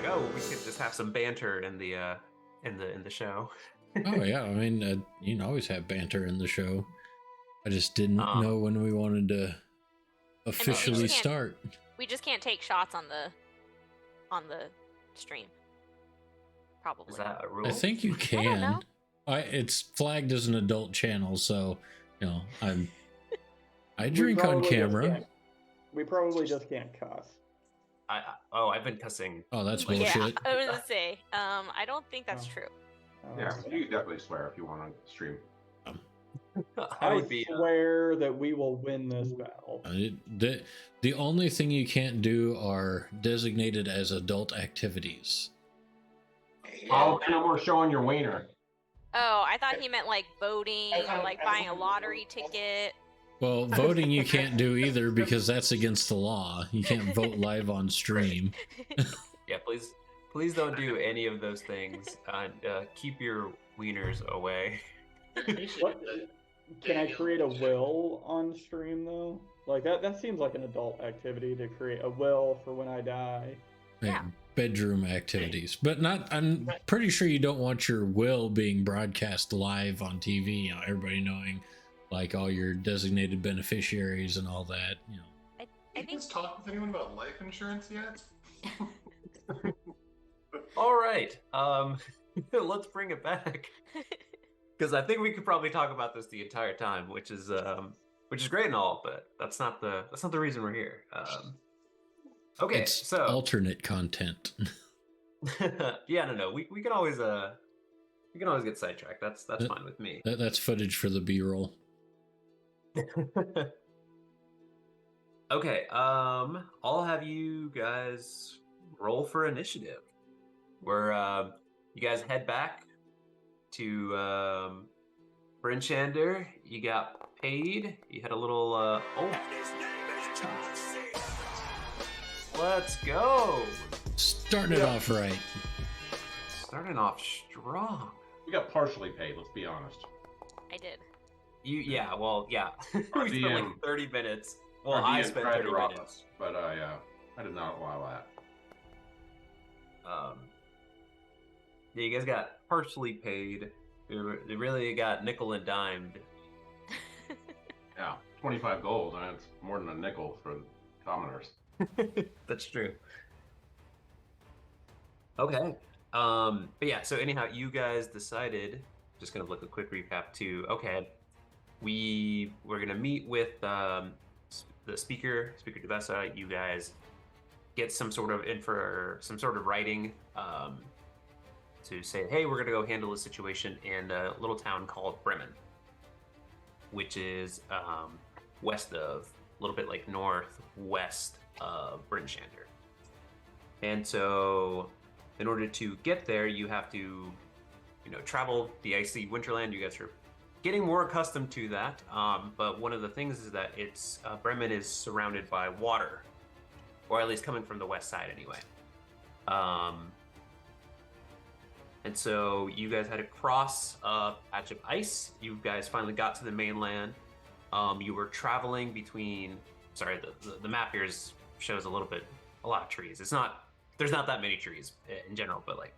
oh, we could just have some banter in the show. Oh yeah, I mean, you can always have banter in the show. I just didn't Um, know when we wanted to I mean, officially start. we just can't take shots on the stream. Probably. Is that a rule? I think you I don't can. know. It's flagged as an adult channel, so you know I We drink on probably just camera. can't- We probably just can't cuss. I've been cussing. Oh, that's Like, Yeah, bullshit. I was gonna say. I don't think that's Oh. true. Yeah, you can definitely swear if you want on stream. I I would be. swear that we will win this battle. The only thing you can't do are designated as adult activities. Oh, no more showing your wiener. Oh, I thought he meant like voting or like buying a lottery ticket. Well, voting you can't do either because that's against the law. You can't vote live on stream. Yeah, please don't do any of those things. Keep your wieners away. What? Can I create a will on stream though? Like that seems like an adult activity to create a will for when I die. Yeah. Bedroom activities, but not. I'm pretty sure you don't want your will being broadcast live on TV. You know, everybody knowing, like all your designated beneficiaries and all that. You know. I You think guys talked with anyone about life insurance yet? All right. Let's bring it back because I think we could probably talk about this the entire time, which is great and all, but that's not the reason we're here. Okay, It's so alternate content. yeah, no, we can always get sidetracked. That's fine with me. That's footage for the B-roll. Okay, I'll have you guys roll for initiative. Where you guys head back to Brinchander. You got paid. You had a little let's go. Starting it off right. Starting off strong. You got partially paid, let's be honest. I did. Yeah. We Our spent like DM 30 minutes. Well, Our I DM spent tried 30 to rob minutes. us, but yeah, I did not allow that. Yeah, you guys got partially paid. They really got nickel and dimed. Yeah, 25 gold, and it's more than a nickel for commoners. That's true. Okay. But yeah, so anyhow, you guys decided, just gonna look a quick recap to, okay, we're gonna meet with the Speaker Devesa. You guys get some sort of writing to say, hey, we're gonna go handle a situation in a little town called Bremen, which is west of, a little bit like northwest of Brinchander. And so in order to get there, you have to, travel the icy winterland. You guys are getting more accustomed to that. But one of the things is that Bremen is surrounded by water, or at least coming from the west side anyway. And so you guys had to cross a patch of ice. You guys finally got to the mainland. You were traveling between, the map here shows a lot of trees. There's not that many trees in general, but like,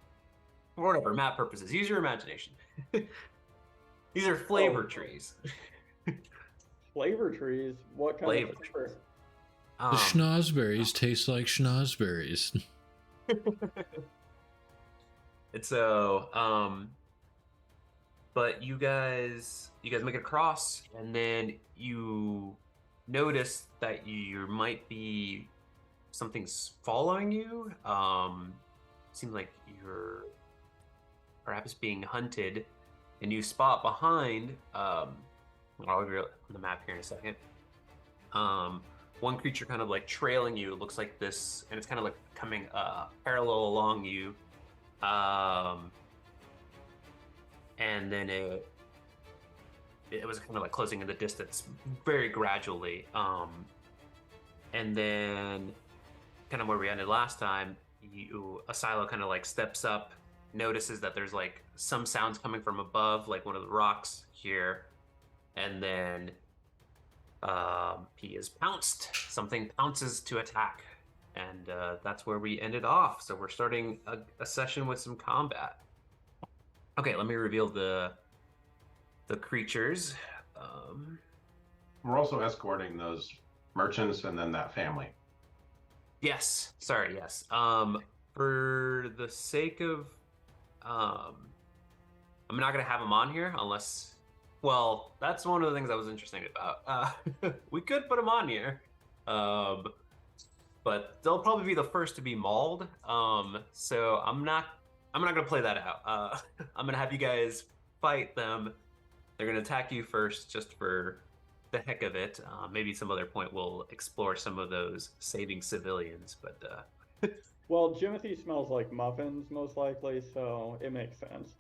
for whatever, map purposes, use your imagination. These are flavor trees. Flavor trees? What kind Flavor of flavor? The schnozberries taste like schnozberries. And so, but you guys make it across, and then you notice that you might be something's following you. Seems like you're perhaps being hunted, and you spot behind. I'll reveal on the map here in a second. One creature kind of like trailing you. It looks like this, and it's kind of like coming parallel along you. And then it was kind of like closing in the distance very gradually. And then kind of where we ended last time, Asilo kind of like steps up, notices that there's like some sounds coming from above, like one of the rocks here. And then he is pounced. Something pounces to attack. and that's where we ended off. So we're starting a session with some combat. Okay, let me reveal the creatures. We're also escorting those merchants and then that family. Yes, sorry, yes. For the sake of, I'm not gonna have them on here unless, well, that's one of the things I was interested about. We could put them on here, but they'll probably be the first to be mauled. So I'm not gonna play that out. I'm gonna have you guys fight them. They're gonna attack you first, just for the heck of it. Maybe some other point we'll explore some of those saving civilians, but Well, Jimothy smells like muffins, most likely, so it makes sense.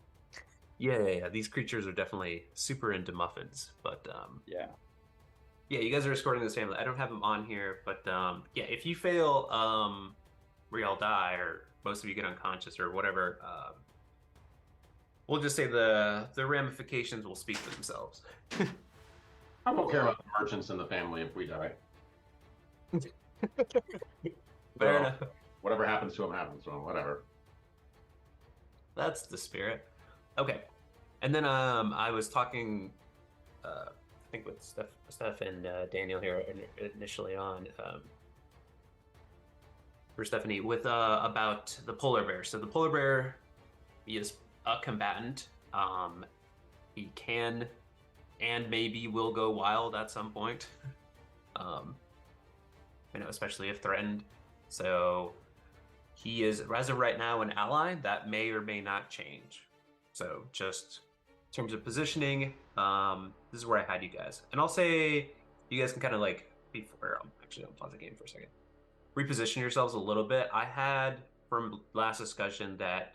yeah. These creatures are definitely super into muffins, but Yeah. yeah, you guys are escorting this family. I don't have them on here, but yeah, if you fail, where y'all die, or most of you get unconscious, or whatever, we'll just say the ramifications will speak for themselves. I don't care about the merchants and the family if we die. Fair So, enough. Whatever happens to them happens to them. Whatever. That's the spirit. Okay, and then I was talking, I think with Steph and Daniel here initially on, for Stephanie, with about the polar bear. So the polar bear, he is a combatant. He can and maybe will go wild at some point. Especially if threatened. So he is, as of right now, an ally. That may or may not change. So just in terms of positioning, this is where I had you guys. And I'll say you guys can kind of like, before, I'll pause the game for a second. Reposition yourselves a little bit. I had, from last discussion, that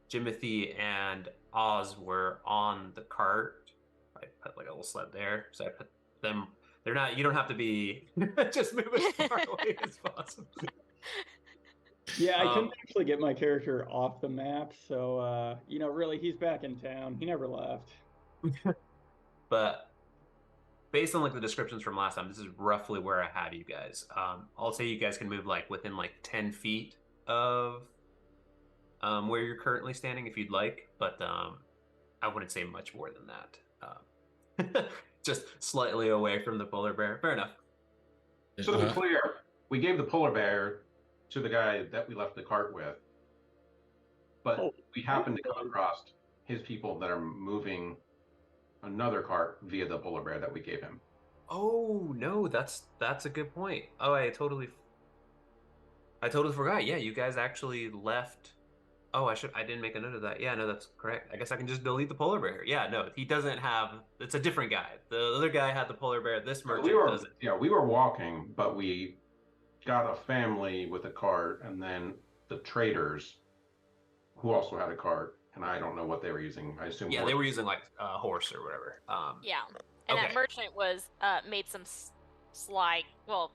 Jimothy and Oz were on the cart. I put like a little sled there. So I put them, they're not, you don't have to be, just move as far away as possible. Yeah, I couldn't actually get my character off the map, so, really, he's back in town. He never left. But based on like the descriptions from last time, this is roughly where I have you guys. I'll say you guys can move like within like 10 feet of where you're currently standing if you'd like, but I wouldn't say much more than that. Just slightly away from the polar bear. Fair enough. So to be clear, we gave the polar bear to the guy that we left the cart with, but we happened to come across his people that are moving another cart via the polar bear that we gave him. Oh no, that's a good point. Oh, I totally forgot. Yeah, you guys actually left. Oh, I didn't make a note of that. Yeah, no, that's correct. I guess I can just delete the polar bear. Yeah, no, he doesn't have, it's a different guy. The other guy had the polar bear. This merchant doesn't. Yeah, we were walking, but we got a family with a cart, and then the traders who also had a cart, and I don't know what they were using. I assume. Yeah, they were using like a horse or whatever. Yeah, and okay. That merchant was made some sly, well,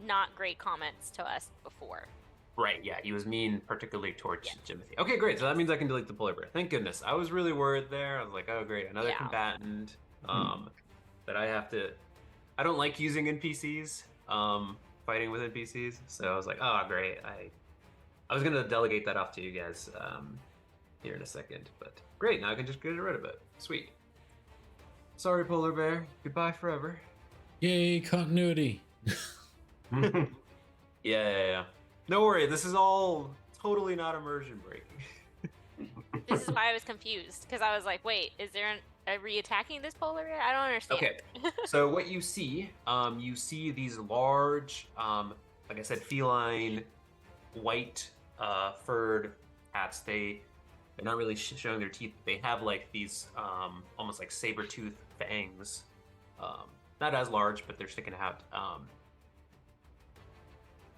not great comments to us before. Right, yeah, he was mean, particularly towards Jimothy. Okay, great, so that means I can delete the polar bear. Thank goodness. I was really worried there. I was like, oh great, another combatant that I have to... I don't like using NPCs, fighting with NPCs, so I was like, oh great. I was going to delegate that off to you guys here in a second, but great, now I can just get rid of it. Sweet. Sorry, polar bear. Goodbye forever. Yay, continuity. Yeah. No worry, this is all totally not immersion breaking. This is why I was confused, because I was like, wait, is there a re-attacking this polar bear? I don't understand. Okay, so what you see these large, like I said, feline, white, furred cats. They're not really showing their teeth. They have like these, almost like saber-tooth fangs. Not as large, but they're sticking out.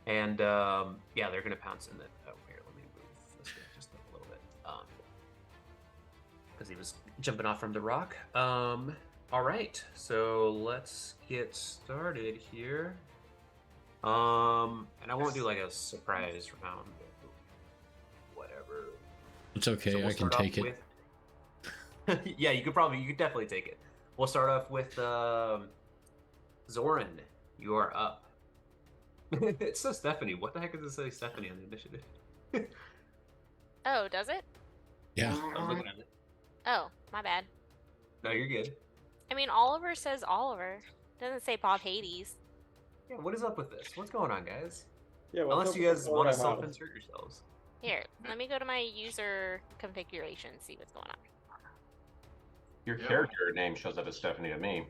Yeah, they're gonna pounce in the. Oh, here, let me move this guy just a little bit, because he was jumping off from the rock. All right, so let's get started here. And I won't do like a surprise round. Whatever. It's okay, So we'll I can start take off it. with- yeah, you could definitely take it. We'll start off with Zoran. You are up. It says Stephanie. What the heck does it say Stephanie on the initiative? Oh, does it? Yeah. I'm looking at it. Oh, my bad. No, you're good. I mean, Oliver says Oliver. Doesn't say Bob Hades. Yeah, what is up with this? What's going on, guys? Yeah, what's Unless up you with guys the want to Florida house? self-insert yourselves. Here, let me go to my user configuration, see what's going on. Your Yeah. character name shows up as Stephanie to me.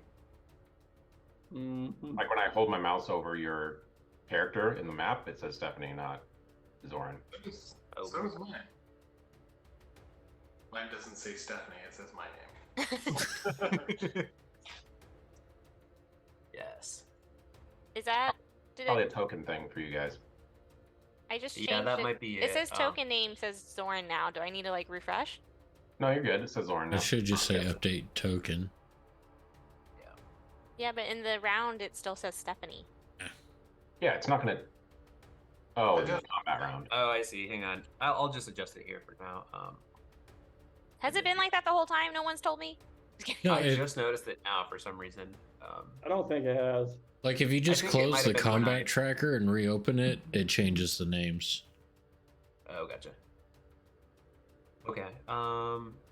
Mhm. Like when I hold my mouse over your character in the map, it says Stephanie, not Zoran. Oh. So does mine. Mine doesn't say Stephanie, it says my name. Yes. Is that? Did Probably a it? token thing for you guys. I just changed Yeah, that it. might be It says it. token name says Zoran now. Do I need to like refresh? No, you're good. It says Zoran now. It should just say Okay. update token. Yeah, but in the round it still says Stephanie. Yeah, it's not gonna. Oh, it's Adjust. combat round. Oh, I see. Hang on. I'll just adjust it here for now. Has it been like that the whole time? No one's told me. No, I it, just noticed it now for some reason. I don't think it has. like if you just think it close might the have been when combat I- tracker and reopen it, it changes the names. Oh, gotcha. Okay.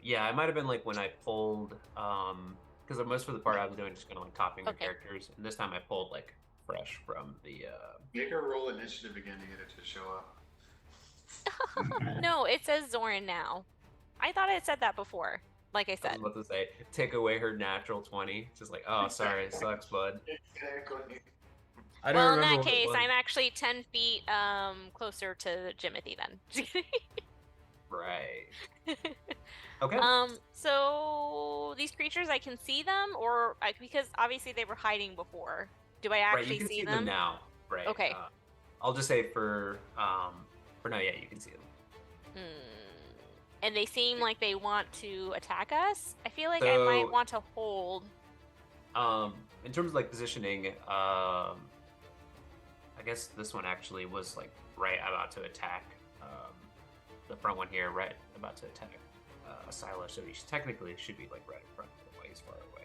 Yeah, it might have been like when I pulled. Because most of the part I was doing just kind of like copying the Okay. characters, and this time I pulled like fresh from the. Make her roll initiative again to get it to show up. No, it says Zoran now. I thought it said that before. Like I I said. was about to say, take away her natural 20. Just like, oh, sorry, it sucks, bud. Exactly. I don't Well, in remember that what it case, was. I'm actually 10 feet closer to Jimothy then. Right. Okay. So these creatures, I can see them, or because obviously they were hiding before. Do I Right, actually you can see them now. Right. Okay. I'll just say for now, yeah, you can see them. And they seem like they want to attack us. I feel like I might So- want to hold. In terms of like positioning, I guess this one actually was like right about to attack the front one here, right about to attack Silo. So he technically should be like right in front of the way he's far away.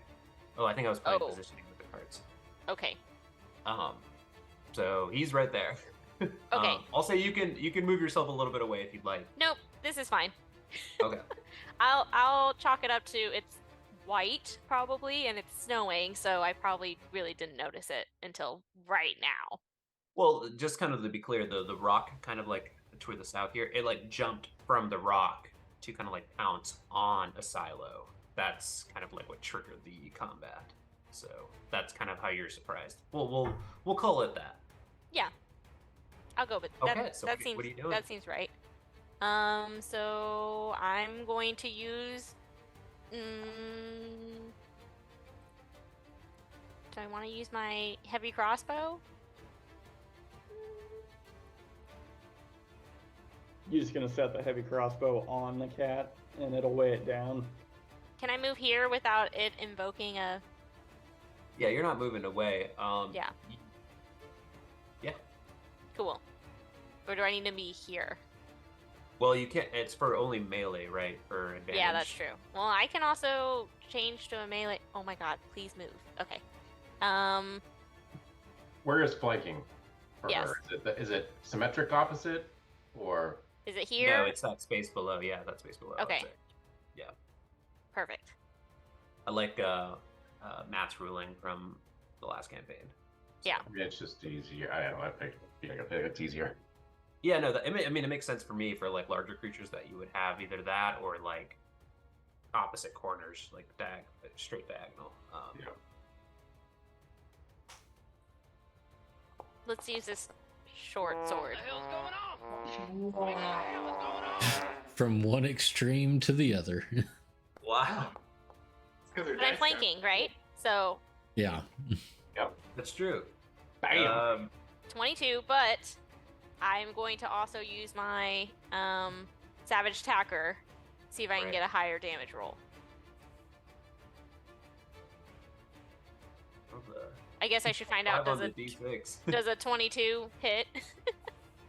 Oh, I think I was playing Oh. positioning with the cards. Okay. So he's right there. Okay. I'll say you can move yourself a little bit away if you'd like. Nope. This is fine. Okay. I'll chalk it up to it's white probably, and it's snowing, so I probably really didn't notice it until right now. Well, just kind of to be clear, the rock kind of like toward the south here, it like jumped from the rock to kind of like pounce on a silo. That's kind of like what triggered the combat. So that's kind of how you're surprised. Well, we'll call it that. Yeah. I'll go with Okay, that. so That what seems are you doing? that seems right. So I'm going to use. Do I want to use my heavy crossbow? You're just gonna set the heavy crossbow on the cat, and it'll weigh it down. Can I move here without it invoking a? Yeah, you're not moving away. Yeah. Yeah. Cool. Or do I need to be here? Well, you can't. It's for only melee, right? For advantage. Yeah, that's true. Well, I can also change to a melee. Oh my god, please move. Okay. Where is flanking for Yes. her? Is it symmetric opposite or? Is it here? No, it's that space below. Yeah, that space below. I'd Okay. say. Perfect. I like Matt's ruling from the last campaign. Yeah. I mean, it's just easier. I don't know. I think it's easier. Yeah, no, I mean, it makes sense for me for like larger creatures that you would have either that or like opposite corners, like straight diagonal. Yeah. Let's use this short sword. From one extreme to the other. Wow, But I'm flanking, right? So Yeah. that's true. Bam! 22, but I'm going to also use my Savage Tacker, see if I can Right. get a higher damage roll. I guess I should find out, 5 does on the D6. does a 22 hit?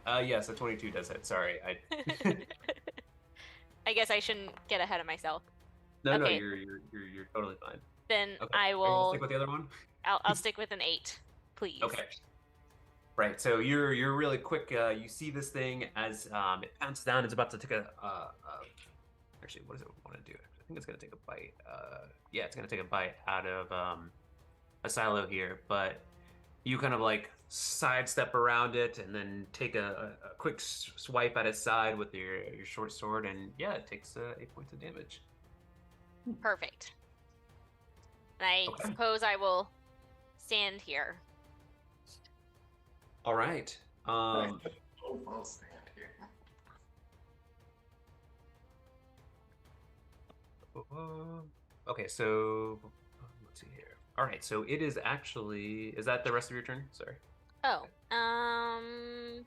Yes, a 22 does hit. Sorry, I guess I shouldn't get ahead of myself. no, Okay. you're totally fine. Then Okay, I are you gonna will. stick with the other one. I'll stick with an 8, please. Okay. Right. So you're really quick. You see this thing as it pounces down. It's about to take actually, what does it want to do? I think it's going to take a bite. Yeah, it's going to take a bite out of a silo here, but you kind of like sidestep around it and then take a quick swipe at its side with your short sword, and yeah, it takes 8 points of damage. Perfect. And I Okay. suppose I will stand here. All right. I'll stand here. Okay, so let's see here. All right, so it is actually. Is that the rest of your turn? Sorry. Oh, I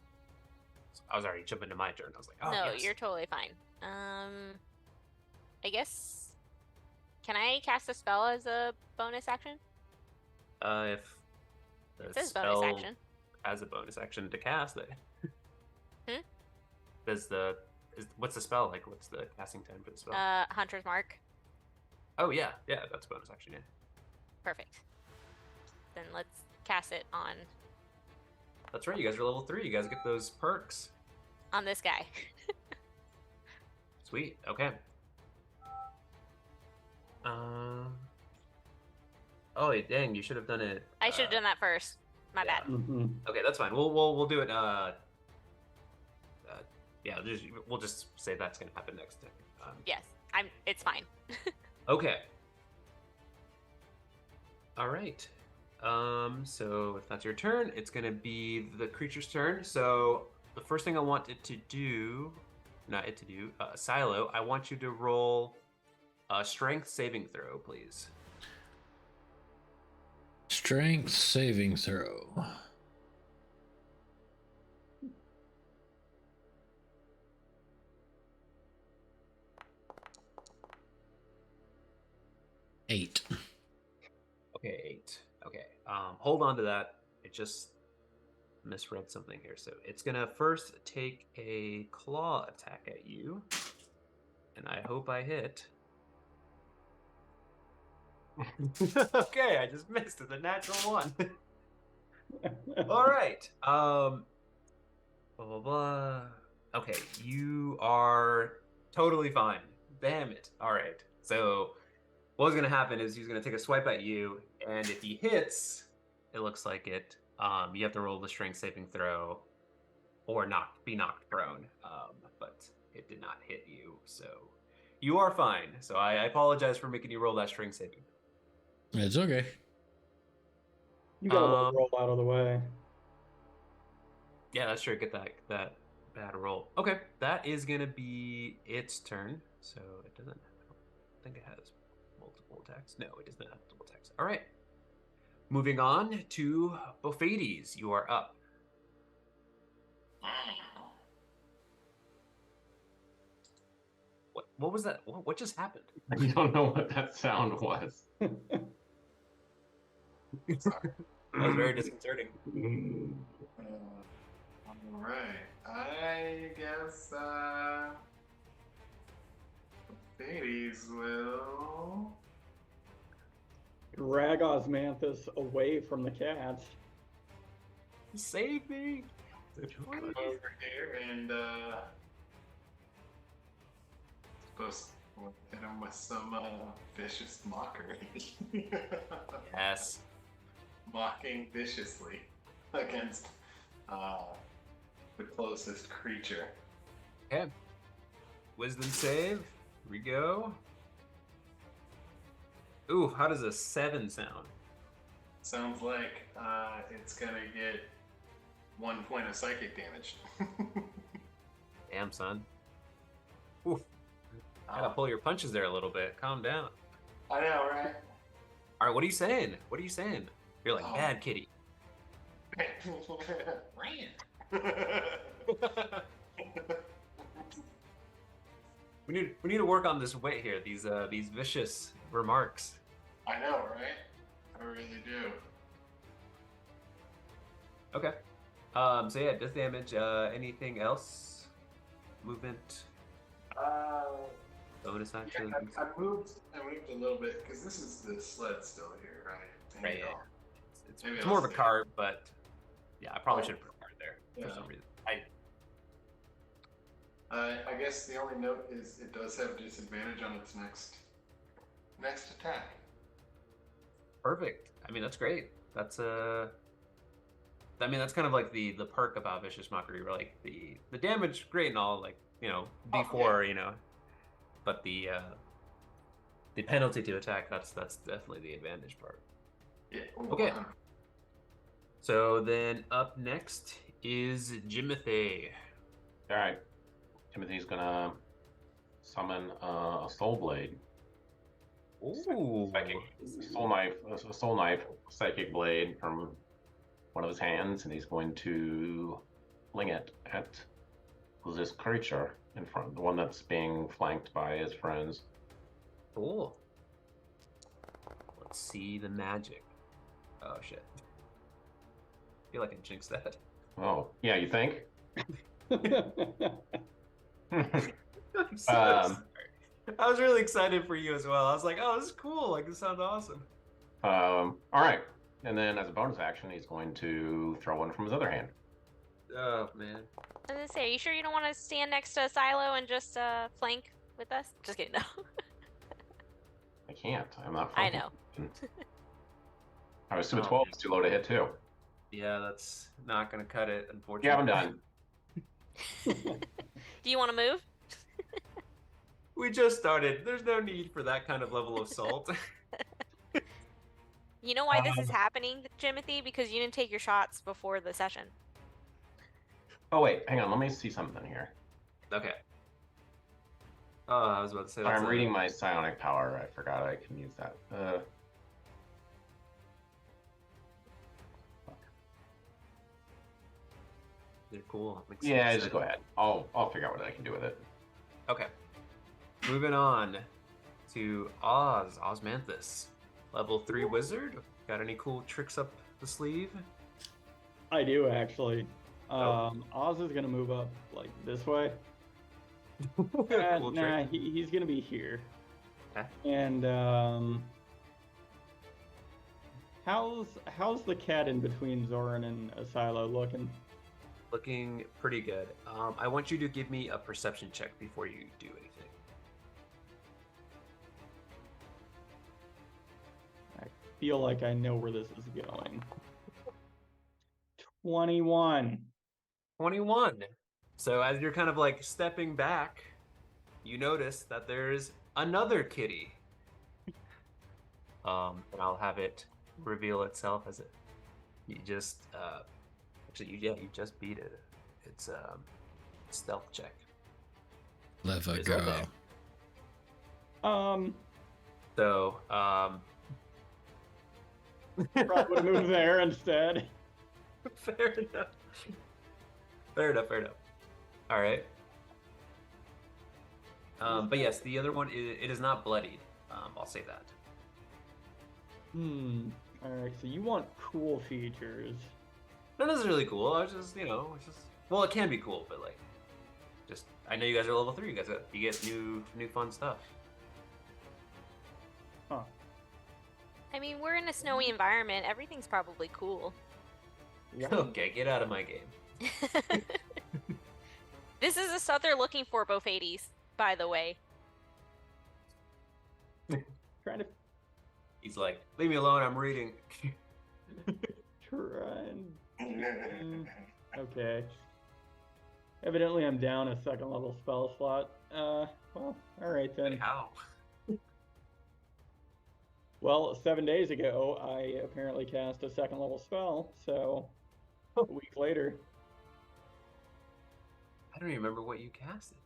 was already jumping to my turn. I was like, oh, no, yes. you're totally fine. I guess. Can I cast a spell as a bonus action? If the It says spell bonus action. has a bonus action to cast it. Hmm? What's the spell like? What's the casting time for the spell? Hunter's Mark. Oh yeah, that's a bonus action. Yeah. Perfect. Then let's cast it on That's right. You guys are level 3. You guys get those perks. this guy. Sweet. Okay. Oh dang! You should have done it. I should have done that first. My yeah. bad. Mm-hmm. Okay, that's fine. We'll do it. Yeah, we'll just say that's gonna happen next time. Yes, it's fine. Okay. All right. So if that's your turn, it's gonna be the creature's turn. So the first thing I want it to do, Silo, I want you to roll a strength saving throw, please. Strength saving throw. Eight. Okay, 8. Okay. Hold on to that. It just misread something here. So it's gonna first take a claw attack at you, and I hope I hit. Okay, I just missed it. The natural one. All right. Blah blah blah. Okay, you are totally fine. Damn it. All right. So what's gonna happen is he's gonna take a swipe at you, and if he hits, it looks like it. You have to roll the strength saving throw, or be knocked prone. But it did not hit you, so you are fine. So I apologize for making you roll that strength saving. It's okay. You gotta roll out of the way. Yeah, that's true. Get that bad roll. Okay, that is gonna be its turn. So it doesn't. I don't think it has multiple attacks. No, it does not have multiple attacks. All right. Moving on to Bophades. You are up. What was that? What just happened? I don't know what that sound was. That was very disconcerting. All right. I guess Hades will Drag Osmanthus away from the cats. Save me! come over here and supposed to hit him with some vicious mockery. Yes. Mocking viciously against the closest creature. Okay. Wisdom save. Here we go. Ooh, how does a 7 sound? Sounds like it's gonna get 1 point of psychic damage. Damn, son. Oof. Gotta pull your punches there a little bit. Calm down. I know, right? All right, what are you saying? What are you saying? You're like, bad kitty. We need to work on this weight here. These vicious remarks. I know, right? I really do. Okay. So yeah, death damage. Anything else? Movement. Bonus action. Yeah, I moved a little bit because this is the sled still here, right? Right. Yeah. It's more of a cart, but Yeah, I probably should have put it there for some reason. I guess the only note is it does have disadvantage on its next attack. Perfect. I mean, that's great. That's that's kind of like the perk about Vicious Mockery, where like the damage great and all, like, you know, D4, you know, but the penalty to attack, that's definitely the advantage part. Yeah. Okay. So then up next is Jimothy. All right. Timothy's gonna summon a soul blade. Ooh. A soul knife, psychic blade from one of his hands, and he's going to fling it at this creature in front, the one that's being flanked by his friends. Cool. Let's see the magic. Oh shit. I feel like I jinxed that. Oh, yeah, you think? I'm so sorry. I was really excited for you as well. I was like, oh, this is cool. Like, this sounds awesome. All right. And then as a bonus action, he's going to throw one from his other hand. Oh, man. I was gonna say, are you sure you don't want to stand next to Silo and just flank with us? Just kidding, no. I can't. I'm not. I know. I was assuming 12 is too low to hit, too. Yeah, that's not going to cut it, unfortunately. Yeah, I'm done. Do you want to move? We just started. There's no need for that kind of level of salt. You know why this is happening, Jimothy? Because you didn't take your shots before the session. Oh, wait. Hang on. Let me see something here. Okay. Oh, I was about to say that. I'm reading my psionic power. I forgot I can use that. They're cool. Yeah, just go ahead. I'll figure out what I can do with it. Okay. Moving on to Osmanthus. Level 3 wizard. Got any cool tricks up the sleeve? I do, actually. Oz is gonna move up like this way. Cool trick. He's gonna be here. Okay. And how's the cat in between Zoran and Asilo looking? Looking pretty good. I want you to give me a perception check before you do anything. I feel like I know where this is going. 21. 21. So as you're kind of like stepping back, you notice that there's another kitty. And I'll have it reveal itself as it. You just actually, you just beat it. It's stealth check. Let her Is that go. So Probably would move there instead. fair enough. Fair enough. All right. But yes, the other one it is not bloodied. I'll say that. All right. So you want cool features? Not necessarily cool. I was just, well, it can be cool, but like, just I know you guys are level 3. You get new fun stuff. Huh. I mean, we're in a snowy environment. Everything's probably cool. Yeah. Okay, get out of my game. This is the stuff they're looking for, Bofades, by the way. Trying to He's like, leave me alone. I'm reading. Okay. Evidently, I'm down a second level spell slot. Well, all right then. How? Well, 7 days ago, I apparently cast a second level spell, so a week later. I don't even remember what you casted.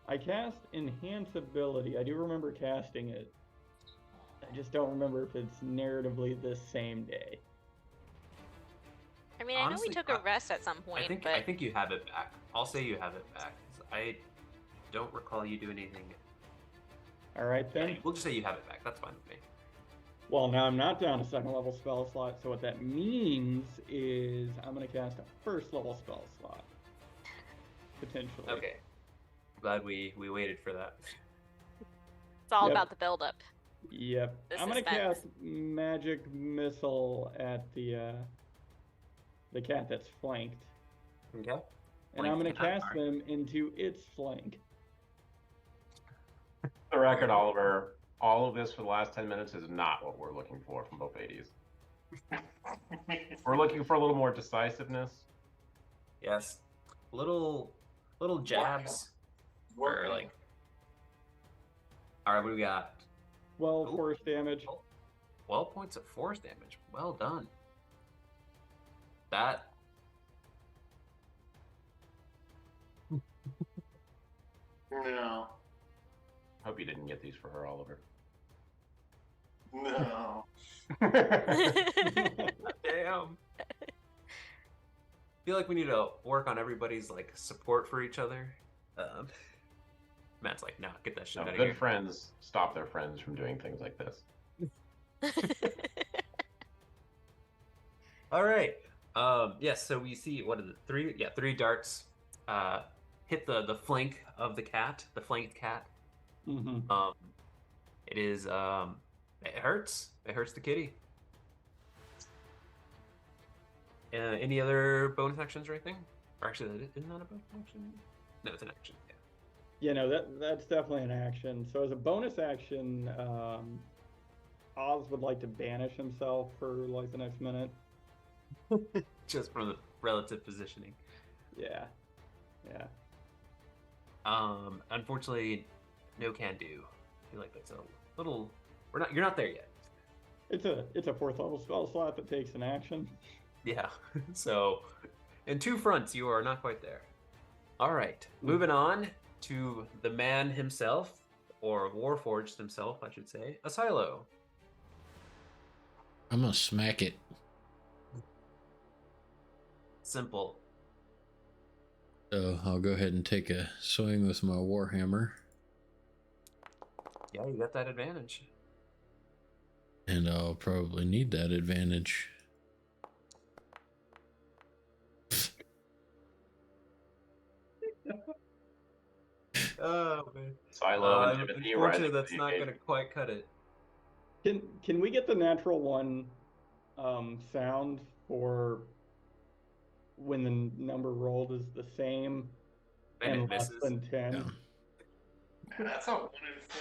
I cast Enhance Ability. I do remember casting it. I just don't remember if it's narratively the same day. I mean, I know we took a rest at some point, I think you have it back. I'll say you have it back. I don't recall you doing anything. All right then. Yeah, we'll just say you have it back. That's fine with me. Well, now I'm not down a second level spell slot, so what that means is I'm going to cast a first level spell slot. Potentially. Okay. Glad we waited for that. it's all Yep. about the buildup. Yep. The I'm going to suspense. cast Magic Missile at the the cat that's flanked. Okay. And I'm going Flanked to cat, cast alright. them into its flank. For the record, Oliver, all of this for the last 10 minutes is not what we're looking for from both 80s. We're looking for a little more decisiveness. Yes. Little jabs. Or like. Alright, what do we got? 12 Ooh. force damage. 12 points of force damage. Well done. That. No. Hope you didn't get these for her, Oliver. No. Damn. Feel like we need to work on everybody's like support for each other. Matt's like, nah, get that shit out of Good here. friends stop their friends from doing things like this. All right. Yes. So we see what is it? Three. Yeah, 3 darts. Hit the flank of the cat, the flanked cat. Mm-hmm. It is. It hurts. It hurts the kitty. Any other bonus actions or anything? Or actually, isn't that a bonus action? No, it's an action. Yeah. Yeah, no, that's definitely an action. So as a bonus action, Oz would like to banish himself for like the next minute. Just from the relative positioning. Yeah. Yeah. Unfortunately, no can do. I feel like that's a little. You're not there yet. It's a 4th level spell slot that takes an action. Yeah. So, in 2 fronts, you are not quite there. All right. Moving on to the man himself, or Warforged himself, I should say, Asilo. I'm gonna smack it. Simple. So I'll go ahead and take a swing with my warhammer, Yeah, you got that advantage. and I'll probably need that advantage. Oh man. Silo and Timothy Unfortunately, riding that's the not going to occasion. quite cut it. Can we get the natural 1 sound for when the number rolled is the same And it less misses. than 10? Yeah. Man, that's a 1 in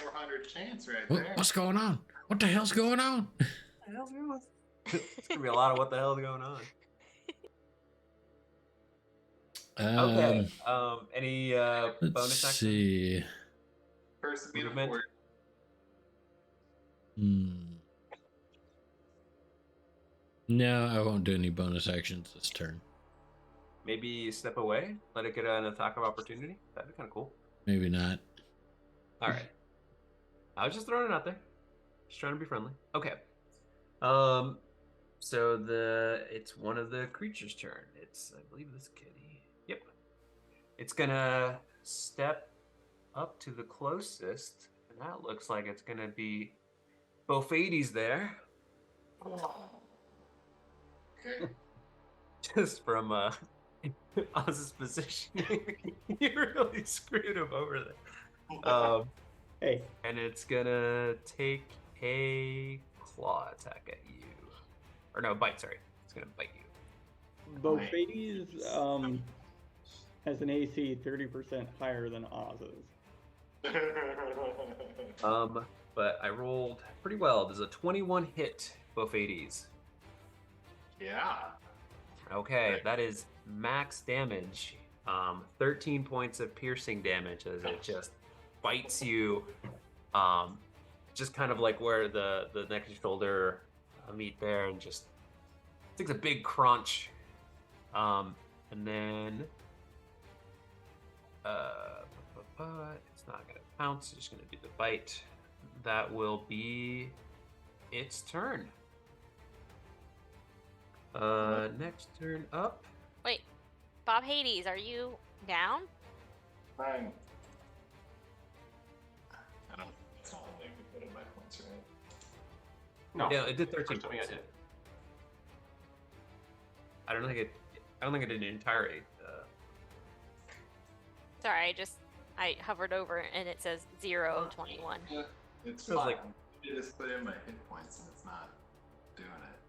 400 chance right there. What's going on? What the hell's going on? What the hell's going on? It's going to be a lot of what the hell's going on. Okay. Any bonus Let's action? see. First to be the Movement. word. No, I won't do any bonus actions this turn. Maybe step away, let it get an attack of opportunity. That'd be kind of cool. Maybe not. All right. I was just throwing it out there. Just trying to be friendly. Okay. So it's one of the creatures' turn. It's, I believe, this kitty. Yep. It's gonna step up to the closest, and that looks like it's gonna be Bofades there. Okay. Just from Oz's positioning. You really screwed him over there. Hey, And it's gonna take a claw attack at you. Or no, bite, sorry. It's gonna bite you. Bofades has an AC 30% higher than Oz's. But I rolled pretty well. There's a 21 hit, Bofades. Yeah. Okay, that is max damage. 13 points of piercing damage as it just bites you. Just kind of like where the neck and shoulder meet there, and just takes a big crunch. And then it's not gonna pounce, it's just gonna do the bite. That will be its turn. Next turn up. Wait, Bob Hades, are you down? Fine. I don't think I put in my points right. No. Yeah, it did 13 Something I points. did. I don't think it did an entire 8. Sorry, I hovered over and it says 0 and 21. Yeah, it's Feels fine. like- I just put in my hit points and it's not doing it.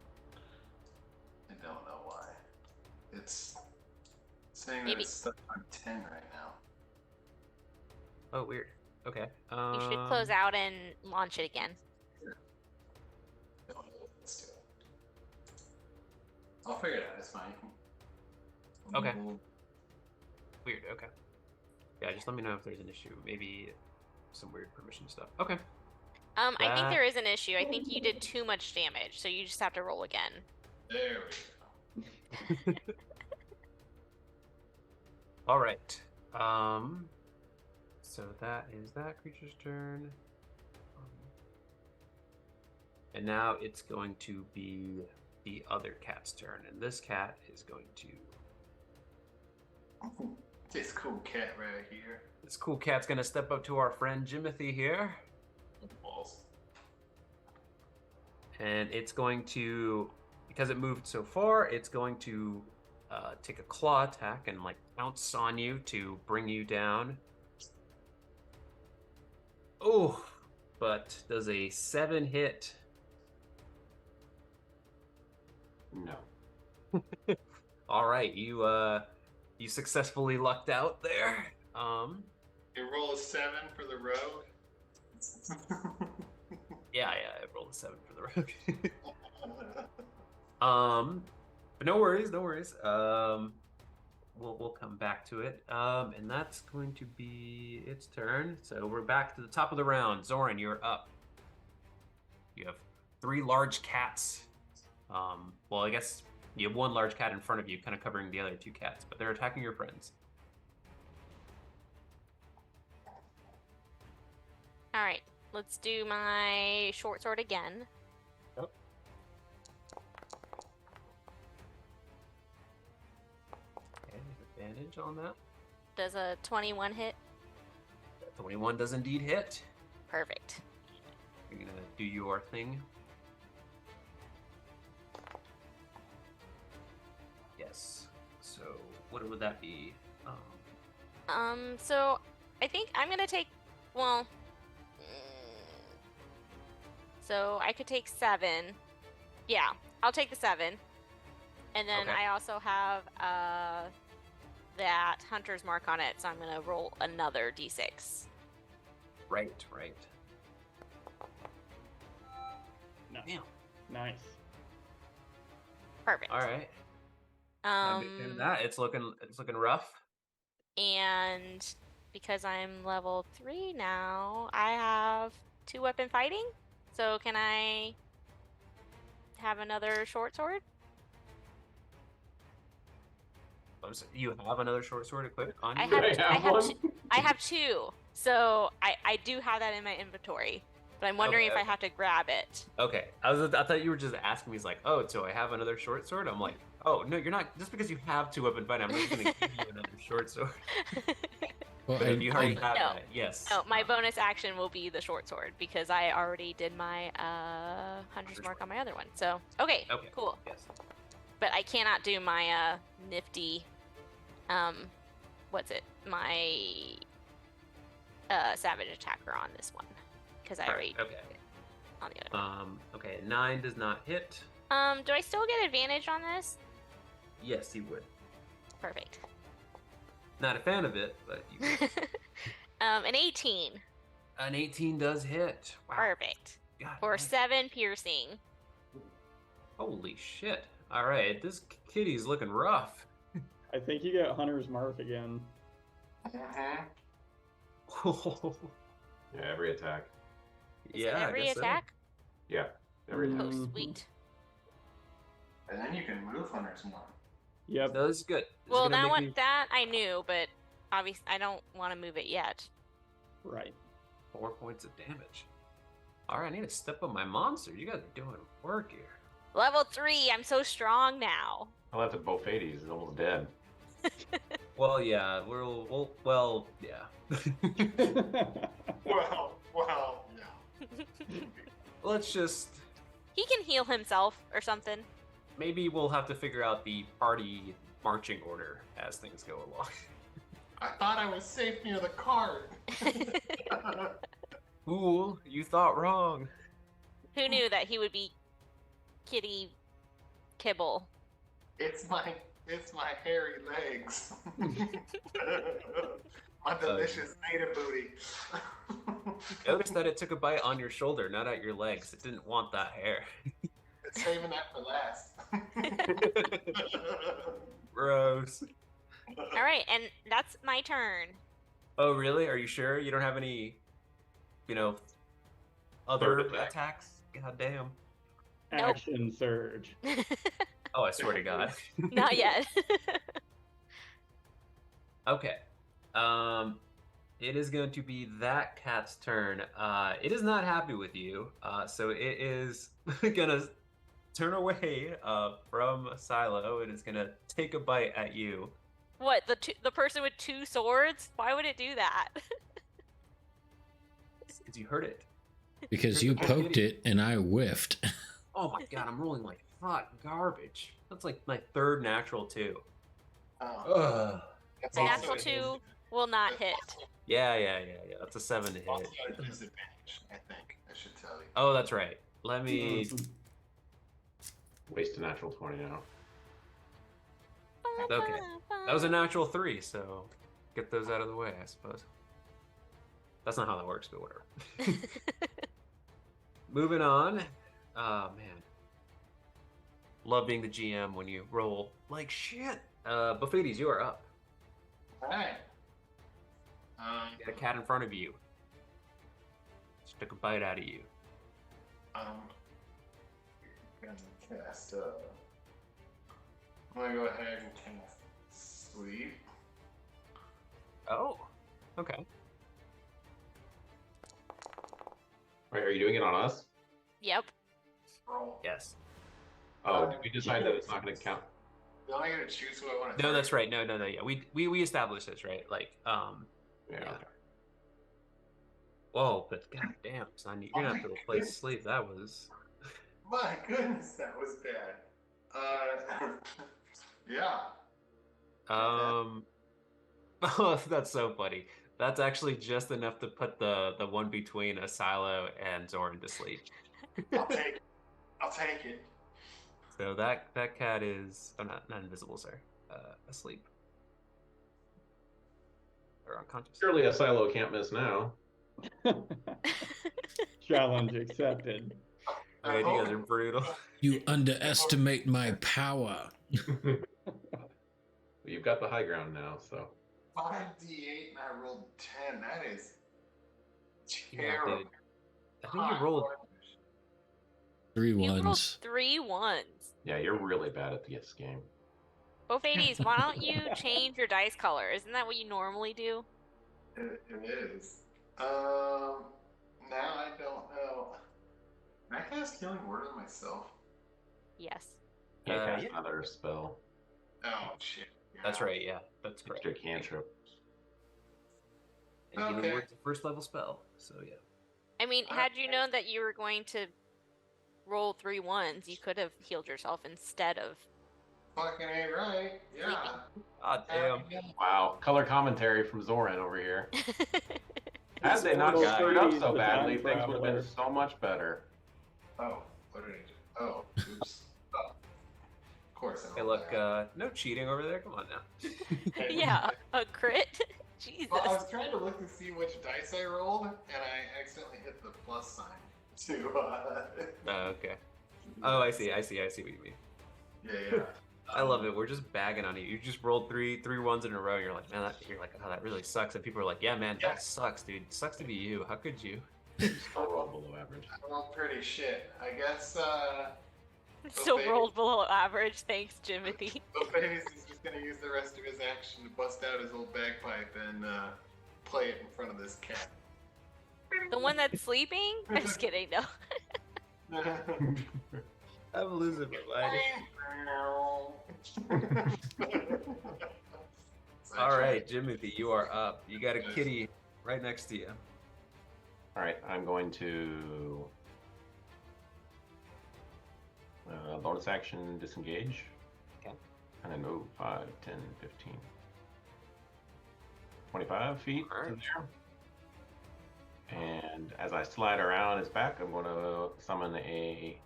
I don't know why. It's saying that Maybe. it's stuck on 10 right now. Oh, weird. Okay. You should close out and launch it again. Let's do it. I'll figure it out. It's fine. Okay. Weird. Okay. Yeah, just let me know if there's an issue. Maybe some weird permission stuff. Okay. I think there is an issue. I think you did too much damage, so you just have to roll again. There we go. All right. So that is that creature's turn. And now it's going to be the other cat's turn, and this cat is going to. This cool cat right here. This cool cat's gonna step up to our friend Jimothy here, Balls. and it's going to, because it moved so far, it's going to take a claw attack and like pounce on you to bring you down. Oh, but does a 7 hit? No. All right, you successfully lucked out there. You roll a 7 for the rogue. Yeah, I rolled a 7 for the rogue. But no worries. We'll come back to it. And that's going to be its turn. So we're back to the top of the round. Zoran, you're up. You have 3 large cats. Well, I guess you have 1 large cat in front of you, kind of covering the other 2 cats, but they're attacking your friends. All right, let's do my short sword again. Yep. Okay, advantage on that. Does a 21 hit? 21 does indeed hit. Perfect. You're gonna do your thing. Yes. So what would that be? So I think I'm gonna take, well, so I could take 7. Yeah, I'll take the 7. And then Okay. I also have that hunter's mark on it, so I'm gonna roll another d6. Right. No. Damn. Nice. Perfect. All right. I'm a big fan of that. It's looking rough. And because I'm level 3 now, I have 2 weapon fighting. So can I have another short sword? You have another short sword equipped on you? I have 2. So I do have that in my inventory. But I'm wondering if I have to grab it. Okay. I thought you were just asking me, like, oh, so I have another short sword? I'm like, oh, no, you're not. Just because you have 2 weapon fighting, I'm not going to give you another short sword. Well, But if you already have No. that, yes. No, my bonus action will be the short sword because I already did my hunter's mark on my other one. So, okay, cool. Yes. But I cannot do my nifty, what's it? My savage attacker on this one because I already Okay. did it on the other one. Okay, 9 does not hit. Do I still get advantage on this? Yes, you would. Perfect. Not a fan of it, but you would. An 18. An 18 does hit. Wow. Perfect. God, For nice. 7 piercing. Holy shit. All right, this kitty's looking rough. I think you get Hunter's Mark again. Yeah, every attack. Is Yeah, it I every guess so. attack? Yeah, every attack. Oh, Mhm. sweet. And then you can move Hunter's Mark. Yep. No, this is good. This is Well, gonna that make one, me that I knew, but obviously I don't want to move it yet. Right. 4 points of damage. All right, I need to step up my monster. You guys are doing work here. Level 3, I'm so strong now. Well, that's a Bofades. He's almost dead. Well, yeah, well, yeah. Well, yeah. Let's just He can heal himself or something. maybe we'll have to figure out the party marching order as things go along. I thought I was safe near the cart. Ooh, you thought wrong. Who knew that he would be Kitty Kibble? It's my It's my hairy legs. My delicious native booty. Notice that it took a bite on your shoulder, not at your legs. It didn't want that hair. It's saving that for last. Gross. All right, and that's my turn. Oh, really? Are you sure? You don't have any, other Third attack. attacks? God damn. Nope. Action surge. Oh, I swear to God. Not yet. Okay. It is going to be that cat's turn. It is not happy with you, so it is gonna turn away from Silo. It is gonna take a bite at you. What, the person with 2 swords? Why would it do that? Because you heard it. Because you poked it and I whiffed. Oh my God, I'm rolling like hot garbage. That's like my 3rd natural too. Ugh. That's A also natural a 2 will not hit. Yeah. That's a 7 to hit. Also a disadvantage, I think. I should tell you. Oh, that's right. Let me. Waste a natural 20 now. Okay. That was a natural 3, so get those out of the way, I suppose. That's not how that works, but whatever. Moving on. Oh, man. Love being the GM when you roll like shit. Buffettes, you are up. Alright. You got a cat in front of you. Just took a bite out of you. I'm gonna cast, I'm gonna go ahead and cast Sleep. Oh, okay. Wait, are you doing it on us? Yep. Roll. Yes. Oh, did we decide that it's not going to count? Do I get to choose who I want to No, that's right. No. Yeah, we established this, right? Like, Yeah. Yeah. Okay. whoa, but goddamn, son, you're gonna have to replace sleep. That was. My goodness, that was bad. Yeah. Oh, that's so funny. That's actually just enough to put the one between a Silo and Zoran to sleep. I'll take it. I'll take it. So that cat is not invisible, sir. Asleep or unconscious. Surely a Silo can't miss now. Challenge accepted. Man, you guys are brutal. You underestimate my power. You've got the high ground now, so. 5d8 and I rolled 10. That is Yeah, terrible. dude. I think you rolled. 3 You rolled ones. 3 ones. Yeah, you're really bad at this game. Buffettes, why don't you change your dice color? Isn't that what you normally do? It is. Now I don't know. Can I cast Healing Word on myself? Yes. Can't cast Yeah. another spell. Oh, shit. That's right. Yeah, that's It's correct. your cantrip. And Healing Okay. Word's a first level spell, so yeah. I mean, had you known that you were going to roll 3 ones, you could have healed yourself instead of. Fucking A right. Yeah. Ah, damn. Wow, color commentary from Zoran over here. Had they not Little screwed up Freeze, so the badly, time things would have been traveler. so much better. Oh, what did I do? Oh, oops. Oh. Of course I Hey, rolled look, that. no cheating over there. Come on now. Yeah, a crit? Jesus. Well, I was trying to look to see which dice I rolled, and I accidentally hit the plus sign to, Oh, okay. Oh, I see what you mean. yeah. I love it. We're just bagging on you. You just rolled three ones in a row. You're like, man, oh, that really sucks. And people are like, yeah, man, Yeah. that sucks, dude. Sucks to be you. How could you? Still roll below average. I rolled pretty shit. I guess, Still Okay. rolled below average. Thanks, Jimothy. Ophidius is just gonna use the rest of his action to bust out his old bagpipe and, play it in front of this cat. The one that's sleeping? I'm just kidding, no. I'm losing my mind. All right, Jimothy, you are up. You got a kitty right next to you. Alright, I'm going to bonus action disengage. Okay. And then move 5, 10, 15, 25 feet to Alright. there. And as I slide around his back, I'm going to summon a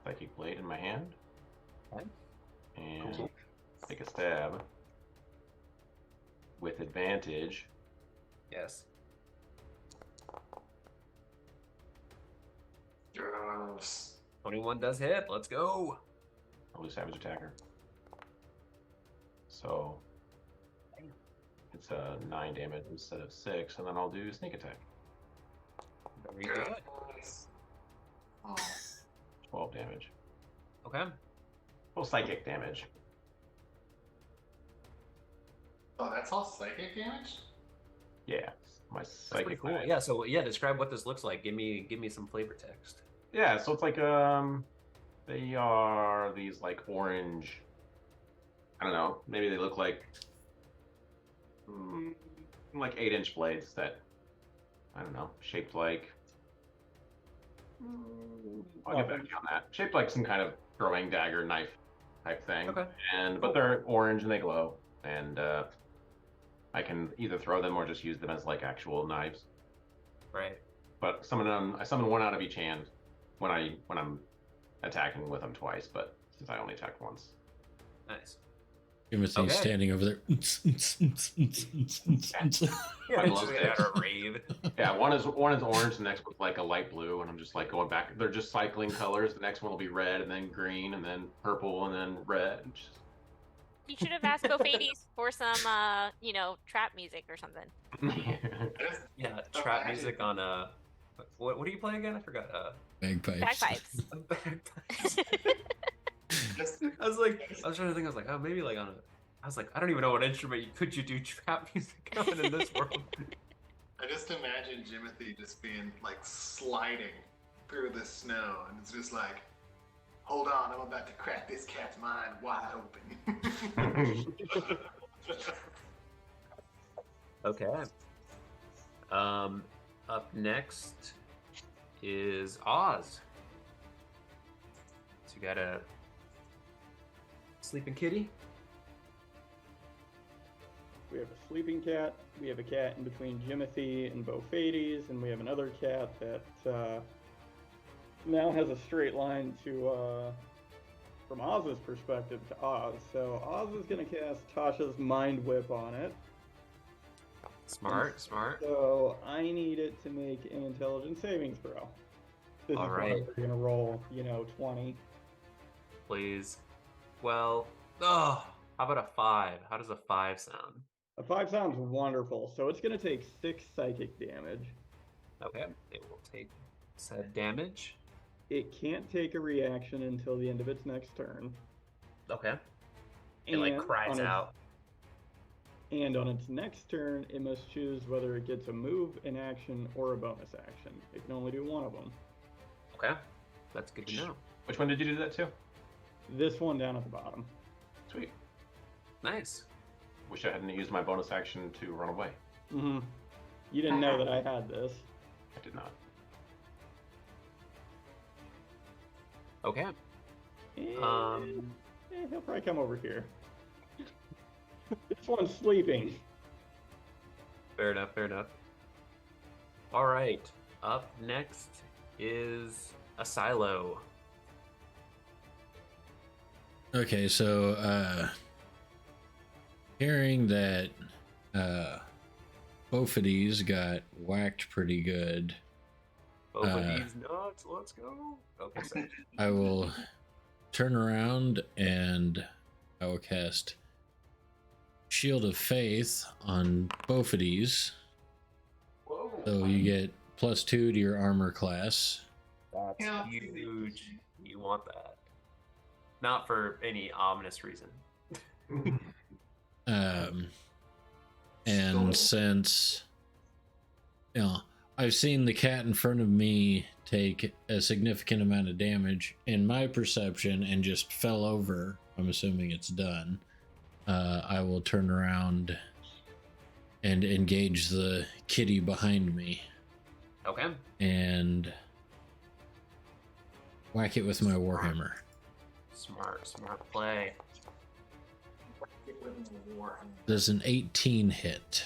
psychic blade in my hand. Okay. And Cool. stab with advantage. Yes. Yes. 21 does hit. Let's go. I'll do savage attacker. So it's a 9 damage instead of 6, and then I'll do sneak attack. Very good. Oh, 12 damage. Okay. Well, psychic damage. oh, that's all psychic damage? Yeah, my That's pretty psychic. cool. Yeah. So yeah, describe what this looks like. Give me some flavor text. Yeah, so it's like they are these like orange. I don't know. Maybe they look like 8-inch blades that I don't know, shaped like. I'll get back to you on that. Shaped like some kind of throwing dagger knife type thing. Okay. But they're orange and they glow, and I can either throw them or just use them as like actual knives. Right. But I summon one out of each hand when I'm attacking with them twice. But since I only attacked once, Nice. Timothy's Okay. standing over there. Yeah, I it's love just it. got a rave. yeah, one is orange, the next one's like a light blue, and I'm just like going back. They're just cycling colors. The next one will be red, and then green, and then purple, and then red. You should have asked Bofades for some, trap music or something. Yeah, trap music on what do you play again? I forgot. Bagpipes. Bagpipes. Bagpipes. I was trying to think. I was like, oh, maybe like on a. I was like, I don't even know what instrument could you do trap music on in this world. I just imagine Jimothy just being like sliding through the snow, and it's just like, hold on, I'm about to crack this cat's mind wide open. Okay. Up next is Oz. So you got a sleeping kitty. We have a sleeping cat. We have a cat in between Jimothy and Bofades, and we have another cat that now has a straight line to, from Oz's perspective, to Oz. So Oz is going to cast Tasha's Mind Whip on it. Smart. So I need it to make an intelligence savings throw. This All is right. where we're going to roll, 20. Please. Well, how about a 5? How does a 5 sound? A 5 sounds wonderful. So it's going to take 6 psychic damage. Okay. It will take said damage. It can't take a reaction until the end of its next turn. Okay. It like cries out. And on its next turn, it must choose whether it gets a move, an action, or a bonus action. It can only do one of them. Okay. That's good to know. Which one did you do that to? This one down at the bottom. Sweet. Nice. Wish I hadn't used my bonus action to run away. Mm-hmm. You didn't know that I had this. I did not. Okay. And, he'll probably come over here. This one's sleeping. Fair enough. All right. Up next is a silo. Okay, so hearing that Bofades got whacked pretty good, Both of these nuts. Let's go. Okay, so I will turn around and I will cast Shield of Faith on Bofades. whoa. So you get +2 to your armor class. That's Yeah. huge. You want that. Not for any ominous reason. And since I've seen the cat in front of me take a significant amount of damage in my perception and just fell over, I'm assuming it's done. I will turn around and engage the kitty behind me Okay. and whack it with my warhammer. Smart play. Does an 18 hit?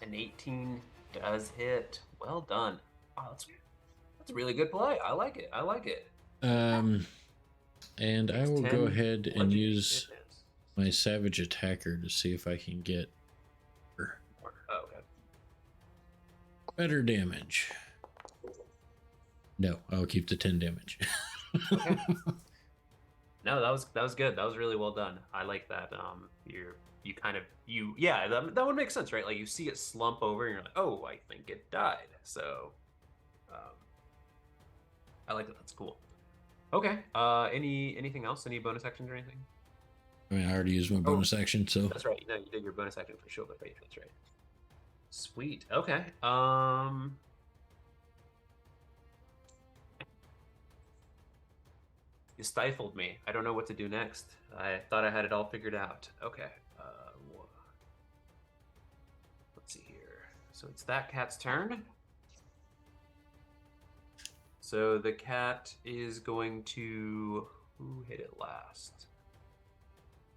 An 18 does hit. Well done. Wow, that's a really good play. I like it. And I will go ahead and use my savage attacker to see if I can get Oh, okay. better damage. No, I'll keep the 10 damage. Okay. No, that was good. That was really well done. I like that. That would make sense, right? Like you see it slump over, and you're like, oh, I think it died. So, I like that. That's cool. Okay. Anything else? Any bonus actions or anything? I mean, I already used my bonus action, so That's right. No, you did your bonus action for Shield of Faith. That's right. Sweet. Okay. You stifled me. I don't know what to do next. I thought I had it all figured out. Okay. Let's see here. So it's that cat's turn. So the cat is going to... Who hit it last?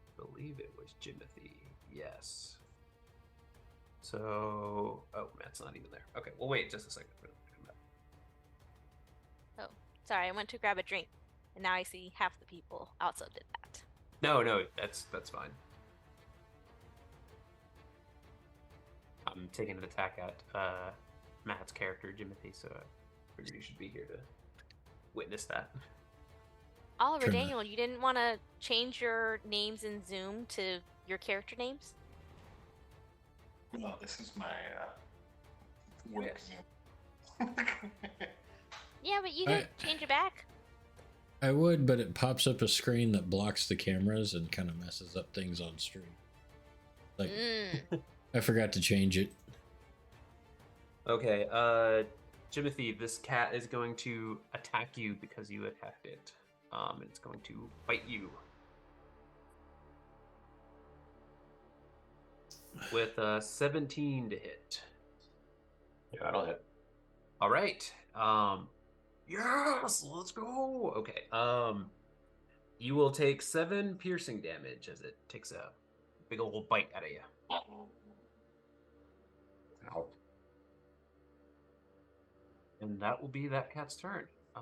I believe it was Jimothy. Yes. So... Oh, Matt's not even there. Okay, well, wait just a second. Oh, sorry. I went to grab a drink, and now I see half the people also did that. No, that's fine. I'm taking an attack at Matt's character, Jimothy, so I figured you should be here to witness that. Oliver, Sure. Daniel, you didn't want to change your names in Zoom to your character names? Well, this is my work Zoom. Yeah, but you didn't change it back. I would, but it pops up a screen that blocks the cameras and kind of messes up things on stream. Like, I forgot to change it. Okay, Jimothy, this cat is going to attack you because you attacked it. And it's going to bite you. With 17 to hit. Yeah, that'll hit. All right. Yes, let's go. Okay. You will take 7 piercing damage as it takes a big old bite out of you. Ow. And that will be that cat's turn. I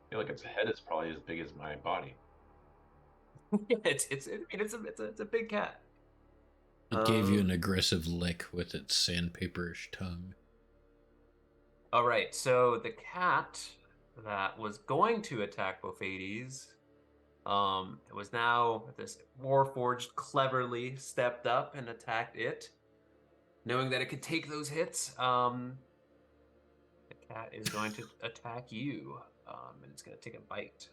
feel like its head is probably as big as my body. Yeah, it's a big cat. It gave you an aggressive lick with its sandpaperish tongue. All right, so the cat that was going to attack Bophades, it was now this Warforged cleverly stepped up and attacked it, knowing that it could take those hits. The cat is going to attack you, and it's going to take a bite.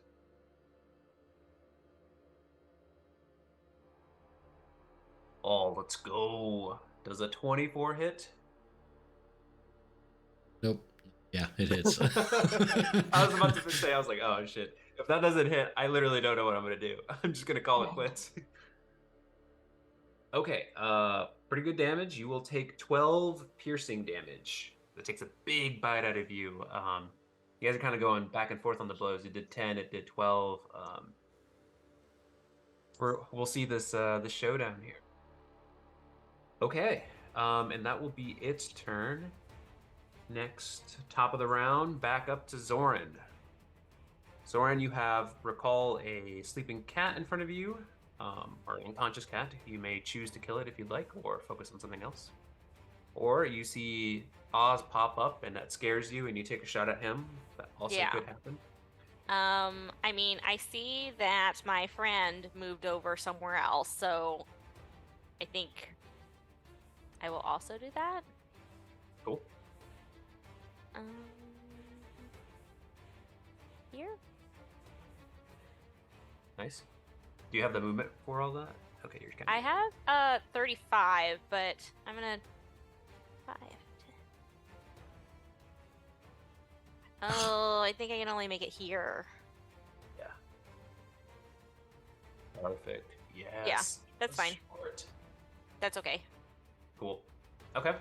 Oh, let's go. Does a 24 hit? Nope. Yeah, it hits. I was about to say, I was like, oh shit. If that doesn't hit, I literally don't know what I'm gonna do. I'm just gonna call it quits. Okay, pretty good damage. You will take 12 piercing damage. That takes a big bite out of you. You guys are kind of going back and forth on the blows. It did 10, it did 12. We'll see this showdown here. Okay, and that will be its turn. Next, top of the round, back up to Zoran. Zoran, you have recall a sleeping cat in front of you, or an unconscious cat. You may choose to kill it if you'd like, or focus on something else. Or you see Oz pop up, and that scares you, and you take a shot at him. That also could happen. I mean, I see that my friend moved over somewhere else, so I think I will also do that. Cool. Here? Nice. Do you have the movement for all that? Okay, you're kind of... I have 35, but I'm gonna 5. 10. Oh, I think I can only make it here. Yeah. Perfect. Yes. Yeah, that's fine. Short. That's okay. Cool. Okay.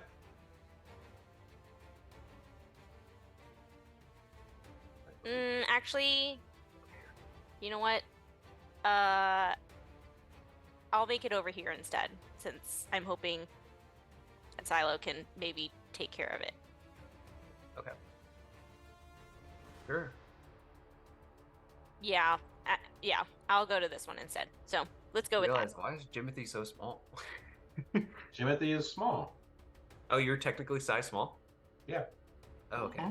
Actually, you know what? I'll make it over here instead, since I'm hoping that Silo can maybe take care of it. Okay. Sure. Yeah, yeah, I'll go to this one instead. So, Let's go with that. Realize, why is Jimothy so small? Jimothy is small. Oh, you're technically size small? Yeah. Oh, okay.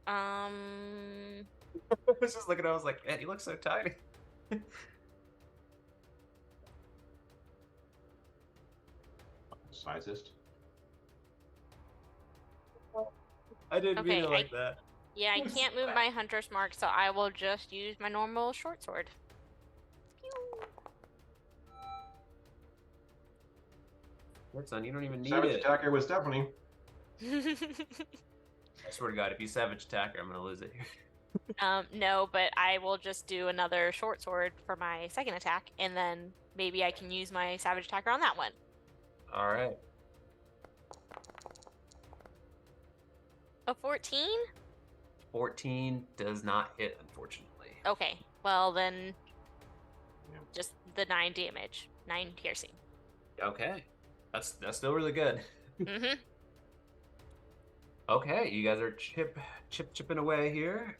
I was just looking, I was like, man, he looks so tiny. Sizest. I didn't mean Okay, it like that. Yeah, I can't move my hunter's mark, so I will just use my normal short sword. What, son? You don't even need Savage it. attacker with Stephanie. I swear to God, if you savage attacker, I'm gonna lose it here. No, but I will just do another short sword for my second attack, and then maybe I can use my savage attacker on that one. All right. A 14? 14 does not hit, unfortunately. Okay, well then, Yeah. just the 9 damage, 9 piercing. Okay, that's still really good. Mm-hmm. Okay, you guys are chipping away here.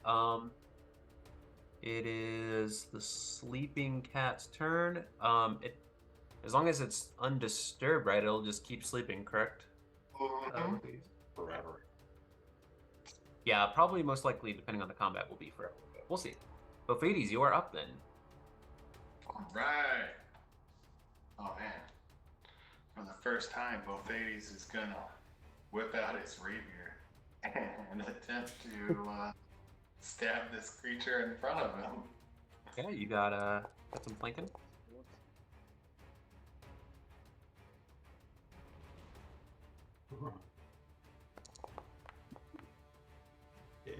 It is the sleeping cat's turn. As long as it's undisturbed, right, it'll just keep sleeping, correct? Forever. Yeah, probably most likely, depending on the combat, will be forever. We'll see. Bophides, you are up then. All right. Oh man. For the first time, Bophides is gonna whip out his rapier and attempt to stab this creature in front of him. Okay, you got some flanking. Yeah.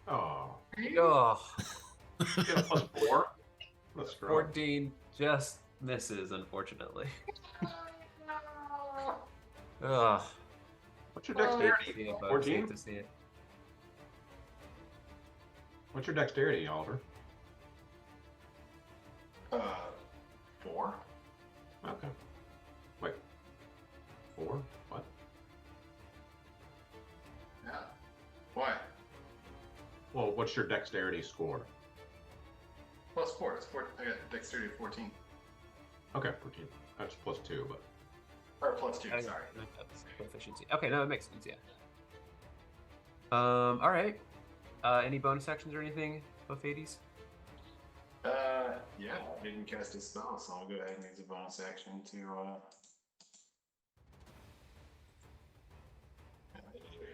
Oh. Oh, Yeah, +4. Let's grow. 14 just misses, unfortunately. Ugh. What's your Hate to dexterity? see it, folks. 14? Hate to see it. What's your dexterity, Oliver? 4? Okay. Wait. 4? What? Yeah. Why? Well, what's your dexterity score? +4. It's 4. I got dexterity of 14. Okay, 14. That's +2, but. Or +2. Oh, Sorry. that's proficiency. Okay, no, it makes sense, yeah. All right. Any bonus actions or anything, Bophides? Yeah, I didn't cast a spell, so I'll go ahead and use a bonus action to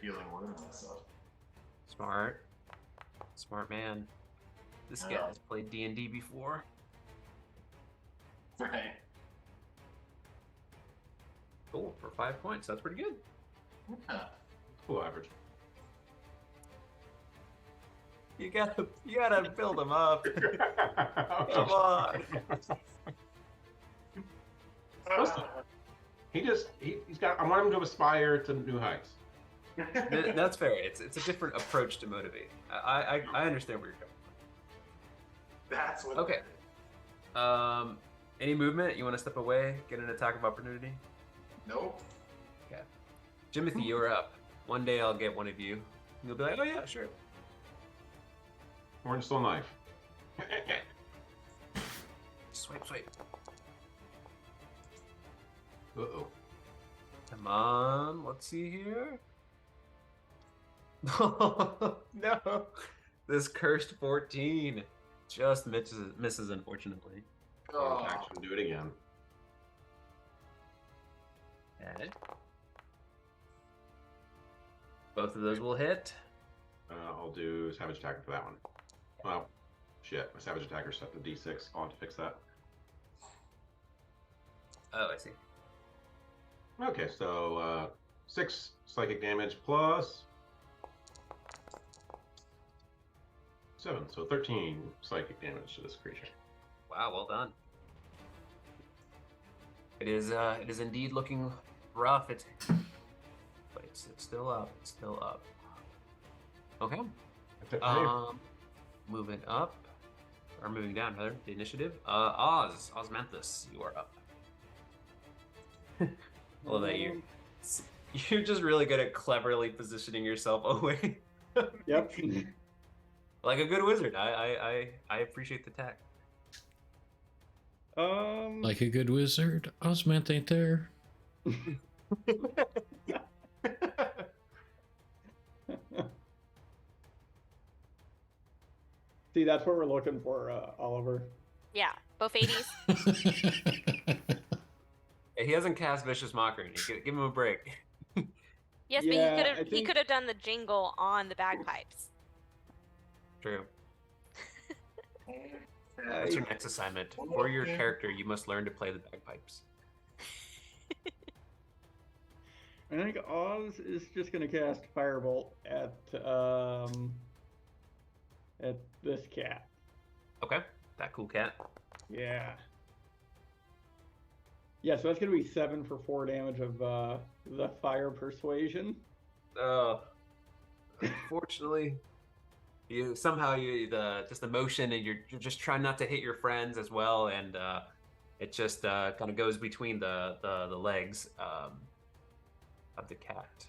healing word on myself. Smart man. This guy has played D&D before. Right. Cool, for 5 points. That's pretty good. Yeah. Cool average. You gotta build him up. Come on. Listen, he's got. I want him to aspire to new heights. That's fair. It's a different approach to motivate. I understand where you're coming That's what. from. Okay. Any movement? You want to step away, get an attack of opportunity? Nope. Okay. Jimothy, you're up. One day I'll get one of you. And you'll be like, oh yeah, sure. Orange stone knife. Swipe. Uh-oh. Come on, let's see here. No, this cursed 14 just misses unfortunately. Oh. Action, do it again. Okay. Both of those will hit. I'll do Savage Attacker for that one. Well, shit. My Savage Attacker set to D6. I'll have to fix that. Oh, I see. Okay, so 6 psychic damage plus 7. So 13 psychic damage to this creature. Wow, well done. It is indeed looking rough. But it's still up. It's still up. Okay. Moving up, or moving down, rather, the initiative. Osmanthus, you are up. I love that you're just really good at cleverly positioning yourself away. Yep. Like a good wizard. I appreciate the tact. Like a good wizard, Osmant ain't there. See, that's what we're looking for, Oliver. Yeah, both 80s. He hasn't cast Vicious Mockery. Give him a break. Yes, Yeah, but I he think- could have done the jingle on the bagpipes. True. That's your next assignment. For your character, you must learn to play the bagpipes. I think Oz is just gonna cast Firebolt at this cat. Okay, that cool cat. Yeah. Yeah, so that's gonna be 7 for 4 damage of the fire persuasion. Unfortunately, just the motion, and you're just trying not to hit your friends as well, and it just kind of goes between the legs of the cat,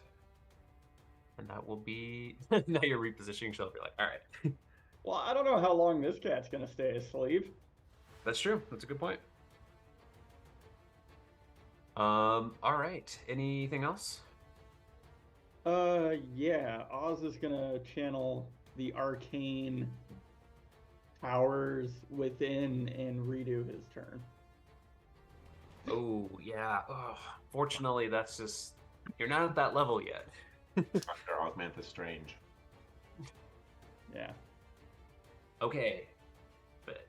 and that will be now you're repositioning yourself. You're like, all right. Well, I don't know how long this cat's gonna stay asleep. That's true. That's a good point. All right. Anything else? Yeah, Oz is gonna channel the arcane powers within and redo his turn. Oh, yeah. Oh, fortunately, that's just you're not at that level yet. Dr. Osmanthus Strange. Yeah. Okay. But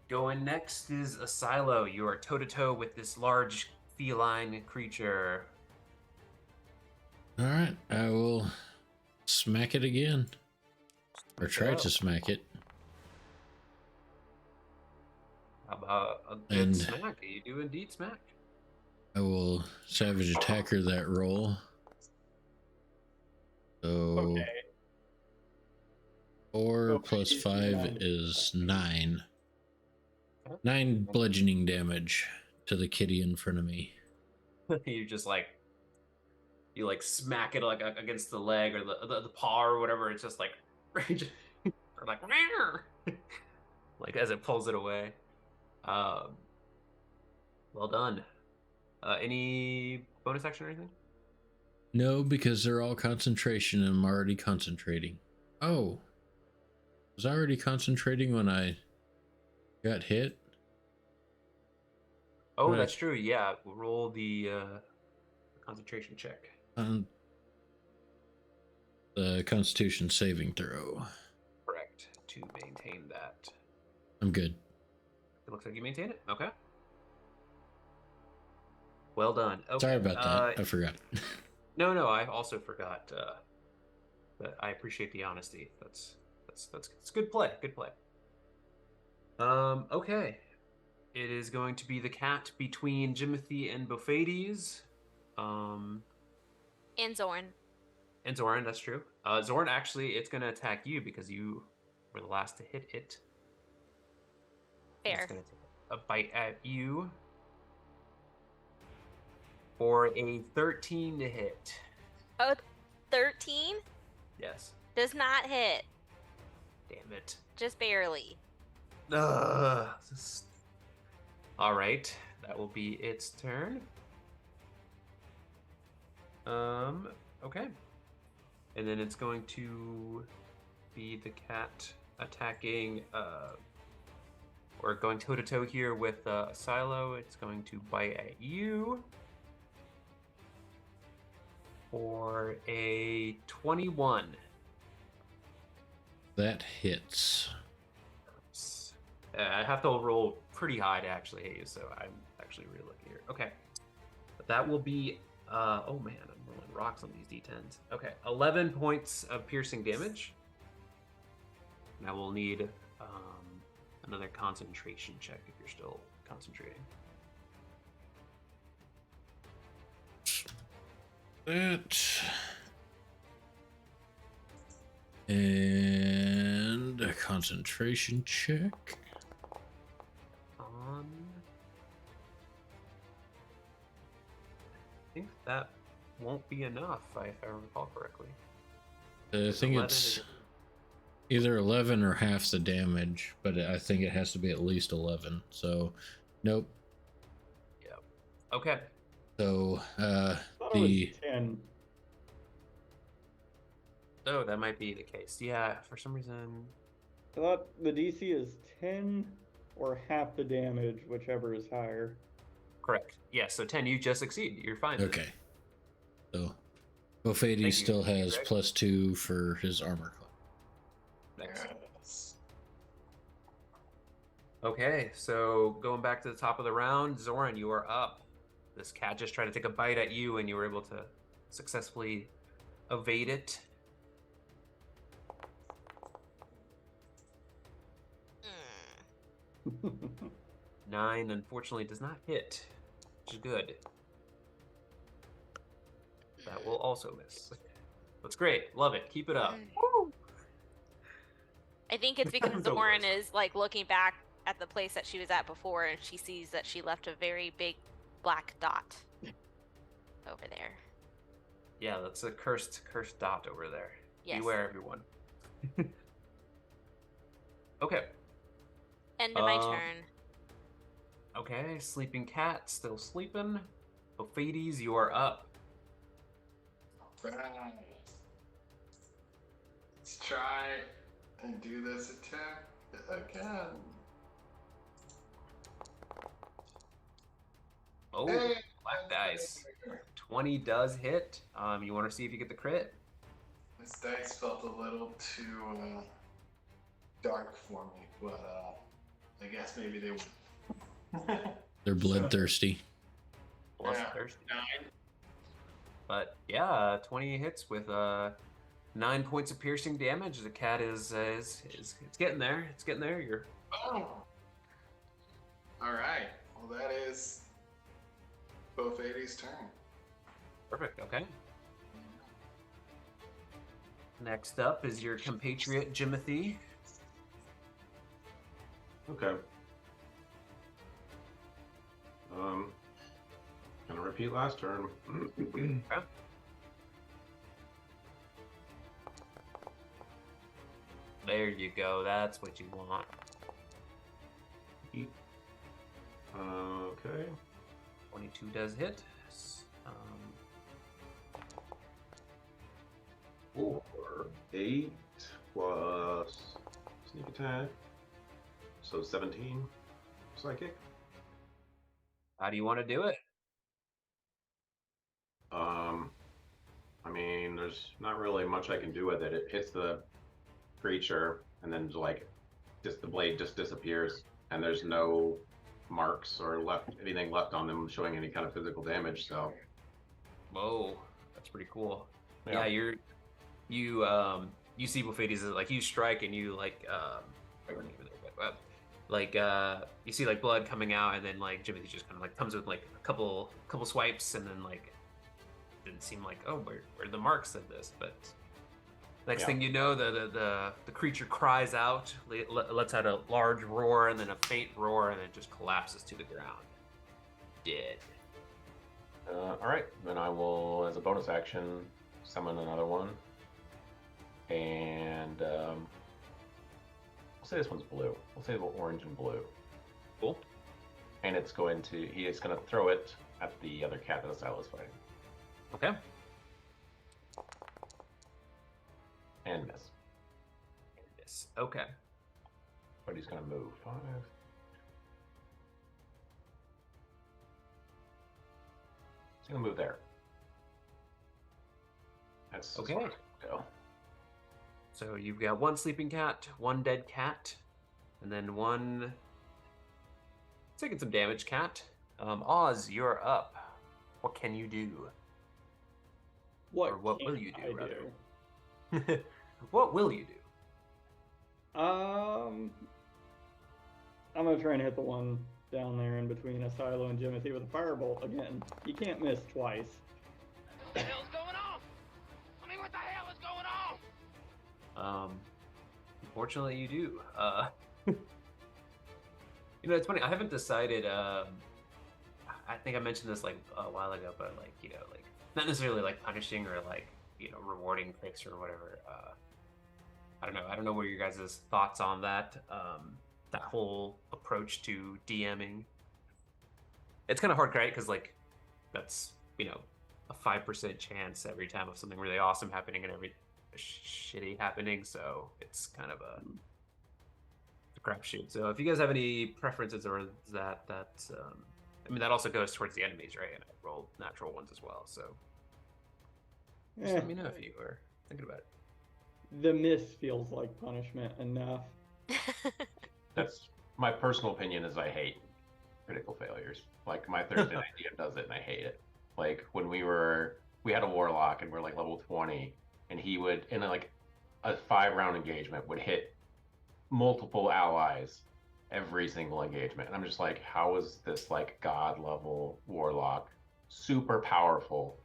going next is a Silo. You are toe to toe with this large feline creature. All right, I will smack it again, or try to smack it. How about a good And- smack? You do indeed smack. I will savage attacker that roll. So Okay. 4 Okay, plus it's 5 9. is 9. 9 bludgeoning damage to the kitty in front of me. You just you smack it like against the leg or the paw or whatever. It's just like or like like as it pulls it away. Well done. Any bonus action or anything? No, because they're all concentration and I'm already concentrating. Oh. Was I already concentrating when I got hit? Oh, Right. that's true. Yeah, we'll roll the concentration check. The Constitution saving throw. Correct. To maintain that. I'm good. It looks like you maintain it. Okay. Well done. Okay. Sorry about that. I forgot. No, I also forgot. But I appreciate the honesty. That's good play. Good play. Okay. It is going to be the cat between Jimothy and Bophades. And Zorn. And Zoran, that's true. Zoran, actually, it's going to attack you because you were the last to hit it. Fair. It's going to take a bite at you for a 13 to hit. Oh, 13? Yes. Does not hit. Damn it. Just barely. All right, that will be its turn. Okay. And then it's going to be the cat attacking, or going toe to toe here with Silo. It's going to bite at you for a 21. That hits. I have to roll pretty high to actually hit you, so I'm actually really lucky here. Okay. But that will be, oh man, I'm rolling rocks on these d10s. Okay, 11 points of piercing damage. And I will need another concentration check if you're still concentrating. That. And a concentration check. I think that won't be enough, if I recall correctly. I think 11 it's. is- either 11 or half the damage, but I think it has to be at least 11. So, nope. Yeah. Okay. So, I thought it the was 10. Oh, that might be the case. Yeah, for some reason. I thought the DC is 10 or half the damage, whichever is higher. Correct. Yeah, so 10, you just succeed. You're fine. okay. So, Bofady Thank you, still has Greg. +2 for his armor class. Next. Yes. Okay, so going back to the top of the round, Zoran, you are up. This cat just tried to take a bite at you, and you were able to successfully evade it. Mm. 9, unfortunately, does not hit, which is good. That will also miss. That's great. Love it. Keep it up. I think it's because The Zoran worst. is like looking back at the place that she was at before, and she sees that she left a very big black dot over there. Yeah, that's a cursed dot over there. Yes. Beware, everyone. Okay. End of my turn. Okay, sleeping cat, still sleeping. Bophades, you are up. Right. Let's try and do this attack again. Oh, Hey, black dice. 20 does hit. You want to see if you get the crit? This dice felt a little too dark for me, but I guess maybe they would. They're bloodthirsty. Bloodthirsty. 9. But yeah, 20 hits with 9 points of piercing damage. The cat is it's getting there. It's getting there. You're Oh. All right. Well, that is both 80's turn. perfect. Okay. Next up is your compatriot Jimothy. Okay. Gonna repeat last turn. There you go. That's what you want. Okay. 22 does hit. 4, 8 plus sneak attack. So 17 psychic. How do you want to do it? I mean, there's not really much I can do with it. It hits the creature, and then like, just the blade just disappears, and there's no marks or anything left on them showing any kind of physical damage. So, Whoa, that's pretty cool. Yeah. Yeah, you see Bophades like you strike and you like I don't even know, but, like you see like blood coming out, and then like Jimmy just kind of like comes with like a couple swipes, and then like didn't seem like, oh, where are the marks of this? But next thing you know, the creature cries out, lets out a large roar, and then a faint roar, and then just collapses to the ground, dead. all right, then I will, as a bonus action, summon another one, and we'll say this one's blue. We'll say orange and blue. Cool. And he is going to throw it at the other cat that Asilo is fighting. Okay. And miss. Yes. Okay. But he's going to move 5. He's going to move there. That's Okay. as far as I can go. So you've got one sleeping cat, one dead cat, and then one taking some damage cat. Oz, you're up. What can you do? What, Or what can will you do, I rather? What will you do? I'm gonna try and hit the one down there in between Asilo and Jimothy with a firebolt again. You can't miss twice. What the hell's going on? I mean, what the hell is going on? Unfortunately, you do. You know, it's funny. I haven't decided. I think I mentioned this like a while ago, but like, you know, like not necessarily like punishing or like, you know, rewarding critics or whatever. I don't know. I don't know what your guys' thoughts on that. That whole approach to DMing. It's kind of hard, right? Because like that's a 5% chance every time of something really awesome happening and every shitty happening. So it's kind of a crapshoot. So if you guys have any preferences or that I mean that also goes towards the enemies, right? And I roll natural ones as well. So just let me know if you are thinking about it. The miss feels like punishment enough. That's my personal opinion. Is I hate critical failures. Like my Thursday night DM does it, and I hate it. Like when we had a warlock and we're like level 20, and he would in like a 5-round engagement would hit multiple allies every single engagement, and I'm just like, how is this like god level warlock super powerful,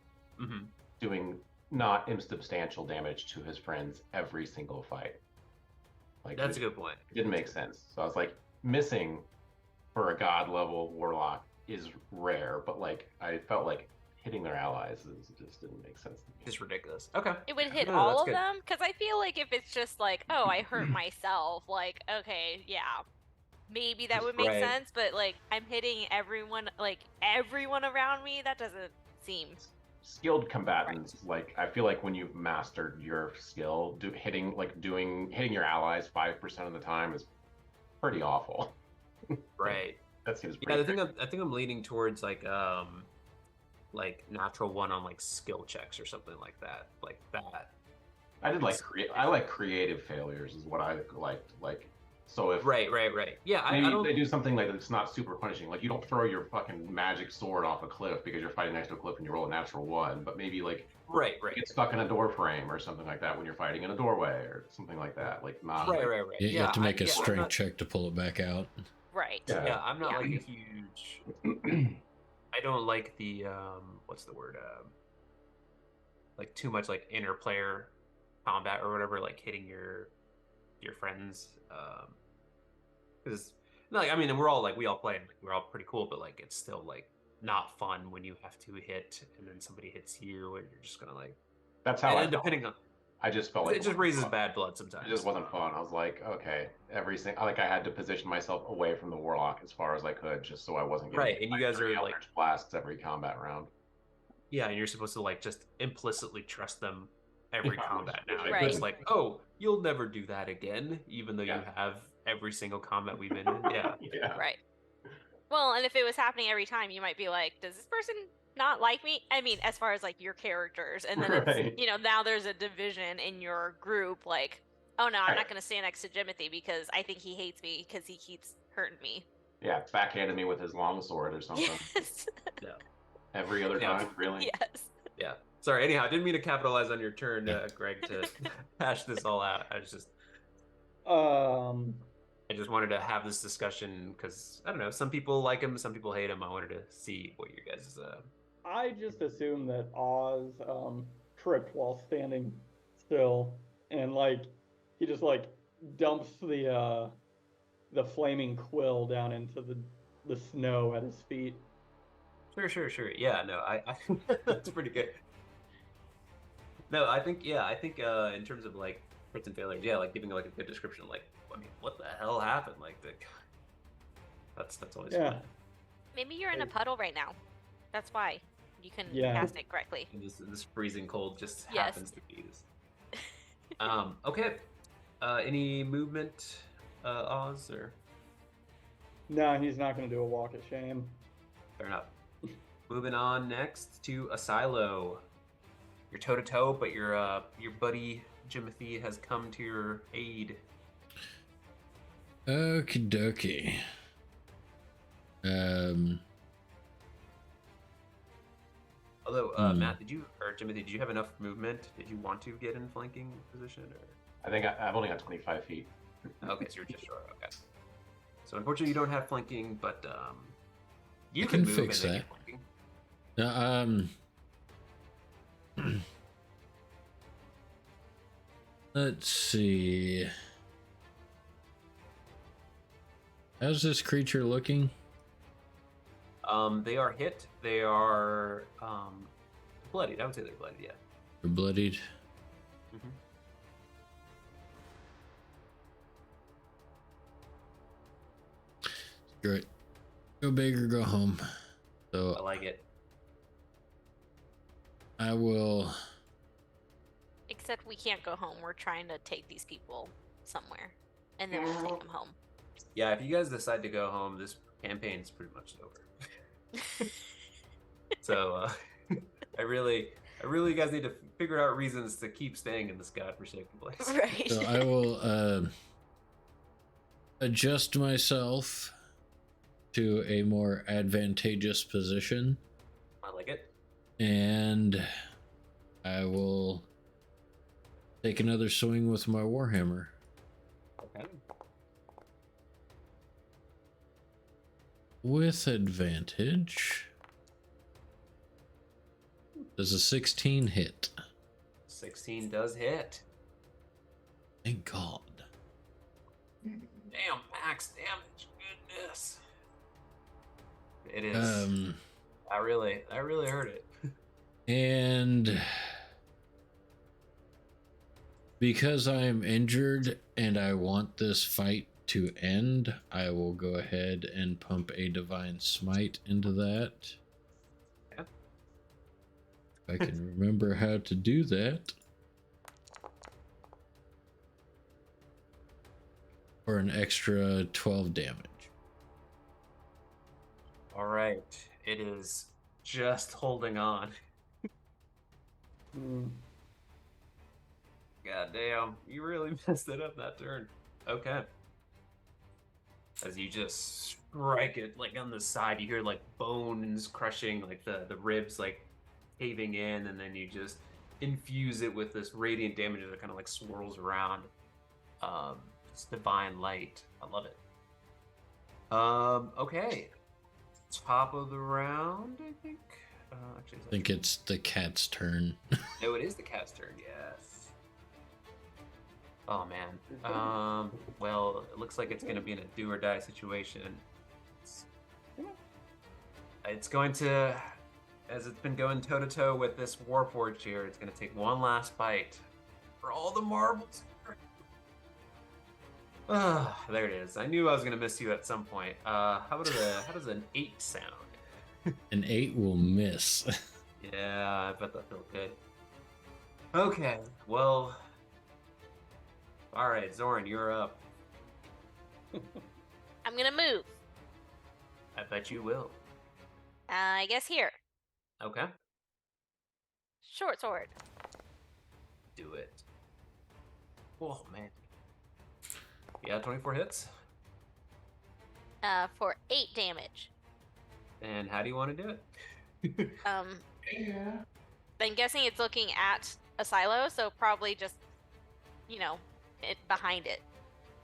doing not insubstantial damage to his friends every single fight? Like that's a good point. It didn't make sense. So I was like, missing for a god level warlock is rare, but like I felt like hitting their allies just didn't make sense to me. It's ridiculous. Okay. It would hit No, all that's of good. them? Because I feel like if it's just like, oh, I hurt myself, like, okay, yeah, maybe that would make Right. sense, but like, I'm hitting everyone around me, that doesn't seem... Skilled combatants, like I feel like when you've mastered your skill, hitting your allies 5% of the time is pretty awful. Right. That seems pretty. Yeah, I think I'm leaning towards like natural one on like skill checks or something like that. Like that. I did like creative failures is what I liked. Like so if Right. Yeah, maybe I don't they do something like that's not super punishing. Like you don't throw your fucking magic sword off a cliff because you're fighting next to a cliff and you roll a natural one, but maybe like right. you get stuck in a door frame or something like that when you're fighting in a doorway or something like that. Like not Right. You have to make a I'm strength not- check to pull it back out. Right. Yeah, I'm not like a huge. I don't like the what's the word? Like too much like interplayer combat or whatever, like hitting your friends. Because like I mean, we all play and like, we're all pretty cool, but like it's still like not fun when you have to hit and then somebody hits you and you're just gonna like. That's how And depending on. I just felt like It just raises bad blood sometimes. It just wasn't fun. I was like, okay, I had to position myself away from the warlock as far as I could, just so I wasn't getting right. And you guys are like blasts every combat round. Yeah, and you're supposed to like just implicitly trust them every combat now. Right. It's like, oh, you'll never do that again, even though you have every single combat we've been in. Yeah. Right. Well, and if it was happening every time, you might be like, does this person not like me? I mean, as far as like your characters, and then it's, now there's a division in your group, like, oh no, I'm not going to stand next to Jimothy because I think he hates me because he keeps hurting me. Yeah, backhanded me with his longsword or something. Yes. Yeah. Every other time, really? Yes. Yeah. Sorry, anyhow, I didn't mean to capitalize on your turn, Greg, to hash this all out. I just wanted to have this discussion because, I don't know, some people like him, some people hate him. I wanted to see what you guys... I just assumed that Oz tripped while standing still, and like he just like dumps the flaming quill down into the snow at his feet. Sure. Yeah, no, I that's pretty good. No, I think in terms of like crits and failures, yeah, like giving like a good description, like I mean, what the hell happened? Like that's always fun. Maybe you're in a puddle right now. That's why you can cast it correctly. And this freezing cold just Yes. happens to be this. Okay. Any movement, Oz, or No, he's not going to do a walk of shame. fair enough. Moving on next to Asilo. You're toe to toe, but your buddy Jimothy has come to your aid. Okie dokie. Although Matt, Jimothy, did you have enough movement? Did you want to get in flanking position? Or? I think I've only got 25 feet. Okay, so you're just short. Okay. So unfortunately, you don't have flanking, but you can move fix and then that. get flanking. Let's see. How's this creature looking? They are hit. They are bloodied. I would say they're bloodied. Yeah. They're bloodied. Good. Go big or go home. I So like it. I will. Except we can't go home. We're trying to take these people somewhere, and then we'll take them home. Yeah, if you guys decide to go home, this campaign's pretty much over. So I really you guys need to figure out reasons to keep staying in this godforsaken place. Right. So I will adjust myself to a more advantageous position, I like it. and I will take another swing with my warhammer. Okay. With advantage. Does a 16 hit? 16 does hit. Thank God. Damn, max damage. Goodness. It is. I really heard it. And because I am injured and I want this fight to end, I will go ahead and pump a divine smite into that. Yeah. If I can remember how to do that. For an extra 12 damage. All right. It is just holding on. God damn, you really messed it up that turn. Okay. As you just strike it like on the side, you hear like bones crushing, like the ribs like caving in, and then you just infuse it with this radiant damage that kind of like swirls around. It's divine light. I love it. Okay. Top of the round, I think. Actually, I think it's the cat's turn. no, it is the cat's turn. Yes. Oh man. Well, it looks like it's going to be in a do or die situation. It's going to, as it's been going toe to toe with this Warforged here, it's going to take one last bite for all the marbles. There it is. I knew I was going to miss you at some point. How does an 8 sound? An 8 will miss. Yeah, I bet that feels good. Okay, well, all right, Zoran, you're up. I'm gonna move. I bet you will. I guess here. Okay, Short sword. do it. Oh man. Yeah, 24 hits. For 8 damage. And how do you want to do it? Yeah. I'm guessing it's looking at a silo, so probably just, it behind it.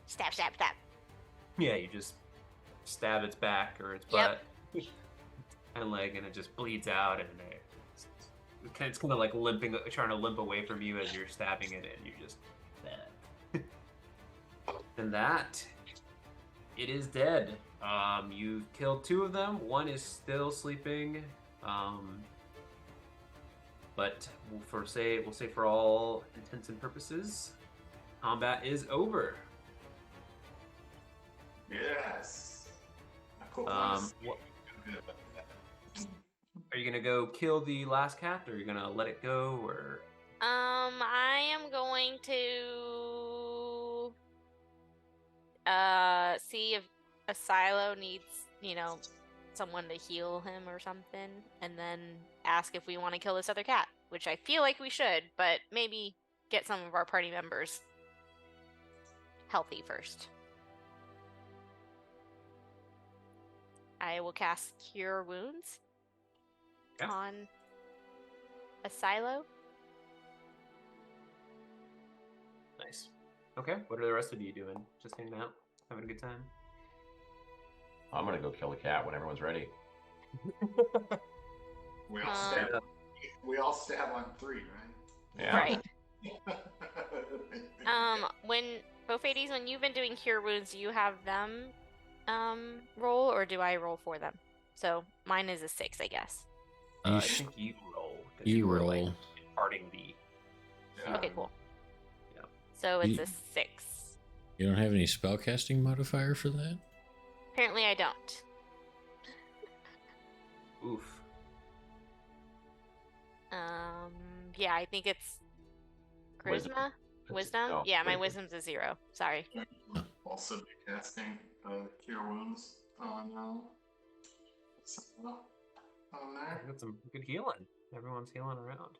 Stab, stab, stab. Yeah, you just stab its back or its butt and leg, and it just bleeds out, and it's kind of like limping, trying to limp away from you as you're stabbing it, and you just. And that, it is dead. You've killed 2 of them. One is still sleeping. But we'll say for all intents and purposes, combat is over. Yes. Are you gonna go kill the last cat, or are you gonna let it go, or? I am going to see if a silo needs, someone to heal him or something, and then ask if we want to kill this other cat, which I feel like we should, but maybe get some of our party members healthy first. I will cast Cure Wounds on a silo. Nice. Okay, what are the rest of you doing? Just hanging out, having a good time? I'm gonna go kill the cat when everyone's ready. We all stab on 3, right? Yeah. Right. When Bofades, when you've been doing Cure Wounds, do you have them roll, or do I roll for them? So mine is a 6, I guess. I think you roll. 'Cause You were, roll. like, imparting the. Okay, cool. Yeah. So it's a 6. You don't have any spellcasting modifier for that? Apparently I don't. Oof. Yeah, I think it's Wisdom. charisma? Wisdom? No, Yeah, my wisdom. wisdom's a 0. Sorry. Also be casting Cure Wounds on there. Got some good healing. Everyone's healing around.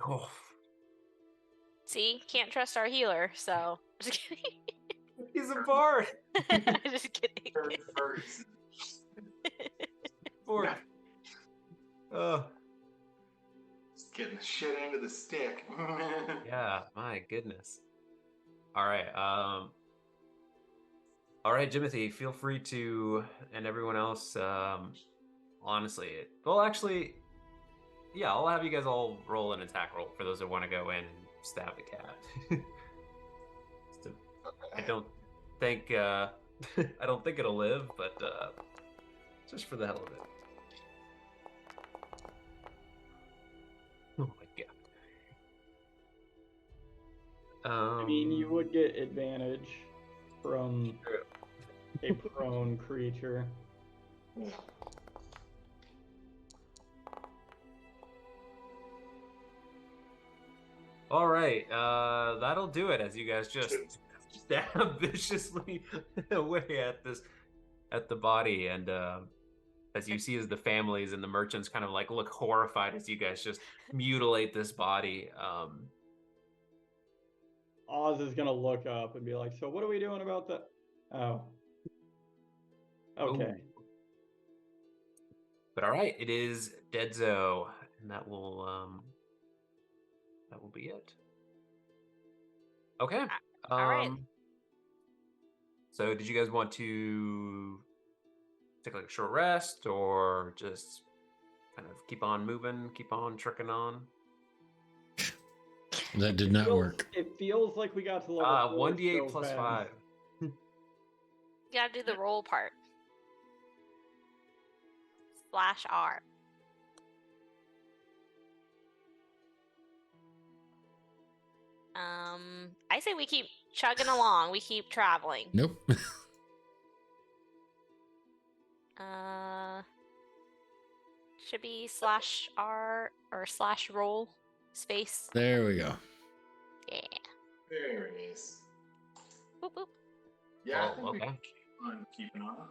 Oh. See, can't trust our healer, so just kidding. He's a bard. Just kidding. Bard. Just getting the shit into the stick. Yeah, my goodness. All right. All right, Jimothy, feel free to, and everyone else, honestly, well, actually, yeah, I'll have you guys all roll an attack roll for those that want to go in and stab the cat. I don't think, I don't think it'll live, but just for the hell of it. Oh my god. I mean, you would get advantage from a prone creature. All right, that'll do it as you guys just stab viciously away at the body, and as you see as the families and the merchants kind of like look horrified as you guys just mutilate this body. Oz is gonna look up and be like, "So what are we doing about that?" Oh, okay. Ooh. But all right, it is Deadzo, and that will be it. Okay. All right. So did you guys want to take like a short rest, or just kind of keep on moving, keep on trucking on? That did not work. It feels like we got to level 4 1d8 so plus fast. 5. You gotta do the roll part. /R. I say we keep chugging along. We keep traveling. Nope. Should be /R or /roll space. There we go. Yeah. There it is. Boop, boop. Yeah, I Oh, think we okay. can keep on keeping on.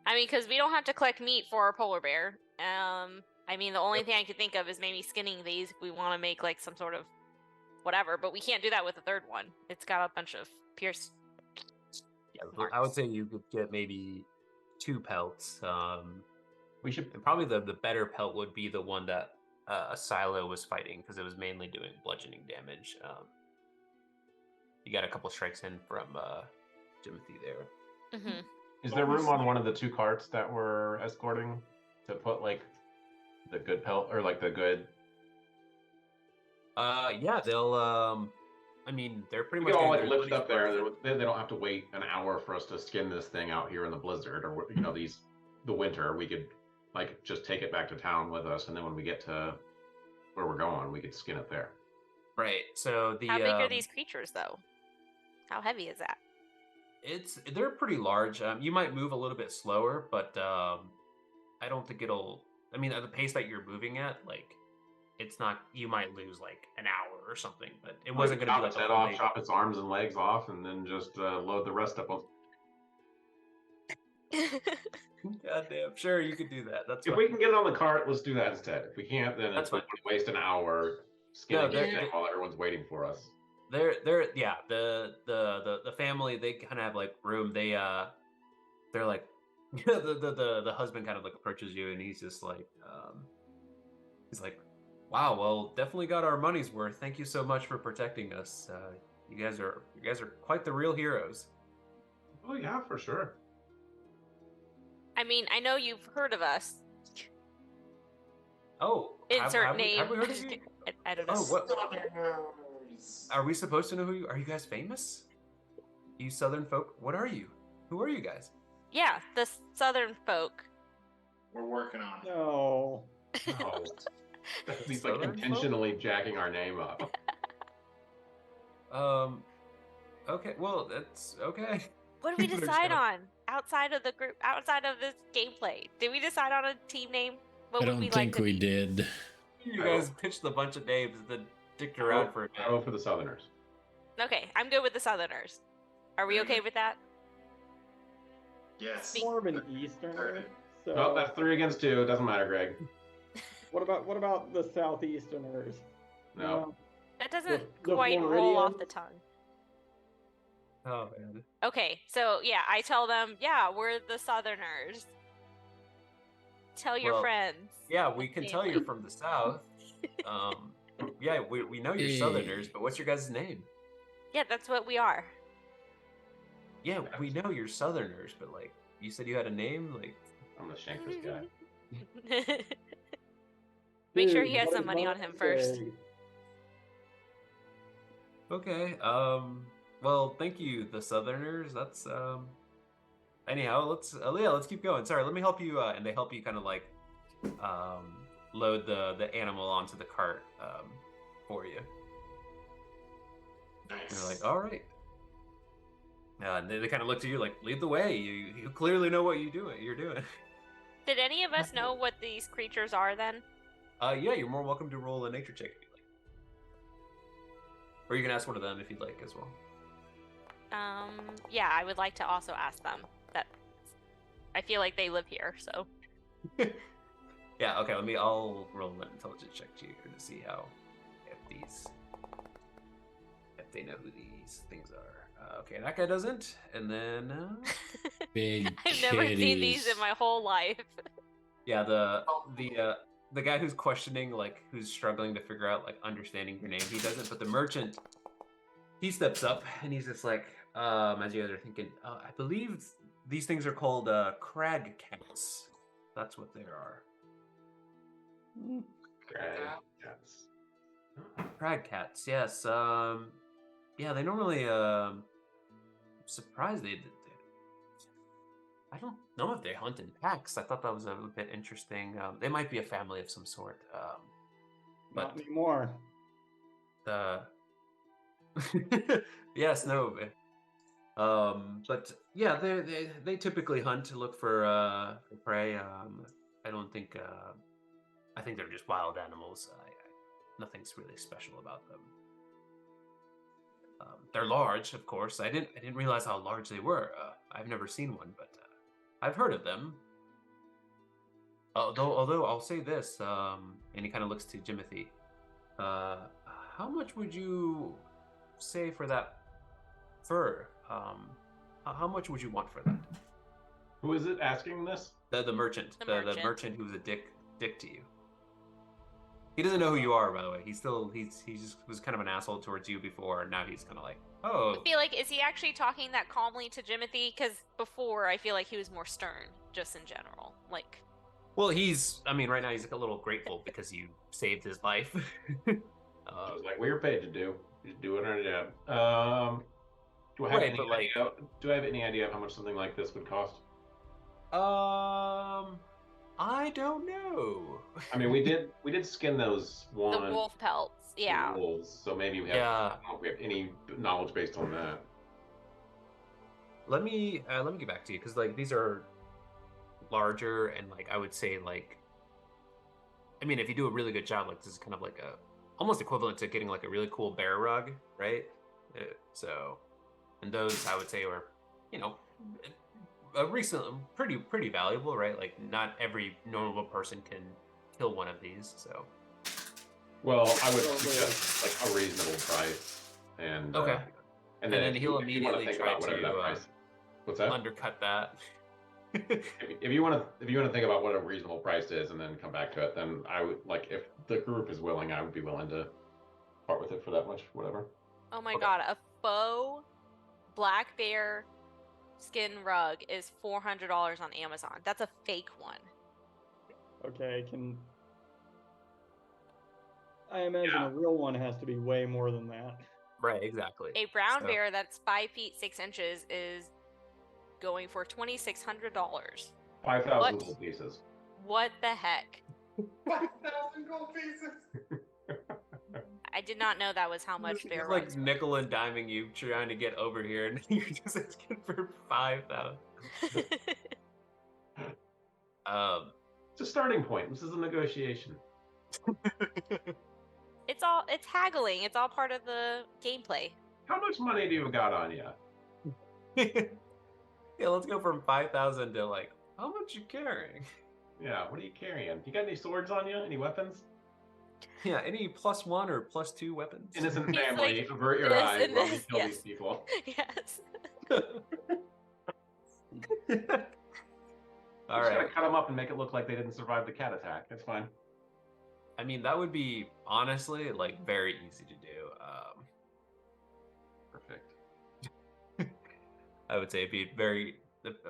I mean, because we don't have to collect meat for a polar bear. I mean, the only thing I could think of is maybe skinning these if we want to make like some sort of whatever, but we can't do that with the third one. It's got a bunch of pierced. Yeah, I would say you could get maybe 2 pelts. We should And probably the better pelt would be the one that Silo was fighting, because it was mainly doing bludgeoning damage. You got a couple strikes in from Jimothy there. Mm-hmm. Is there room on one of the 2 carts that we're escorting to put like the good pelt or like the good? Yeah, they'll. I mean, they're pretty We much can all getting like their lift up money's there. worth. They don't have to wait an hour for us to skin this thing out here in the blizzard, or the winter. We could like just take it back to town with us, and then when we get to where we're going, we could skin it there. Right. So the How big are these creatures, though? How heavy is that? they're pretty large. You might move a little bit slower, but I don't think it'll. I mean, at the pace that you're moving at, like, it's not. You might lose like an hour or something, but it wasn't going to be like its head a off, big- chop its arms and legs off, and then just load the rest up. Goddamn, sure, you could do that. That's If fine. we can get it on the cart, let's do that instead. If we can't, then That's it's like we waste an hour skinning No, it while everyone's waiting for us. They're yeah, the family, they kind of have like room. They're like the husband kind of like approaches you, and he's just like he's like, wow, well, definitely got our money's worth. Thank you so much for protecting us. You guys are quite the real heroes. Oh yeah, for sure. I mean, I know you've heard of us. Oh, Insert have name. we heard of you? I don't know. Oh, what? Are we supposed to know who you are? You guys famous? You Southern folk? What are you? Who are you guys? Yeah, the Southern folk. We're working on it. No. No. He's like Southern intentionally jacking our name up. Okay, well, that's okay. What did we There's decide no- on outside of the group, outside of this gameplay? Did we decide on a team name? What I would don't we think like to we be? did. You guys pitched a bunch of names and then dicked I around for a bit. vote for the Southerners. Okay, I'm good with the Southerners. Are we okay with that? Yes. More of an Easterner. So Oh, that's 3 against 2. Doesn't matter, Greg. what about the Southeasterners? No. That doesn't The quite roll off the Floridians? tongue. Oh man. Okay, so yeah, I tell them, yeah, we're the Southerners. Tell your Well, friends. Yeah, we can tell you're Family. from the South. Yeah, we know you're Southerners, but what's your guys' name? Yeah, that's what we are. Yeah, we know you're Southerners, but like, you said you had a name, like. I'm gonna shank this guy. Make sure Dude, he has what some is money my on him first. say? Okay. Well, thank you, the Southerners. That's Anyhow, let's keep going. Sorry, let me help you. And they help you kind of like load the animal onto the cart for you. And Nice. they're like, all right. And they kind of look to you like, lead the way. You clearly know what you're doing. Did any of us know what these creatures are then? Yeah, you're more welcome to roll a nature check if you'd like. Or you can ask one of them if you'd like as well. Yeah, I would like to also ask them. That I feel like they live here, so. Yeah, okay, I'll roll an intelligence check to you to see if they know who these things are. Okay, that guy doesn't, and then Big I've never seen these kitties. in my whole life. yeah, the guy who's questioning, like who's struggling to figure out like understanding your name, he doesn't, but the merchant, he steps up and he's just like, as you guys are thinking, I believe these things are called crag cats. That's what they are. Yes. Crag cats, yes. Yeah, they normally. Surprised they. I don't know if they hunt in packs. I thought that was a bit interesting. They might be a family of some sort. Not But anymore. the. Yes, no. But yeah, they typically hunt to look for prey. I don't think. I think they're just wild animals. Nothing's really special about them. They're large, of course. I didn't realize how large they were. I've never seen one, but I've heard of them. Although I'll say this, and he kind of looks to Jimothy. How much would you say for that fur? How much would you want for that? Who is it asking this? The merchant, The the merchant. merchant who's a dick to you. He doesn't know who you are, by the way. He just was kind of an asshole towards you before, and now he's kind of like, oh. I feel like, is he actually talking that calmly to Jimothy? Because before, I feel like he was more stern, just in general. Like, Well, right now he's like a little grateful because you saved his life. I was like, we were paid to do. Just doing our job. Do I have Right, any but, like- idea? Do I have any idea of how much something like this would cost? I don't know. I mean, we did skin those the one wolf pelts. Yeah. wolves, so maybe we have I don't know if we have any knowledge based on that. Let me get back to you because like these are larger and like I would say like, I mean, if you do a really good job, like this is kind of like a almost equivalent to getting like a really cool bear rug, right? So, and those I would say were, you know, a recent pretty valuable, right? Like not every normal person can kill one of these, so. Well, I would suggest like a reasonable price, and Okay. and then if he'll if you wanna immediately think try about whatever to, that price. What's that? Undercut that. If you want to think about what a reasonable price is, and then come back to it, then I would like if the group is willing, I would be willing to part with it for that much, whatever. Oh my Okay. god, a faux black bear skin rug is $400 on Amazon. That's a fake one. Okay, I imagine a real one has to be way more than that. Right, exactly. A brown So- bear that's 5 feet 6 inches is going for $2,600. 5,000 What? gold pieces. What the heck? 5,000 gold pieces. I did not know that was how much It's bear like rugs nickel and diming you trying to get over here, and you're just asking for 5,000. It's a starting point. This is a negotiation. It's haggling. It's all part of the gameplay. How much money do you got on you? Yeah, let's go from 5,000 to like, how much you carrying? Yeah, what are you carrying? You got any swords on you? Any weapons? Yeah, any +1 or +2 weapons? Innocent He's family, like, avert your this eyes and while we this, kill yes. these people. Yes. All Just right. gotta cut them up and make it look like they didn't survive the cat attack. That's fine. I mean, that would be honestly like very easy to do. Perfect. I would say it'd be very.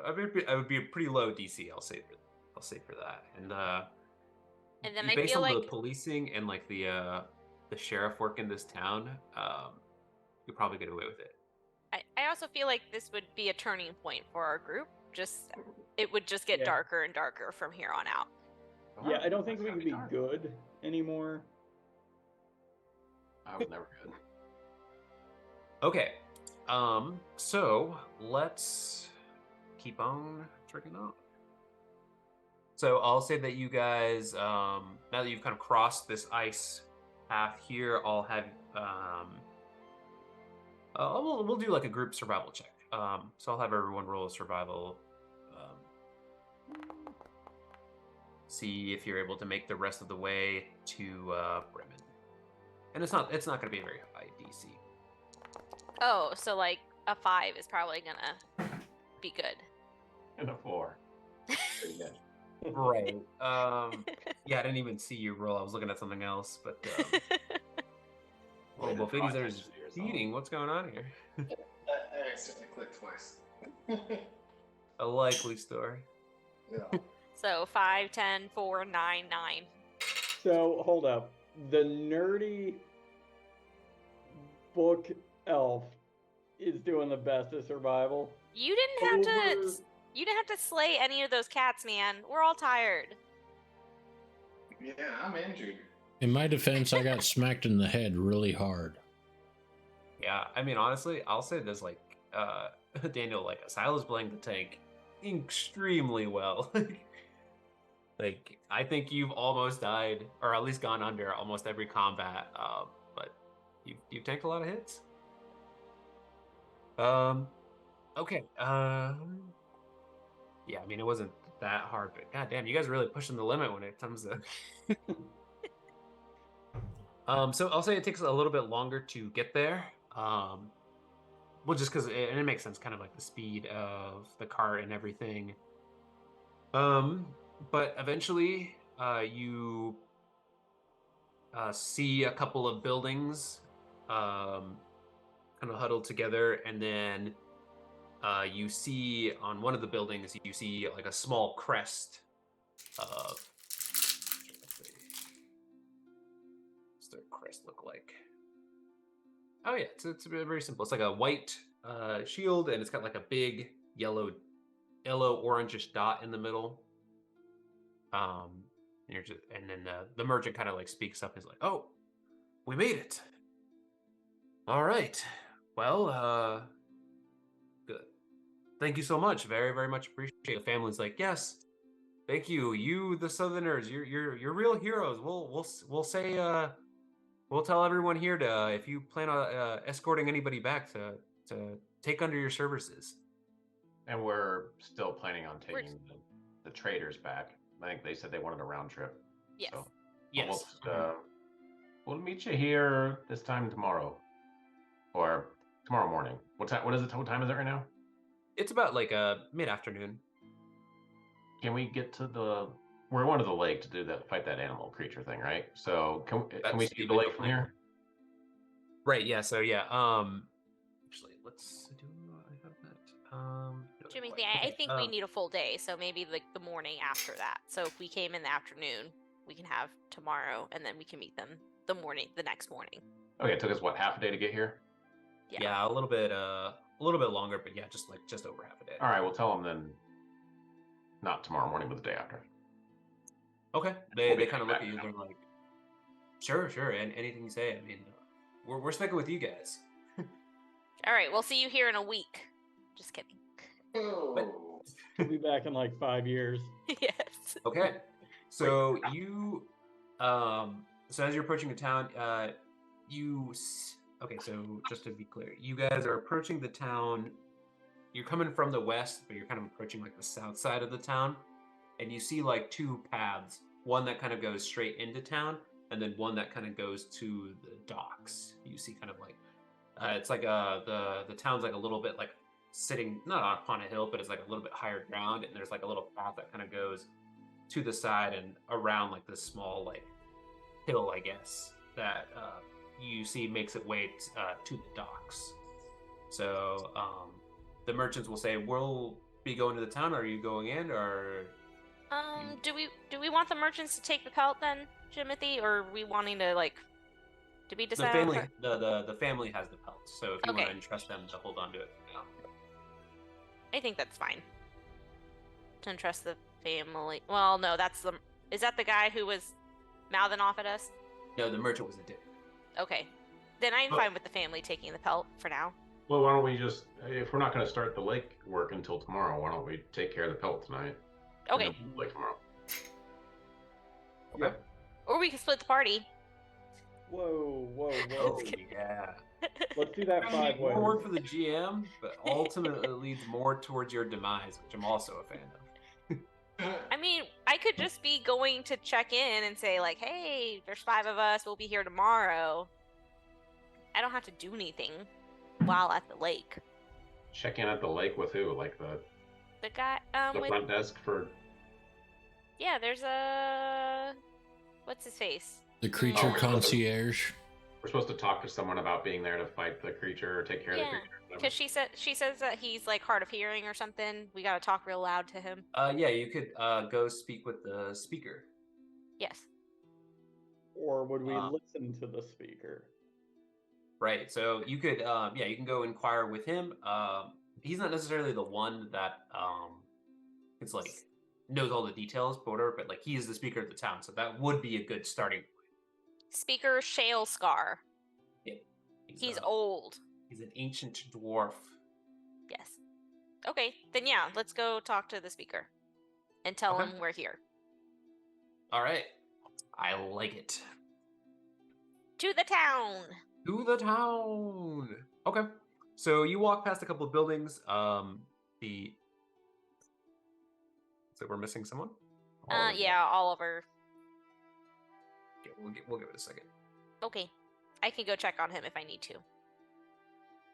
I would be a pretty low DC. I'll say for that. And then based I feel on the like policing and like the sheriff work in this town, you'll probably get away with it. I also feel like this would be a turning point for our group. It would just get darker and darker from here on out. Yeah, I don't think we can be good anymore. I was never good. Okay, so let's keep on tricking out. So I'll say that you guys, now that you've kind of crossed this ice path here, I'll have, we'll do like a group survival check. So I'll have everyone roll a survival. See if you're able to make the rest of the way to Bremen. And it's not going to be a very high DC. Oh, so like a 5 is probably gonna be good. And a 4. Pretty good. Right. Yeah, I didn't even see you roll. I was looking at something else, but well, Bofidis are just eating. What's going on here? I accidentally clicked twice. A likely story. Yeah. So 5, 10, 4, 9, 9. So hold up. The nerdy book elf is doing the best at survival. You didn't have to slay any of those cats, man. We're all tired. Yeah, I'm injured. In my defense, I got smacked in the head really hard. Yeah, I mean, honestly, I'll say this, like, Daniel, like, Silas playing the tank extremely well. Like, I think you've almost died, or at least gone under almost every combat, but you've tanked a lot of hits. Okay, yeah, I mean, it wasn't that hard, but goddamn, you guys are really pushing the limit when it comes to... So I'll say it takes a little bit longer to get there. Well, just because it makes sense, kind of like the speed of the cart and everything. But eventually, you see a couple of buildings kind of huddled together, and then you see on one of the buildings, you see like a small crest of... What's their crest look like? Oh yeah, it's very simple. It's like a white shield, and it's got like a big yellow orangish dot in the middle. And then the merchant kind of like speaks up. He's like, "Oh, we made it. All right. Well, good. Thank you so much. Very, very much appreciate it." The family's like, "Yes, thank you. You, the Southerners, you're real heroes. We'll say we'll tell everyone here to if you plan on escorting anybody back to take under your services." And we're still planning on taking the traders back. I think they said they wanted a round trip. Yes. So Yes. We'll meet you here this time tomorrow, or tomorrow morning. What time? What is it? What time is it right now? It's about like mid-afternoon. Can we get to the? We're going to the lake to do that, fight that animal creature thing, right? So can we see the lake from here? Right. Yeah. So yeah. Actually, let's do. I have that. No, Jimmy, wait, I okay, think we need a full day, so maybe like the morning after that. So if we came in the afternoon, we can have tomorrow, and then we can meet them the next morning. Okay, it took us what, half a day to get here? Yeah, a little bit longer, but yeah, just over half a day. All right, we'll tell them then. Not tomorrow morning, but the day after. Okay. They kind of look at you. They're like, sure, and anything you say. I mean, we're sticking with you guys. All right, we'll see you here in a week. Just kidding. We'll be back in like 5 years. Yes. Okay. So you, so as you're approaching the town, okay, so just to be clear, you guys are approaching the town. You're coming from the west, but you're kind of approaching like the south side of the town, and you see like two paths. One that kind of goes straight into town, and then one that kind of goes to the docks. You see kind of like, it's like the town's like a little bit like sitting not upon a hill, but it's like a little bit higher ground, and there's like a little path that kind of goes to the side and around like this small like hill, I guess, that you see makes its way to the docks. So the merchants will say, "We'll be going to the town. Are you going in, or?" Do we want the merchants to take the pelt then, Jimothy, or are we wanting to like? Did we decide? The family has the pelt, so if you want to entrust them to hold on to it for now. I think that's fine. To entrust the family. Well, no, is that the guy who was mouthing off at us? No, the merchant was a dick. Okay. Then I'm fine with the family taking the pelt for now. Well, why don't we just, if we're not going to start the lake work until tomorrow, why don't we take care of the pelt tonight? Okay. Like tomorrow. Yep. Or we can split the party. Whoa. Oh, yeah. Let's do that 5 ways. More work for the GM, but ultimately it leads more towards your demise, which I'm also a fan of. I mean, I could just be going to check in and say like, hey, there's 5 of us, we'll be here tomorrow. I don't have to do anything while at the lake. Check in at the lake with who? Like the guy the with... front desk for... Yeah, there's a... What's his face? The creature concierge. We're supposed to talk to someone about being there to fight the creature or take care of the creature. Because she says that he's like hard of hearing or something. We gotta talk real loud to him. Yeah, you could go speak with the speaker. Yes. Or would we listen to the speaker? Right. So you could, you can go inquire with him. He's not necessarily the one that it's like knows all the details, but like he is the speaker of the town, so that would be a good starting point. Speaker Shale Scar. Yeah. He's old. He's an ancient dwarf. Yes. Okay, then yeah, let's go talk to the speaker and tell him we're here. All right. I like it. To the town. To the town. Okay. So you walk past a couple of buildings. So we're missing someone? Oliver. Okay, we'll give it a second. Okay. I can go check on him if I need to.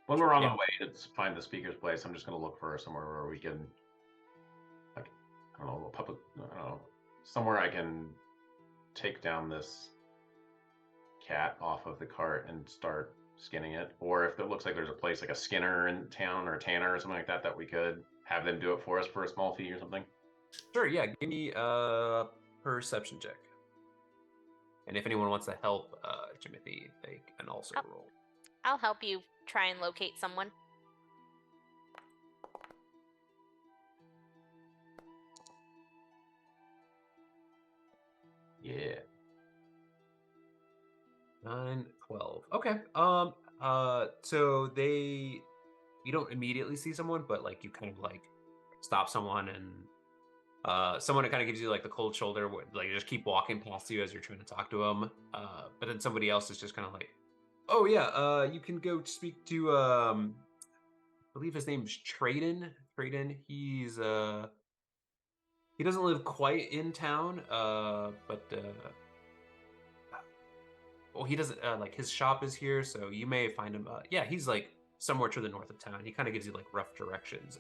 When we're on the way to find the speaker's place, I'm just going to look for somewhere where we can, like, I don't know, somewhere I can take down this cat off of the cart and start skinning it. Or if it looks like there's a place like a skinner in town or a tanner or something like that, that we could have them do it for us for a small fee or something. Sure, yeah. Give me a perception check. And if anyone wants to help Jimothy, they can also roll. I'll help you try and locate someone. Yeah. 9, 12. Okay. So you don't immediately see someone, but like you kind of like stop someone and someone that kind of gives you like the cold shoulder, like just keep walking past you as you're trying to talk to them. But then somebody else is just kind of like, oh yeah, you can go speak to I believe his name's Traden. He's he doesn't live quite in town, but well, he doesn't like his shop is here, so you may find him. He's like somewhere to the north of town. He kind of gives you like rough directions.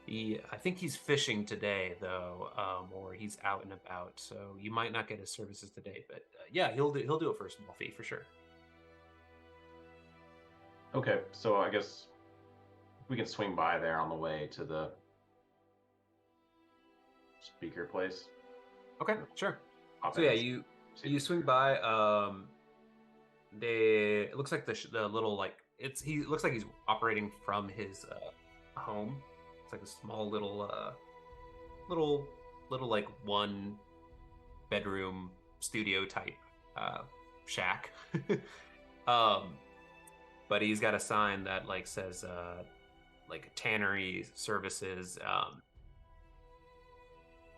I think he's fishing today though, or he's out and about, so you might not get his services today. But he'll do it for a small fee for sure. Okay, so I guess we can swing by there on the way to the speaker place. Okay, sure. So yeah, you swing by. It looks like the little like he looks like he's operating from his home. It's like a small little like 1 bedroom studio type shack. But he's got a sign that like says like tannery services,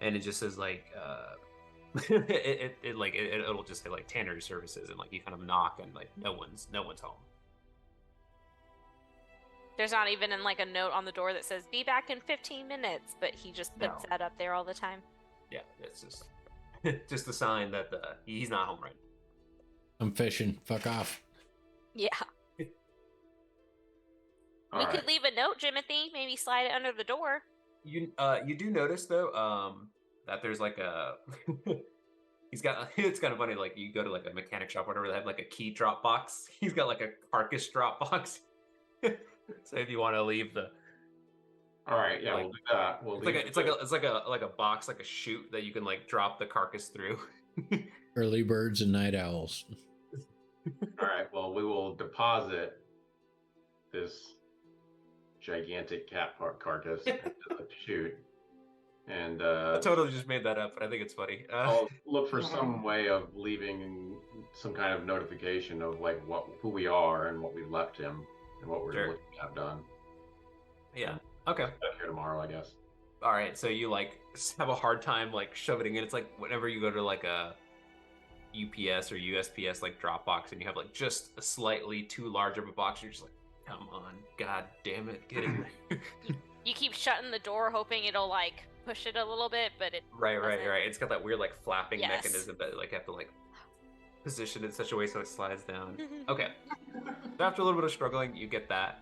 and it just says like it'll just say like tannery services, and like you kind of knock and like no one's home. There's not even like a note on the door that says "Be back in 15 minutes," but he just puts that up there all the time. Yeah, it's just just a sign that he's not home right now. I'm fishing. Fuck off. Yeah. We could leave a note, Jimothy. Maybe slide it under the door. You do notice though that there's like a he's got it's kind of funny, like you go to like a mechanic shop or whatever, they have like a key drop box. He's got like a carcass drop box. So if you want to leave the all right, yeah, like, we'll do that. It's like a box, like a chute that you can like drop the carcass through. Early birds and night owls. All right, well, we will deposit this gigantic cat carcass into the chute, and I totally just made that up, but I think it's funny. I'll look for some way of leaving some kind of notification of like who we are and what we've left him and what we're looking to have done. Yeah. Okay. Back here tomorrow, I guess. All right. So you like have a hard time like shoving it in. It's like whenever you go to like a UPS or USPS like drop box and you have like just a slightly too large of a box, you're just like, come on, god damn it, get in there. You keep shutting the door, hoping it'll like push it a little bit, but it right. It's got that weird like flapping mechanism that like you have to like position it in such a way so it slides down. Okay. So after a little bit of struggling, you get that.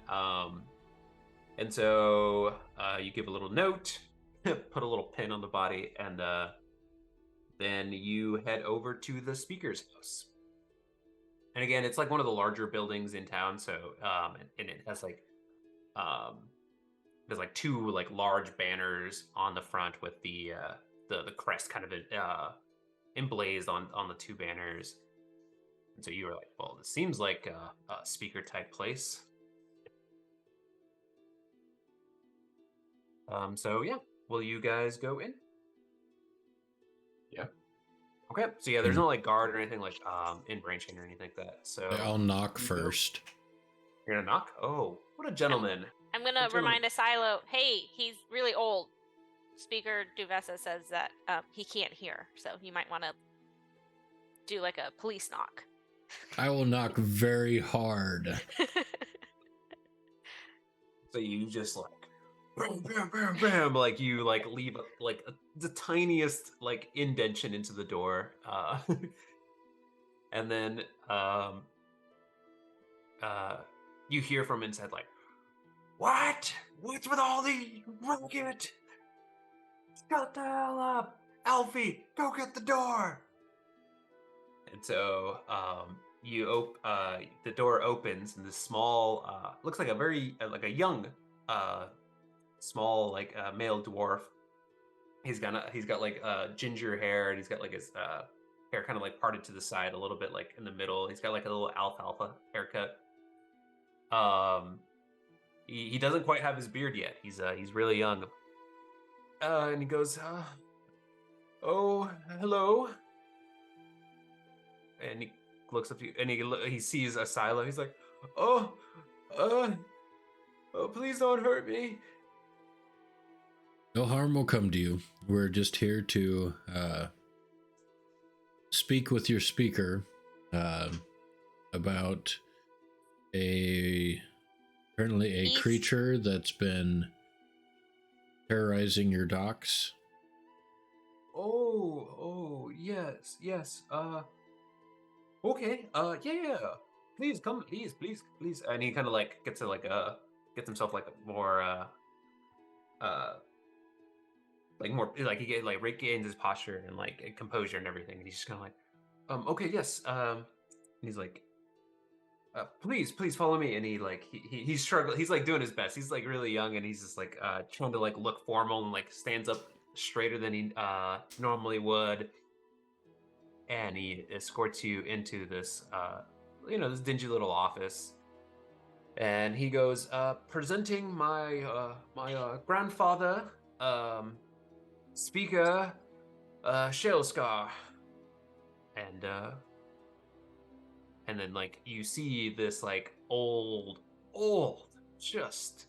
And so you give a little note, put a little pin on the body, and then you head over to the speaker's house. And again, it's like one of the larger buildings in town. So and it has like there's like two like large banners on the front with the crest kind of emblazed on the two banners. And so you were like, well, this seems like a speaker type place. So yeah, will you guys go in? Yeah. Okay. So yeah, there's no like guard or anything like in branch chain or anything like that. So I'll knock first. You're gonna knock? Oh, what a gentleman. I'm gonna remind Asilo, hey, he's really old. Speaker Duvessa says that he can't hear, so you might want to do like a police knock. I will knock very hard. So you just like bam, bam, bam, bam, like you like leave like the tiniest like indentation into the door, and then you hear from inside like, what's with all the racket? Shut the hell up, Alfie! Go get the door. And so the door opens, and this small looks like a very like a young small like male dwarf. He's got like ginger hair, and he's got like his hair kind of like parted to the side a little bit, like in the middle. He's got like a little alfalfa haircut. He doesn't quite have his beard yet. He's really young. And he goes, oh, hello. And he looks up to you, and he sees Asilo. He's like, oh, please don't hurt me. No harm will come to you. We're just here to speak with your speaker about apparently a creature that's been terrorizing your docks. Oh, yes. Okay. Yeah. Please come. Please. And he kind of like gets himself like more like more like he get like regains his posture and like composure and everything. And he's just kind of like, okay, yes. And he's like, please follow me. And he's struggling. He's like doing his best. He's like really young, and he's just like trying to like look formal and like stands up straighter than he normally would. And he escorts you into this this dingy little office. And he goes, presenting my grandfather, Speaker and then like you see this like old, just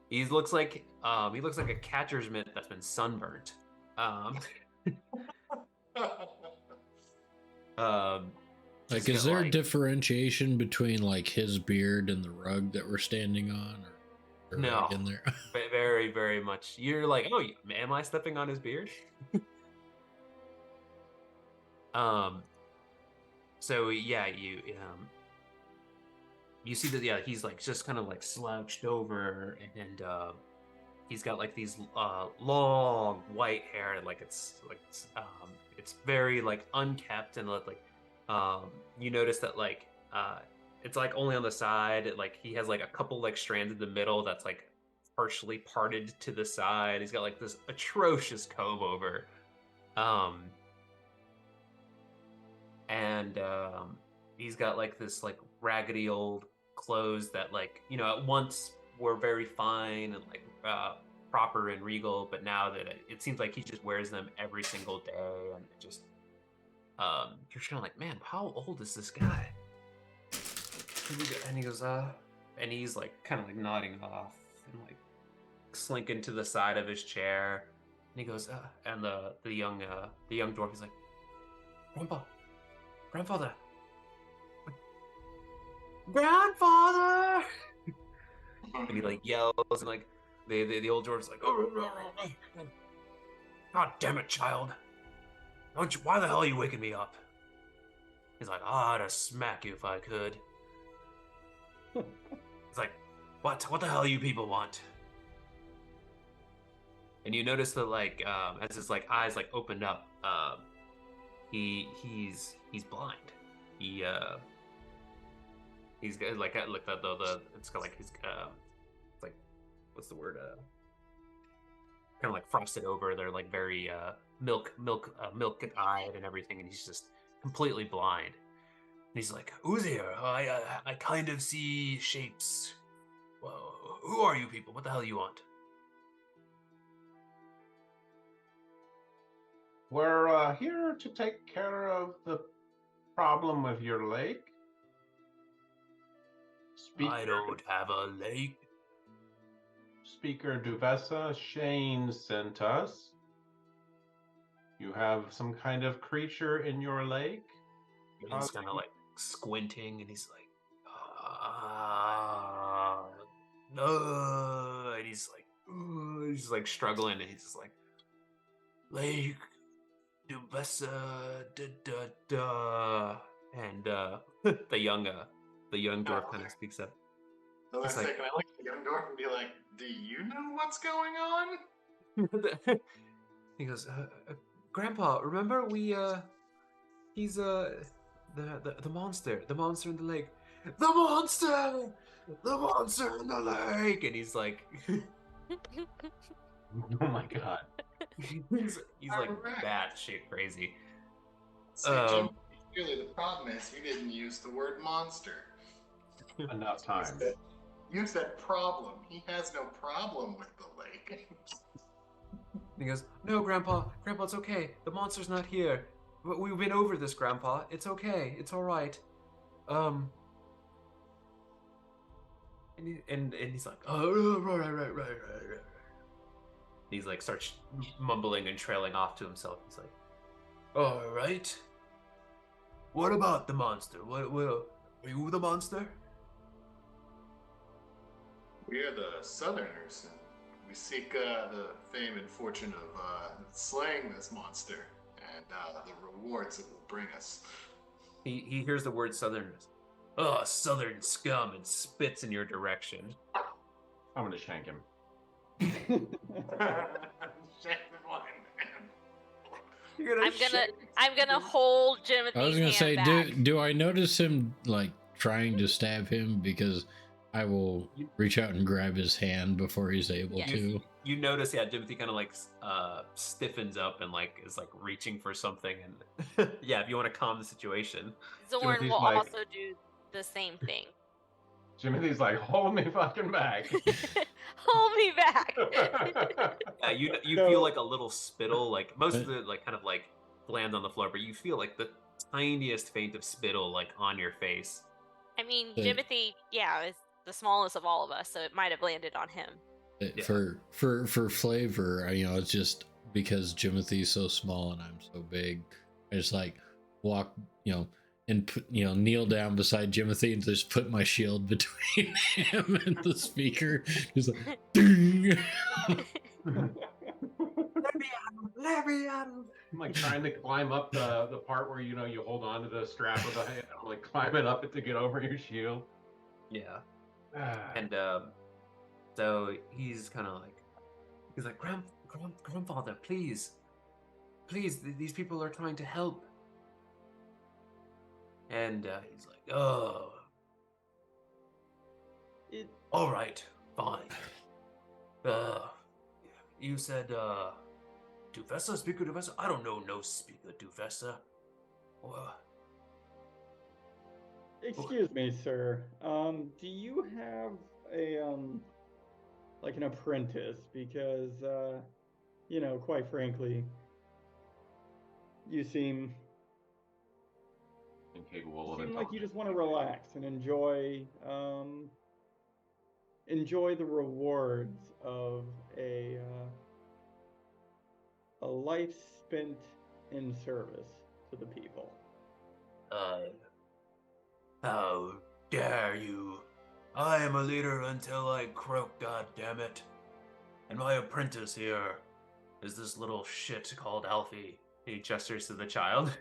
he looks like a catcher's mitt that's been sunburnt. Like, is there a differentiation between like his beard and the rug that we're standing on? Or no, in there? Very, very much. You're like, oh, am I stepping on his beard? So yeah, you see that he's like just kind of like slouched over, and he's got like these long white hair, and like it's very like unkept, and like you notice that like it's like only on the side, like he has like a couple like strands in the middle that's like partially parted to the side. He's got like this atrocious comb over, and he's got like this like raggedy old clothes that like at once were very fine and like proper and regal, but now that it seems like he just wears them every single day, and it just you're kind of like, man, how old is this guy? And he goes, and he's like kind of like nodding off and like slinking to the side of his chair, and he goes, and the young dwarf is like, grandfather, and he like yells, and like the old dwarf's like, oh, God damn it, child, why the hell are you waking me up? He's like, I'd smack you if I could. It's like, what the hell you people want? And you notice that like as his like eyes like opened up, he's blind. He's got like the it's got like his like, what's the word, kind of like frosted over. They're like very milk eyed and everything, and he's just completely blind. And he's like, who's here? I kind of see shapes. Whoa, who are you people? What the hell do you want? We're here to take care of the problem with your lake. I don't have a lake. Speaker Duvessa Shane sent us. You have some kind of creature in your lake? He's kind of like squinting, and he's like, no, and he's like struggling, and he's just like, Lake Duvessa, and the young dwarf kind of speaks up. So It's I like, like the young dwarf and be like, do you know what's going on? he goes, Grandpa, remember he's the monster in the lake. The monster in the lake, and he's like, oh my God. he's like bad shit crazy. See, Jim, really the problem is you didn't use the word monster. Enough time. You said problem. He has no problem with the lake. He goes, no, Grandpa, it's okay. The monster's not here. We've been over this, Grandpa. It's okay. It's all right. And he's like, oh, right. He's like starts mumbling and trailing off to himself. He's like, all right. What about the monster? What are you the monster? We are the Southerners, and we seek the fame and fortune of slaying this monster and the rewards it will bring us. He hears the word Southerners. Oh, Southern scum, and spits in your direction. I'm gonna shank him. I'm gonna hold Jimothy's I was gonna say, back. do I notice him like trying to stab him? Because I will reach out and grab his hand before he's able to. You notice, Jimothy kind of like stiffens up and like is like reaching for something, and yeah, if you want to calm the situation, Zorn will like, also do the same thing. Timothy's like, hold me fucking back. Hold me back. Yeah, you feel like a little spittle, like most of the like kind of like lands on the floor, but you feel like tiniest faint of spittle like on your face. I mean, Hey. Jimothy, yeah, is the smallest of all of us, so it might have landed on him. Yeah. For flavor, it's just because Jimothy's so small and I'm so big. I just like walk, and put, kneel down beside Jimothy and just put my shield between him and the speaker, just like ding. I'm like trying to climb up the part where you hold on to the strap of the head. I'm like climbing up it to get over your shield. Yeah. And so he's kind of like, grandfather, please, these people are trying to help. And he's like, oh, all right, fine. You said, Dufessa, Speaker Dufessa? I don't know no Speaker Dufessa. Excuse me, sir. Do you have a like an apprentice? Because quite frankly, you seem incapable of like you just want to relax and enjoy the rewards of a life spent in service to the people. How dare you? I am a leader until I croak, goddammit. And my apprentice here is this little shit called Alfie. He gestures to the child.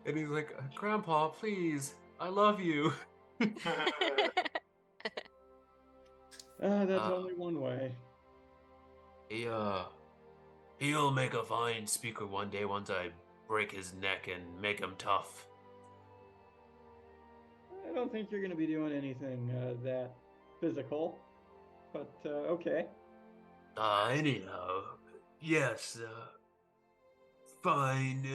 And he's like, Grandpa, please, I love you. That's only one way. He'll make a fine speaker one day once I break his neck and make him tough. I don't think you're going to be doing anything that physical, but okay. Anyhow, yes, fine,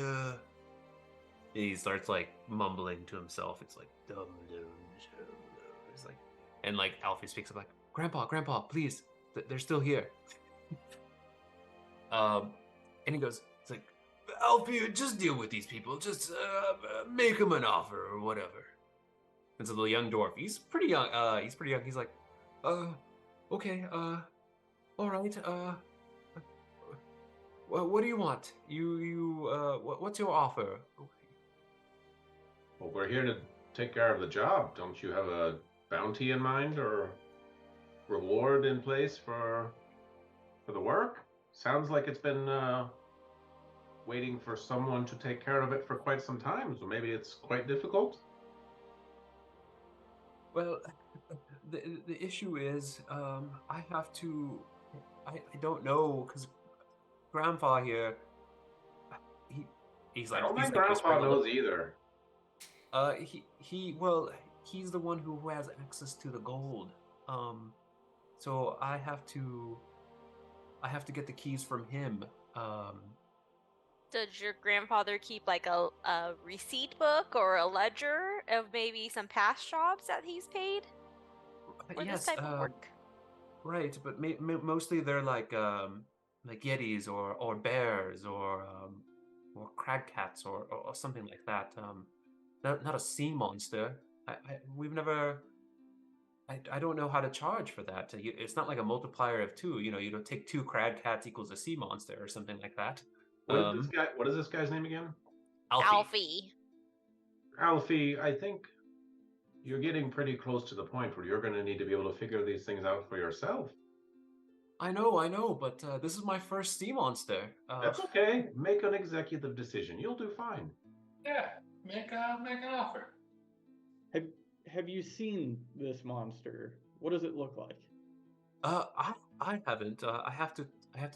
He starts, like, mumbling to himself. It's like, it's like, and, like, Alfie speaks up, like, Grandpa, please, they're still here. And he goes, it's like, Alfie, just deal with these people. Just make him an offer or whatever. And so the young dwarf, he's pretty young. He's like, okay, all right. What do you want? What's your offer? Well, we're here to take care of the job. Don't you have a bounty in mind or reward in place for the work? Sounds like it's been waiting for someone to take care of it for quite some time, so maybe it's quite difficult. Well, the issue is, I have to. I don't know, because Grandpa here, he's like. I don't think like Grandpa knows either. He's the one who has access to the gold. So I have to get the keys from him. Does your grandfather keep like a receipt book or a ledger of maybe some past jobs that he's paid? Or Yes, this type of work? Right, but mostly they're like yetis or bears or crag cats or something like that. Not a sea monster. We've never. I don't know how to charge for that. It's not like a multiplier of 2. You don't take 2 crag cats equals a sea monster or something like that. What is this guy's name again? Alfie. Alfie, I think you're getting pretty close to the point where you're going to need to be able to figure these things out for yourself. I know, but this is my first sea monster. That's okay. Make an executive decision. You'll do fine. Yeah, make an offer. Have you seen this monster? What does it look like? I haven't. I have to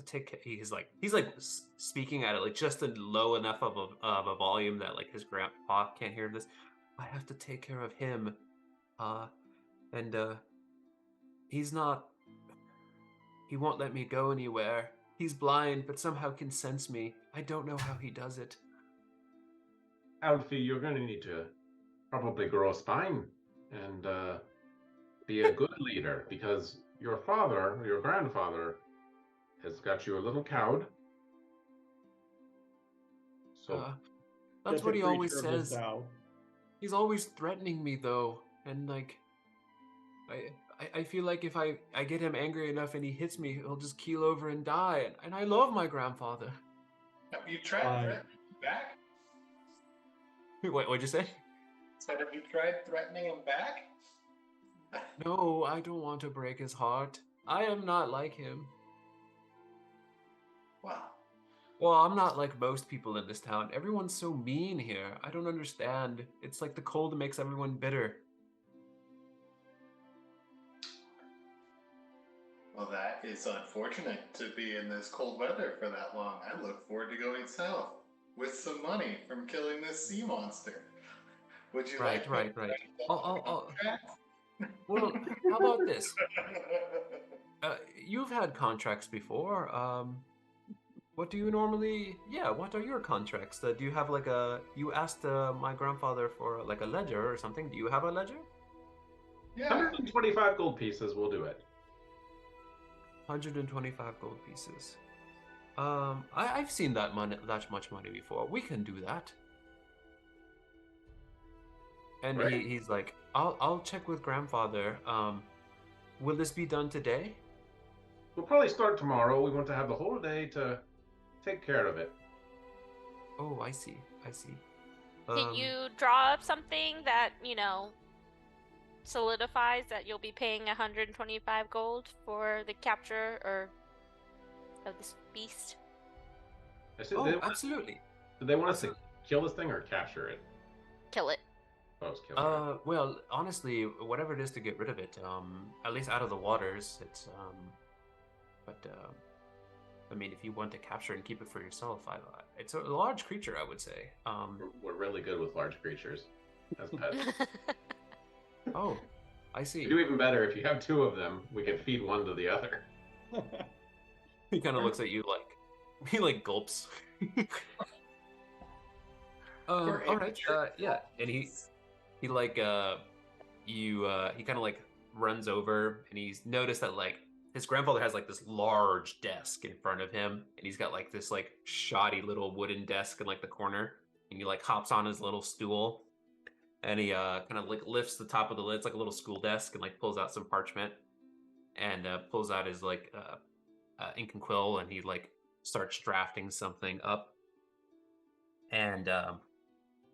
take. He's like speaking at it like just a low enough of a volume that like his grandpa can't hear this. I have to take care of him, and he's not. He won't let me go anywhere. He's blind, but somehow can sense me. I don't know how he does it. Alfie, you're going to need to probably grow a spine and be a good leader, because your father, your grandfather, has got you a little cowed. So That's what a he always creature of the says. South. He's always threatening me though, and like, I feel like if I get him angry enough and he hits me, he'll just keel over and die. And I love my grandfather. Have you tried threatening him back? What'd you say? Said, have you tried threatening him back? No, I don't want to break his heart. I am not like him. Wow. Well, I'm not like most people in this town. Everyone's so mean here. I don't understand. It's like the cold makes everyone bitter. Well, that is unfortunate to be in this cold weather for that long. I look forward to going south with some money from killing this sea monster. Would you Right. like me Well, how about this? You've had contracts before. What do you normally? Yeah, what are your contracts? Do you have like a? You asked my grandfather for like a ledger or something. Do you have a ledger? Yeah. 125 gold pieces will do it. 125 gold pieces. I've seen that much money before. We can do that. And Right. he's like, I'll check with grandfather. Will this be done today? We'll probably start tomorrow. We want to have the whole day to take care of it. Oh, I see. Can you draw up something that, solidifies that you'll be paying 125 gold for the capture of this beast? Absolutely. Do they want us to kill this thing or capture it? Kill it. Oh, it's kill it. Well, honestly, whatever it is to get rid of it, at least out of the waters, it's I mean, if you want to capture and keep it for yourself, it's a large creature, I would say. We're really good with large creatures as pets. Oh, I see. We do even better if you have two of them. We can feed one to the other. He kind of looks at you like he like gulps. All right. Yeah, and he like he kind of like runs over and he's noticed that like his grandfather has like this large desk in front of him and he's got like this like shoddy little wooden desk in like the corner and he like hops on his little stool and he kind of like lifts the top of the lid. It's like a little school desk and like pulls out some parchment and pulls out his like ink and quill and he like starts drafting something up and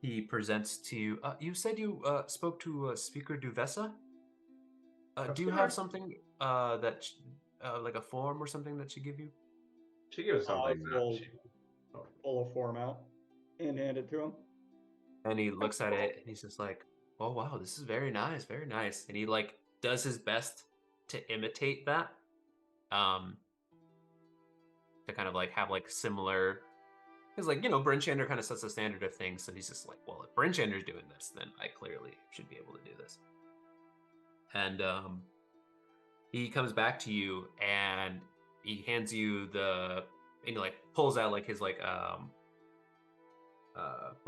he presents to you said you spoke to Speaker Duvessa. Do you have something that like a form or something that she give you? She gives something. We'll pull a form out and hand it to him. And he looks at it and he's just like, oh wow, this is very nice, very nice. And he like does his best to imitate that. To kind of like have like similar, because like, Bryn Shander kind of sets the standard of things. So he's just like, well, if Bryn Shander's doing this, then I clearly should be able to do this. And he comes back to you and he hands you and he like pulls out like his like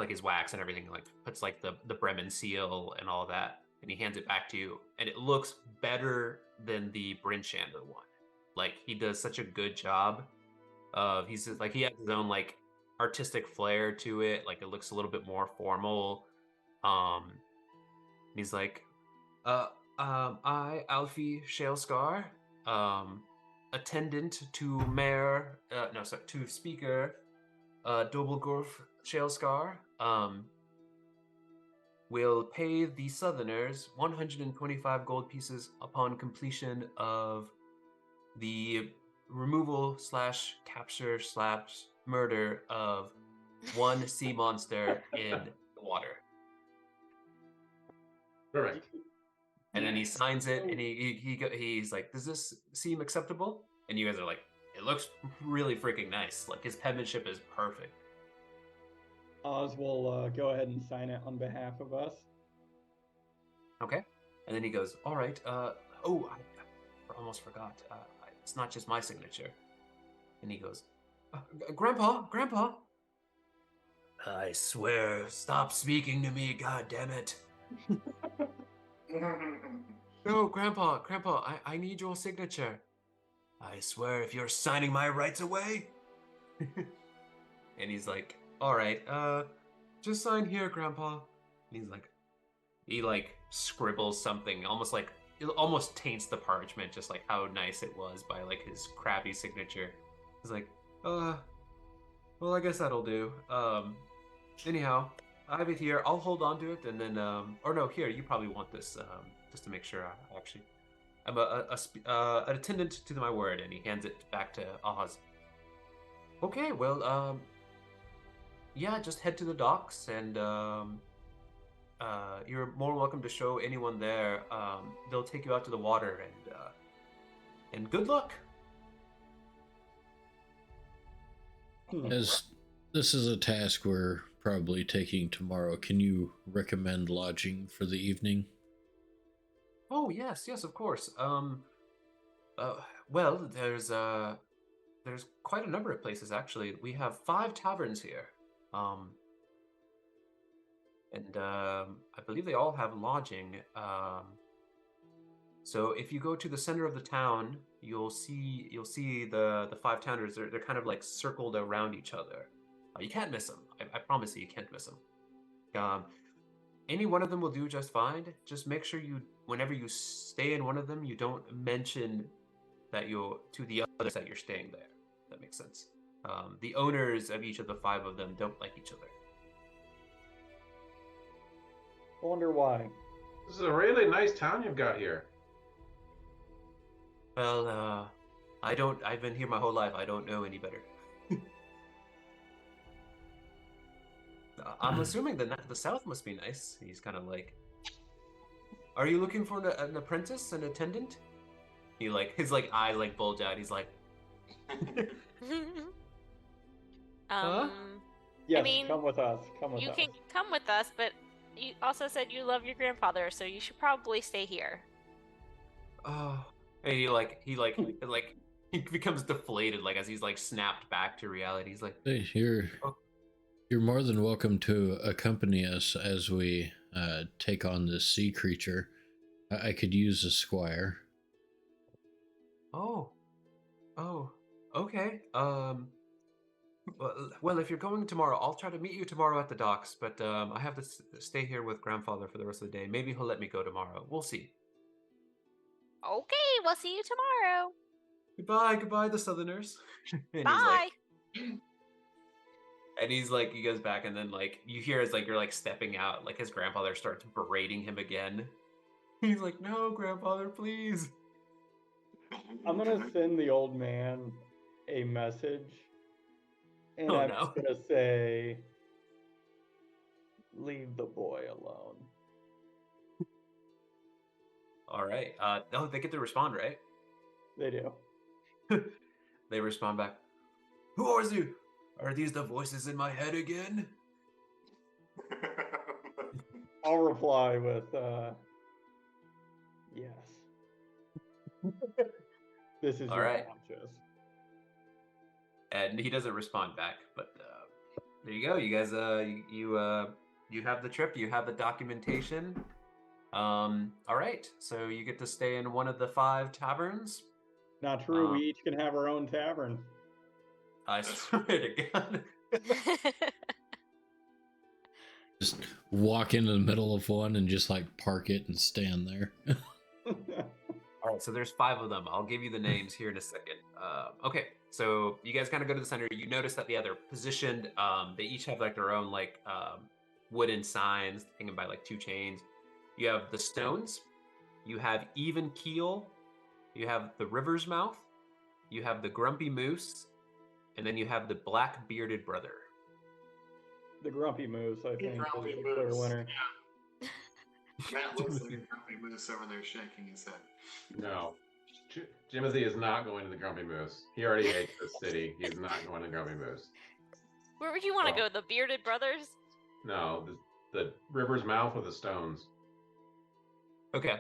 his wax and everything, like puts like the Bremen seal and all that, and he hands it back to you, and it looks better than the Bryn Shander one. Like he does such a good job of he has his own like artistic flair to it. Like it looks a little bit more formal. He's like, I, Alfie Shalescar, attendant to to Speaker Dobelgorf Shalescar, will pay the Southerners 125 gold pieces upon completion of the removal / capture / murder of one sea monster in the water. Perfect. And then he signs it, and he's like, "Does this seem acceptable?" And you guys are like, "It looks really freaking nice. Like his penmanship is perfect." Oz will go ahead and sign it on behalf of us. Okay. And then he goes, "All right. I almost forgot. It's not just my signature." And he goes, Grandpa. I swear, stop speaking to me, God damn it. No, Grandpa, I need your signature. I swear if you're signing my rights away. And he's like, All right. Just sign here, Grandpa. And he like scribbles something, almost like it almost taints the parchment, just like how nice it was by like his crappy signature. He's like, well, I guess that'll do. Anyhow, I have it here. I'll hold on to it, and then, or no, here, you probably want this, just to make sure. I'm an attendant to my word, and he hands it back to Oz. Okay, well, yeah, just head to the docks, and you're more welcome to show anyone there. They'll take you out to the water, and good luck. As this is a task we're probably taking tomorrow, can you recommend lodging for the evening? Oh yes, of course. Well, there's quite a number of places actually. We have 5 taverns here. And I believe they all have lodging. So if you go to the center of the town, you'll see the 5 towns. They're kind of like circled around each other. You can't miss them. I promise you can't miss them. Any one of them will do just fine. Just make sure whenever you stay in one of them, you don't mention that to the others that you're staying there. That makes sense. The owners of each of the 5 of them don't like each other. Wonder why. This is a really nice town you've got here. Well, I've been here my whole life. I don't know any better. I'm assuming the South must be nice. He's kind of like, are you looking for an apprentice, an attendant? His eyes like bulge out. He's like, huh? Yes, I mean, come with us. Come with us. You can come with us, but you also said you love your grandfather, so you should probably stay here. Oh, and he becomes deflated, like as he's like snapped back to reality. He's like, Hey, you're more than welcome to accompany us as we take on this sea creature. I could use a squire. oh, okay. Well, if you're going tomorrow, I'll try to meet you tomorrow at the docks. But I have to stay here with grandfather for the rest of the day. Maybe he'll let me go tomorrow. We'll see. Okay, we'll see you tomorrow. Goodbye, the Southerners. And Bye. he's like, he goes back, and then like you hear as like you're like stepping out, like his grandfather starts berating him again. He's like, no, grandfather, please. I'm gonna send the old man a message, and I'm just gonna say, leave the boy alone. All right. They get to respond, right? They do. They respond back. Who are you? Are these the voices in my head again? I'll reply with, yes. This is All your right. conscious. And he doesn't respond back, but there you go. You guys, you have the trip. You have the documentation. All right. So you get to stay in one of the 5 taverns. Not true. We each can have our own tavern. I swear to God. Just walk into the middle of one and just like park it and stand there. All right, so there's 5 of them. I'll give you the names here in a second. Okay, so you guys kind of go to the center. You notice that they're positioned. They each have like their own like wooden signs hanging by like 2 chains. You have the Stones. You have Even Keel. You have the River's Mouth. You have the Grumpy Moose, and then you have the Black Bearded Brother. The Grumpy Moose, I think, is the clear winner. Yeah. Matt looks like a Grumpy Moose over there shaking his head. No. Jimothy is not going to the Grumpy Moose. He already hates the city. He's not going to the Grumpy Moose. Where would you want to go? The Bearded Brothers? No, the River's Mouth with the Stones. Okay.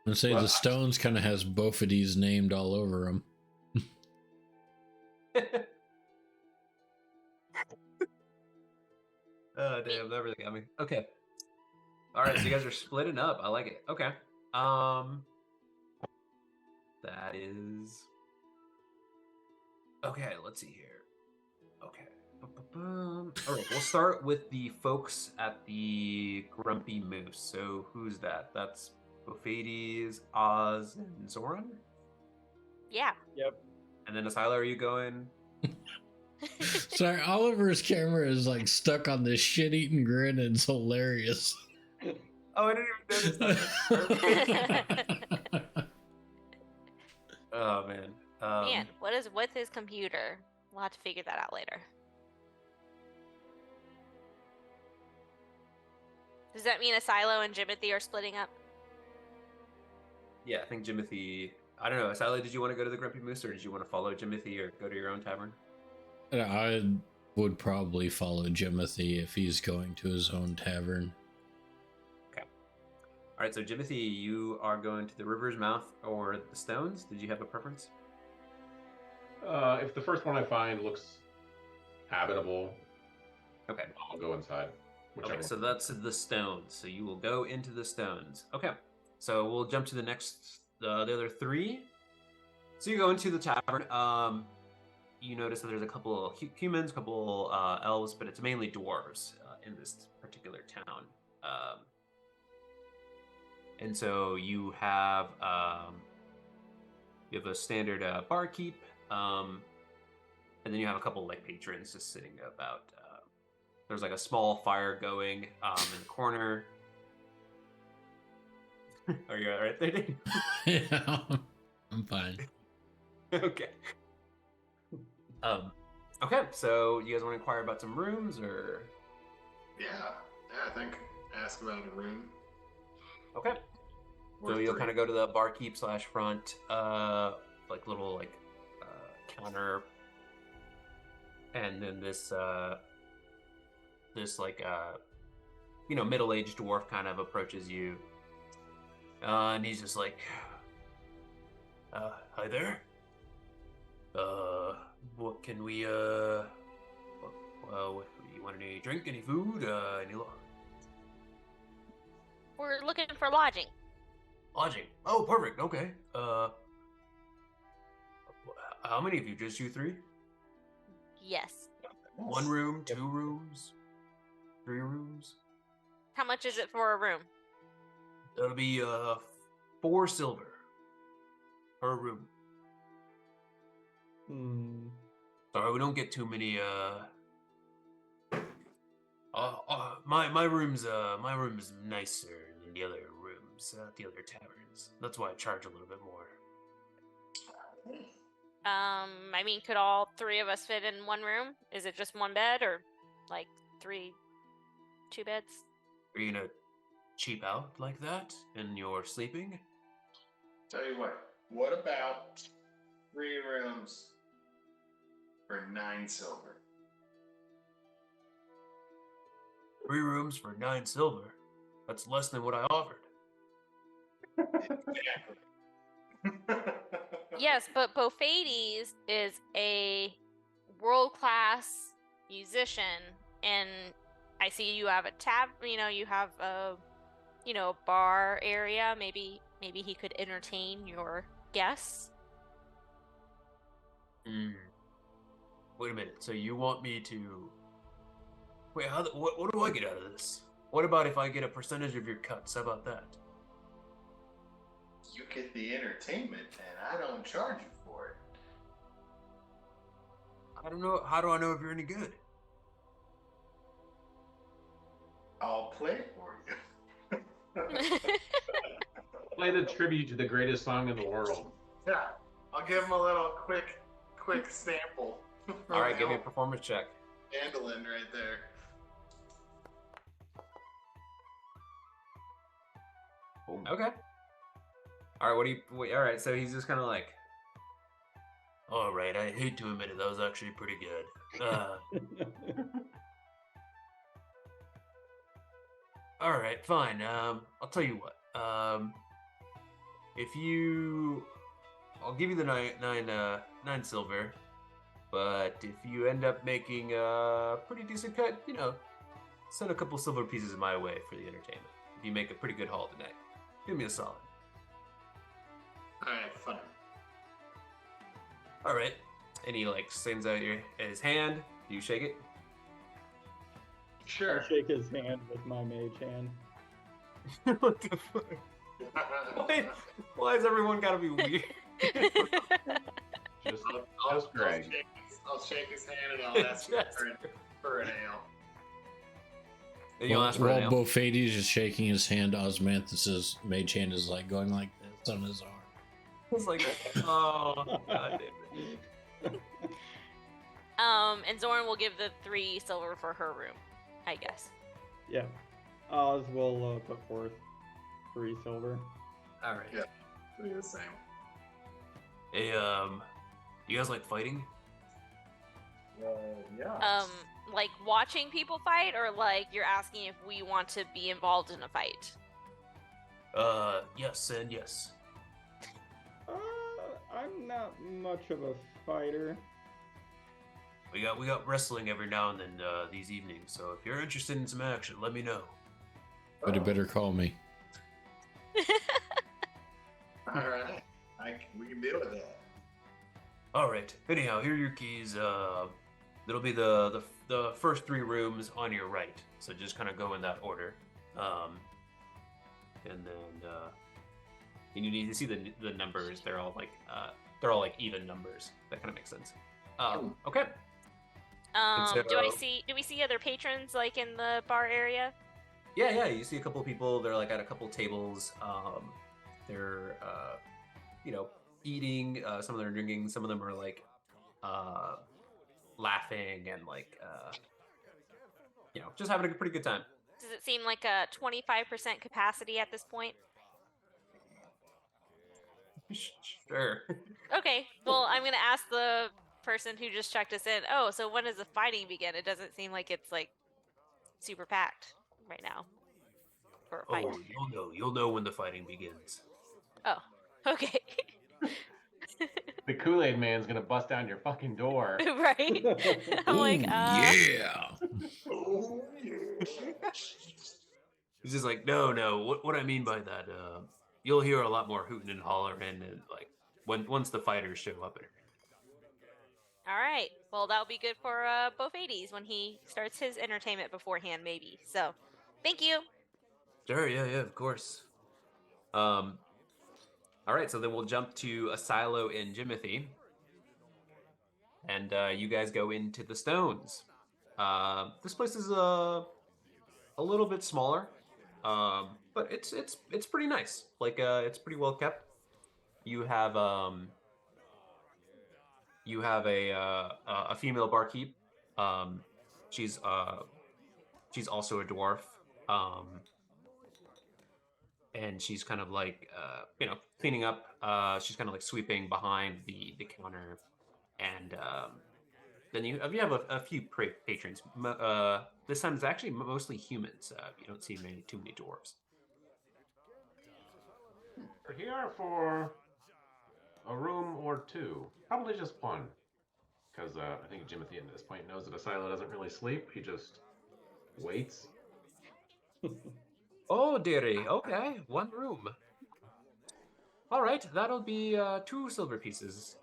And say the Stones kind of has Bophades named all over them. Oh damn, that really got me. Okay. All right, so you guys are splitting up. I like it. Okay. That is okay. Let's see here. Okay. All right, we'll start with the folks at the Grumpy Moose. So who's that? That's Bophades, Oz, and Zoran? Yeah. Yep. And then Asila, are you going? Sorry, Oliver's camera is like stuck on this shit-eating grin and it's hilarious. Oh, I didn't even notice that. Oh, man. Man, what is with his computer? We'll have to figure that out later. Does that mean Asilo and Jimothy are splitting up? Yeah, I think Jimothy... I don't know. Asila, did you want to go to the Grumpy Moose, or did you want to follow Jimothy or go to your own tavern? I would probably follow Jimothy if he's going to his own tavern. Okay. All right, so Jimothy, you are going to the River's Mouth or the Stones. Did you have a preference? If the first one I find looks habitable, Okay. I'll go inside. Okay, so that's the Stones. So you will go into the Stones. Okay, so we'll jump to the next, the other three. So you go into the tavern. You notice that there's a couple of humans, a couple elves, but it's mainly dwarves in this particular town. And so you have a standard barkeep, and then you have a couple like patrons just sitting about. There's like a small fire going in the corner. Are you all right there, Dave? Yeah, I'm fine. Okay. Okay, so you guys want to inquire about some rooms, or? Yeah, I think ask about a room. Okay. So you'll kind of go to the barkeep / front, like little counter, and then this like middle-aged dwarf kind of approaches you, and he's just like, "Hi there. What can we you want any drink, any food, any We're looking for lodging. lodging? Oh, perfect. Okay. How many of you? Just you three? Yes. 1 room, 2 rooms, 3 rooms? How much is it for a room? That'll be 4 silver per room. Sorry, we don't get too many. My room's nicer than the other rooms at the other taverns. That's why I charge a little bit more. I mean, could all 3 of us fit in 1 room? Is it just 1 bed, or like 2 beds? Are you gonna cheap out like that and you're sleeping? Tell you what about 3 rooms for 9 silver? 3 rooms for 9 silver? That's less than what I offered. Exactly. Yes, but Bophades is a world-class musician, and I see you have a you have a bar area. Maybe he could entertain your guests. Wait a minute. So you want me to? Wait, what do I get out of this? What about if I get a percentage of your cuts? How about that? You get the entertainment, and I don't charge you for it. I don't know. How do I know if you're any good? I'll play it for you. Play the tribute to the greatest song in the world. Yeah, I'll give him a little quick sample. All right, give me a performance check. Mandolin right there. Boom. Okay. All right. All right. So he's just kind of like, all right. I hate to admit it, that was actually pretty good. All right. Fine. I'll tell you what. I'll give you the nine silver, but if you end up making a pretty decent cut, send a couple silver pieces my way for the entertainment. If you make a pretty good haul tonight, give me a solid. Alright, fine. All right. And he sends out his hand. Do you shake it? Sure. I'll shake his hand with my mage hand. What the fuck? Why is everyone gotta be weird? Just I'll Greg. shake his hand and I'll ask him for an ale. You ask for While an ale? Bofades is shaking his hand, Osmanthus's mage hand is like going like this on his arm. It's like, oh, god damn it. And Zoran will give the 3 silver for her room, I guess. Yeah. Oz will put forth 3 silver. All right. Yeah. Do the same. Hey, you guys like fighting? Yeah. Like watching people fight, or like you're asking if we want to be involved in a fight? Yes and yes. I'm not much of a fighter. We got wrestling every now and then these evenings. So if you're interested in some action, let me know. But you better call me. All right. We can deal with that. All right. Anyhow, here are your keys. It'll be the first 3 rooms on your right. So just kind of go in that order. And then and you need to see the numbers. They're all like even numbers. That kind of makes sense. Okay. Do we see other patrons like in the bar area? Yeah. You see a couple of people. They're like at a couple tables. They're eating. Some of them are drinking. Some of them are like laughing and like just having a pretty good time. Does it seem like a 25% capacity at this point? Sure. Okay. Well, I'm gonna ask the person who just checked us in. Oh, so when does the fighting begin? It doesn't seem like it's like super packed right now for a fight. Oh, you'll know when the fighting begins. Oh, okay. The Kool-Aid Man's gonna bust down your fucking door. Right? I'm like, yeah. Oh, yeah. He's just like, no. What I mean by that, you'll hear a lot more hooting and hollering, and like once the fighters show up. all right. Well, that'll be good for Bofades when he starts his entertainment beforehand, maybe. So, thank you. Sure, yeah, of course. All right, so then we'll jump to a silo in Jimothy, and you guys go into the Stones. This place is a little bit smaller, but it's pretty nice. Like it's pretty well kept. You have a female barkeep. She's also a dwarf. And she's kind of like cleaning up. She's kind of like sweeping behind the counter, and then you have a few patrons. This time it's actually mostly humans. You don't see too many dwarves. We're here for a room or 2, probably just 1, because I think Jimothy at this point knows that a silo doesn't really sleep. He just waits. Oh, dearie. Okay, 1 room. All right, that'll be 2 silver pieces.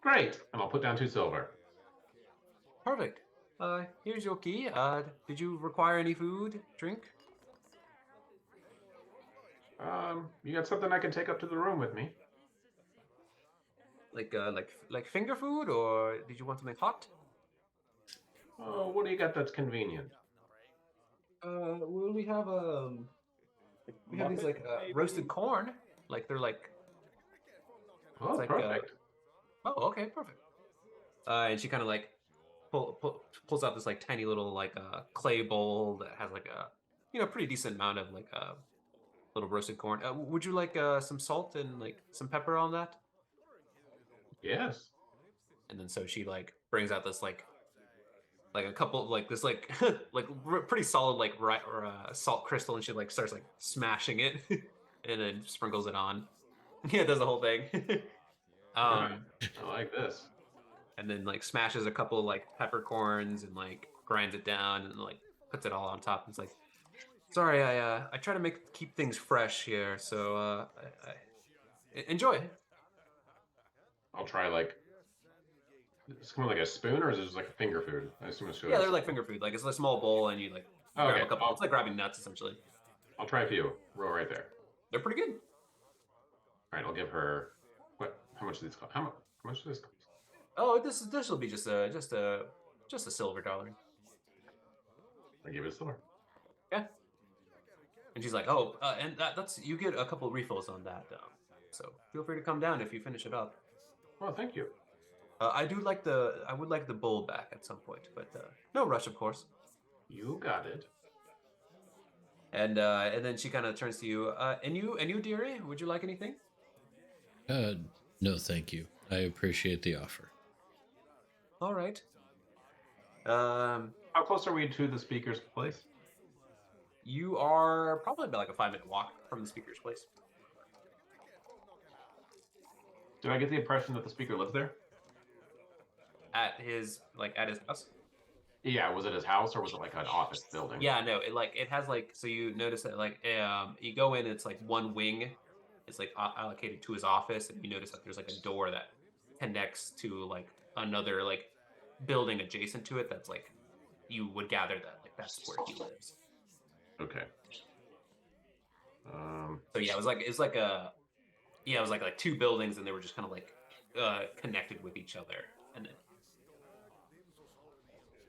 Great, and I'll put down 2 silver. Perfect. Here's your key. Did you require any food, drink? You got something I can take up to the room with me? Like finger food, or did you want something hot? Oh, what do you got that's convenient? Well, we have these like roasted corn. Like they're like. Oh, like, perfect. Oh, okay, perfect. And she kind of like pulls out this like tiny little like clay bowl that has like a pretty decent amount of like little roasted corn. Would you like some salt and like some pepper on that? Yes. And then so she like brings out this like a couple like this like pretty solid like salt crystal, and she like starts like smashing it and then sprinkles it on. Yeah, does the whole thing. I like this. And then like smashes a couple like peppercorns and like grinds it down and like puts it all on top. It's like, sorry, I try to keep things fresh here, so I enjoy. I'll try like. It's kind of like a spoon, or is it just like a finger food? I assume it's. Yeah, they're like finger food. Like it's a small bowl, and you like Oh, grab okay. a couple. It's like grabbing nuts, essentially. I'll try a few. Roll right there. They're pretty good. All right, I'll give her. What? How much does this cost? How much does this cost? Oh, this will be just a silver dollar. I give it a silver. Yeah. And she's like, oh, and that's you get a couple refills on that. So feel free to come down if you finish it up. Well, thank you. I would like the bowl back at some point, but no rush, of course. You got it. And then she kind of turns to you. And you, dearie, would you like anything? No, thank you. I appreciate the offer. All right. How close are we to the speaker's place? You are probably about like a 5-minute walk from the speaker's place. Did I get the impression that the speaker lives there? At his house. Yeah, was it his house or was it like an office building? Yeah, no, it has like, so you notice that like you go in, it's like one wing, it's like allocated to his office, and you notice that there's like a door that connects to like another like building adjacent to it. That's like you would gather that like that's where he lives. Okay. So yeah, it was like two buildings, and they were just kind of like connected with each other, and then.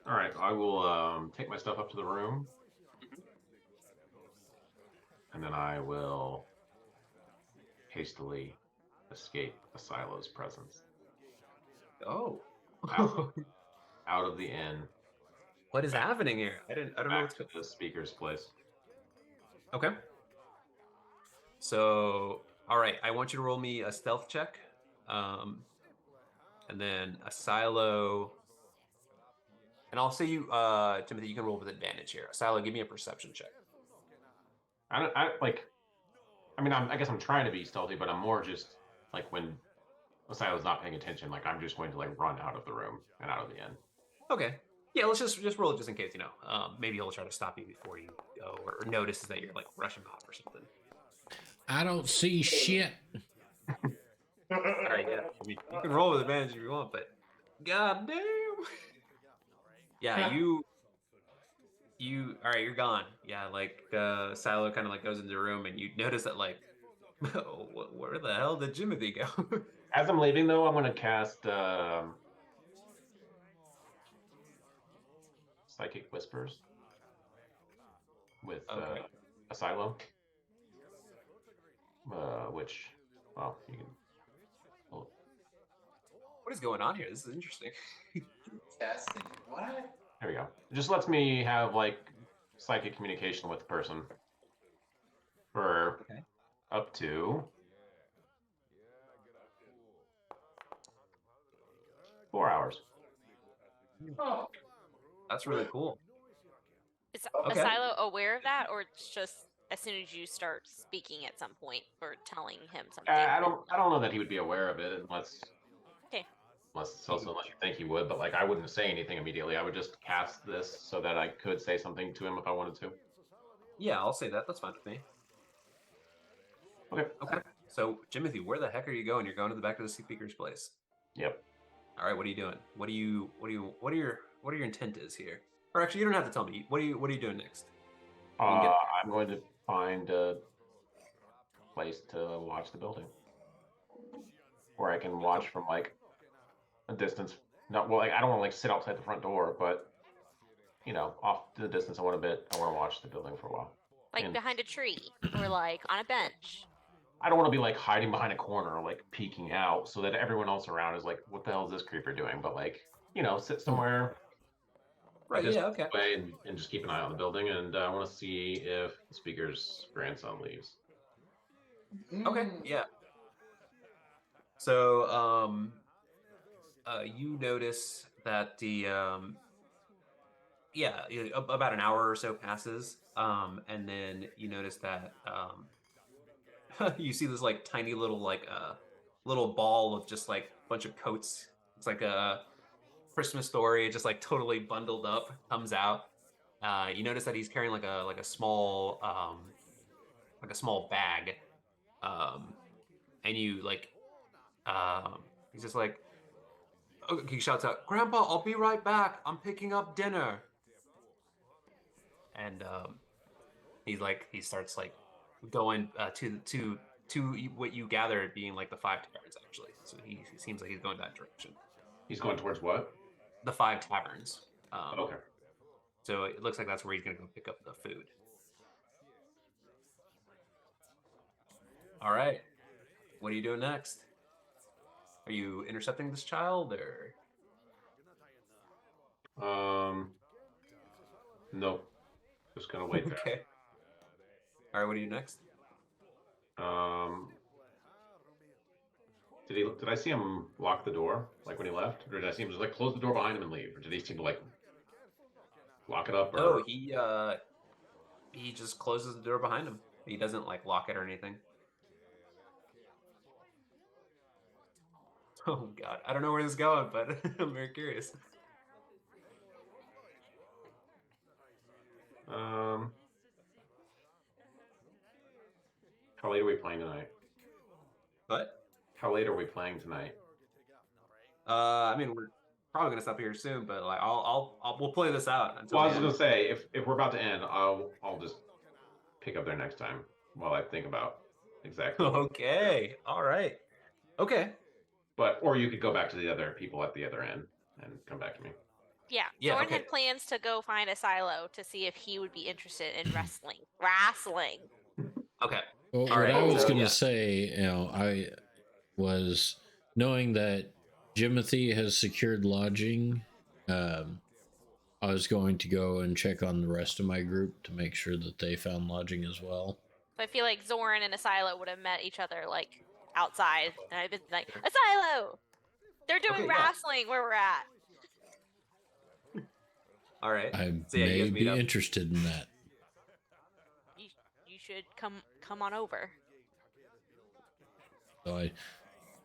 All right, I will take my stuff up to the room, and then I will hastily escape the silo's presence. Oh. Out of the inn. What is happening here? I don't know what's to the speaker's place. Okay. So, all right, I want you to roll me a stealth check, and then a silo. And I'll say you, Timothy, you can roll with advantage here. Silo, give me a perception check. I guess I'm trying to be stealthy, but I'm more just like when Silo's not paying attention, like I'm just going to like run out of the room and out of the inn. Okay. Yeah, let's just roll it just in case, maybe he'll try to stop you before you go, or notices that you're like rushing off or something. I don't see shit. All right, yeah. I mean, you can roll with advantage if you want, but god damn. Yeah, you all right, you're gone. Yeah, like Silo kind of like goes into the room, and you notice that like where the hell did Jimothy go? As I'm leaving though, I'm gonna cast Psychic Whispers with a Silo. Which, well, you can. What is going on here? This is interesting. Testing. What? There we go. It just lets me have like psychic communication with the person for up to 4 hours. Oh, that's really cool. Is Silo aware of that, or it's just as soon as you start speaking at some point or telling him something? I don't know that he would be aware of it unless. Okay. Unless you think he would, but like I wouldn't say anything immediately. I would just cast this so that I could say something to him if I wanted to. Yeah, I'll say that. That's fine with me. Okay. So, Jimothy, where the heck are you going? You're going to the back of the speaker's place. Yep. All right. What are you doing? What are your intent is here? Or actually, you don't have to tell me. What are you doing next? I'm going to find a place to watch the building, where I can watch from like a distance. No, well, like, I don't want to like sit outside the front door, but off to the distance I want to watch the building for a while. Like behind a tree or like on a bench. I don't want to be like hiding behind a corner or like peeking out so that everyone else around is like, what the hell is this creeper doing? But like, sit somewhere. Right, yeah, okay. And just keep an eye on the building, and I want to see if the speaker's grandson leaves. Okay, yeah. So, you notice that the about an hour or so passes, and then you notice that you see this like tiny little like little ball of just like a bunch of coats. It's like a Christmas Story, just like totally bundled up, comes out. You notice that he's carrying like a small bag, and you like he's just like. He shouts out, "Grandpa, I'll be right back. I'm picking up dinner." and he starts like going to what you gather being like the five taverns actually. So he seems like he's going that direction. He's going towards what? The five taverns. Okay. So it looks like that's where he's gonna go pick up the food. All right. What are you doing next? Are you intercepting this child or? Nope. Just gonna wait there. Okay. All right. What do you do next? Did I see him lock the door like when he left, or did I see him just like close the door behind him and leave, or did he seem to like lock it up? Or... Oh, he just closes the door behind him. He doesn't like lock it or anything. Oh God, I don't know where this is going, but I'm very curious. How late are we playing tonight? What? How late are we playing tonight? I mean, we're probably gonna stop here soon, but like, we'll play this out until. Well, I was gonna say, if we're about to end, I'll just pick up there next time while I think about exactly. Okay. All right. Okay. Or you could go back to the other people at the other end and come back to me. Yeah. Zorn had plans to go find a silo to see if he would be interested in wrestling. Okay. Well, what I was going to say, I was knowing that Jimothy has secured lodging. I was going to go and check on the rest of my group to make sure that they found lodging as well. So I feel like Zorn and Asilo would have met each other like outside, and I've been like, Asilo, they're doing wrestling where we're at. All right. I may be interested in that. You should come on over. So I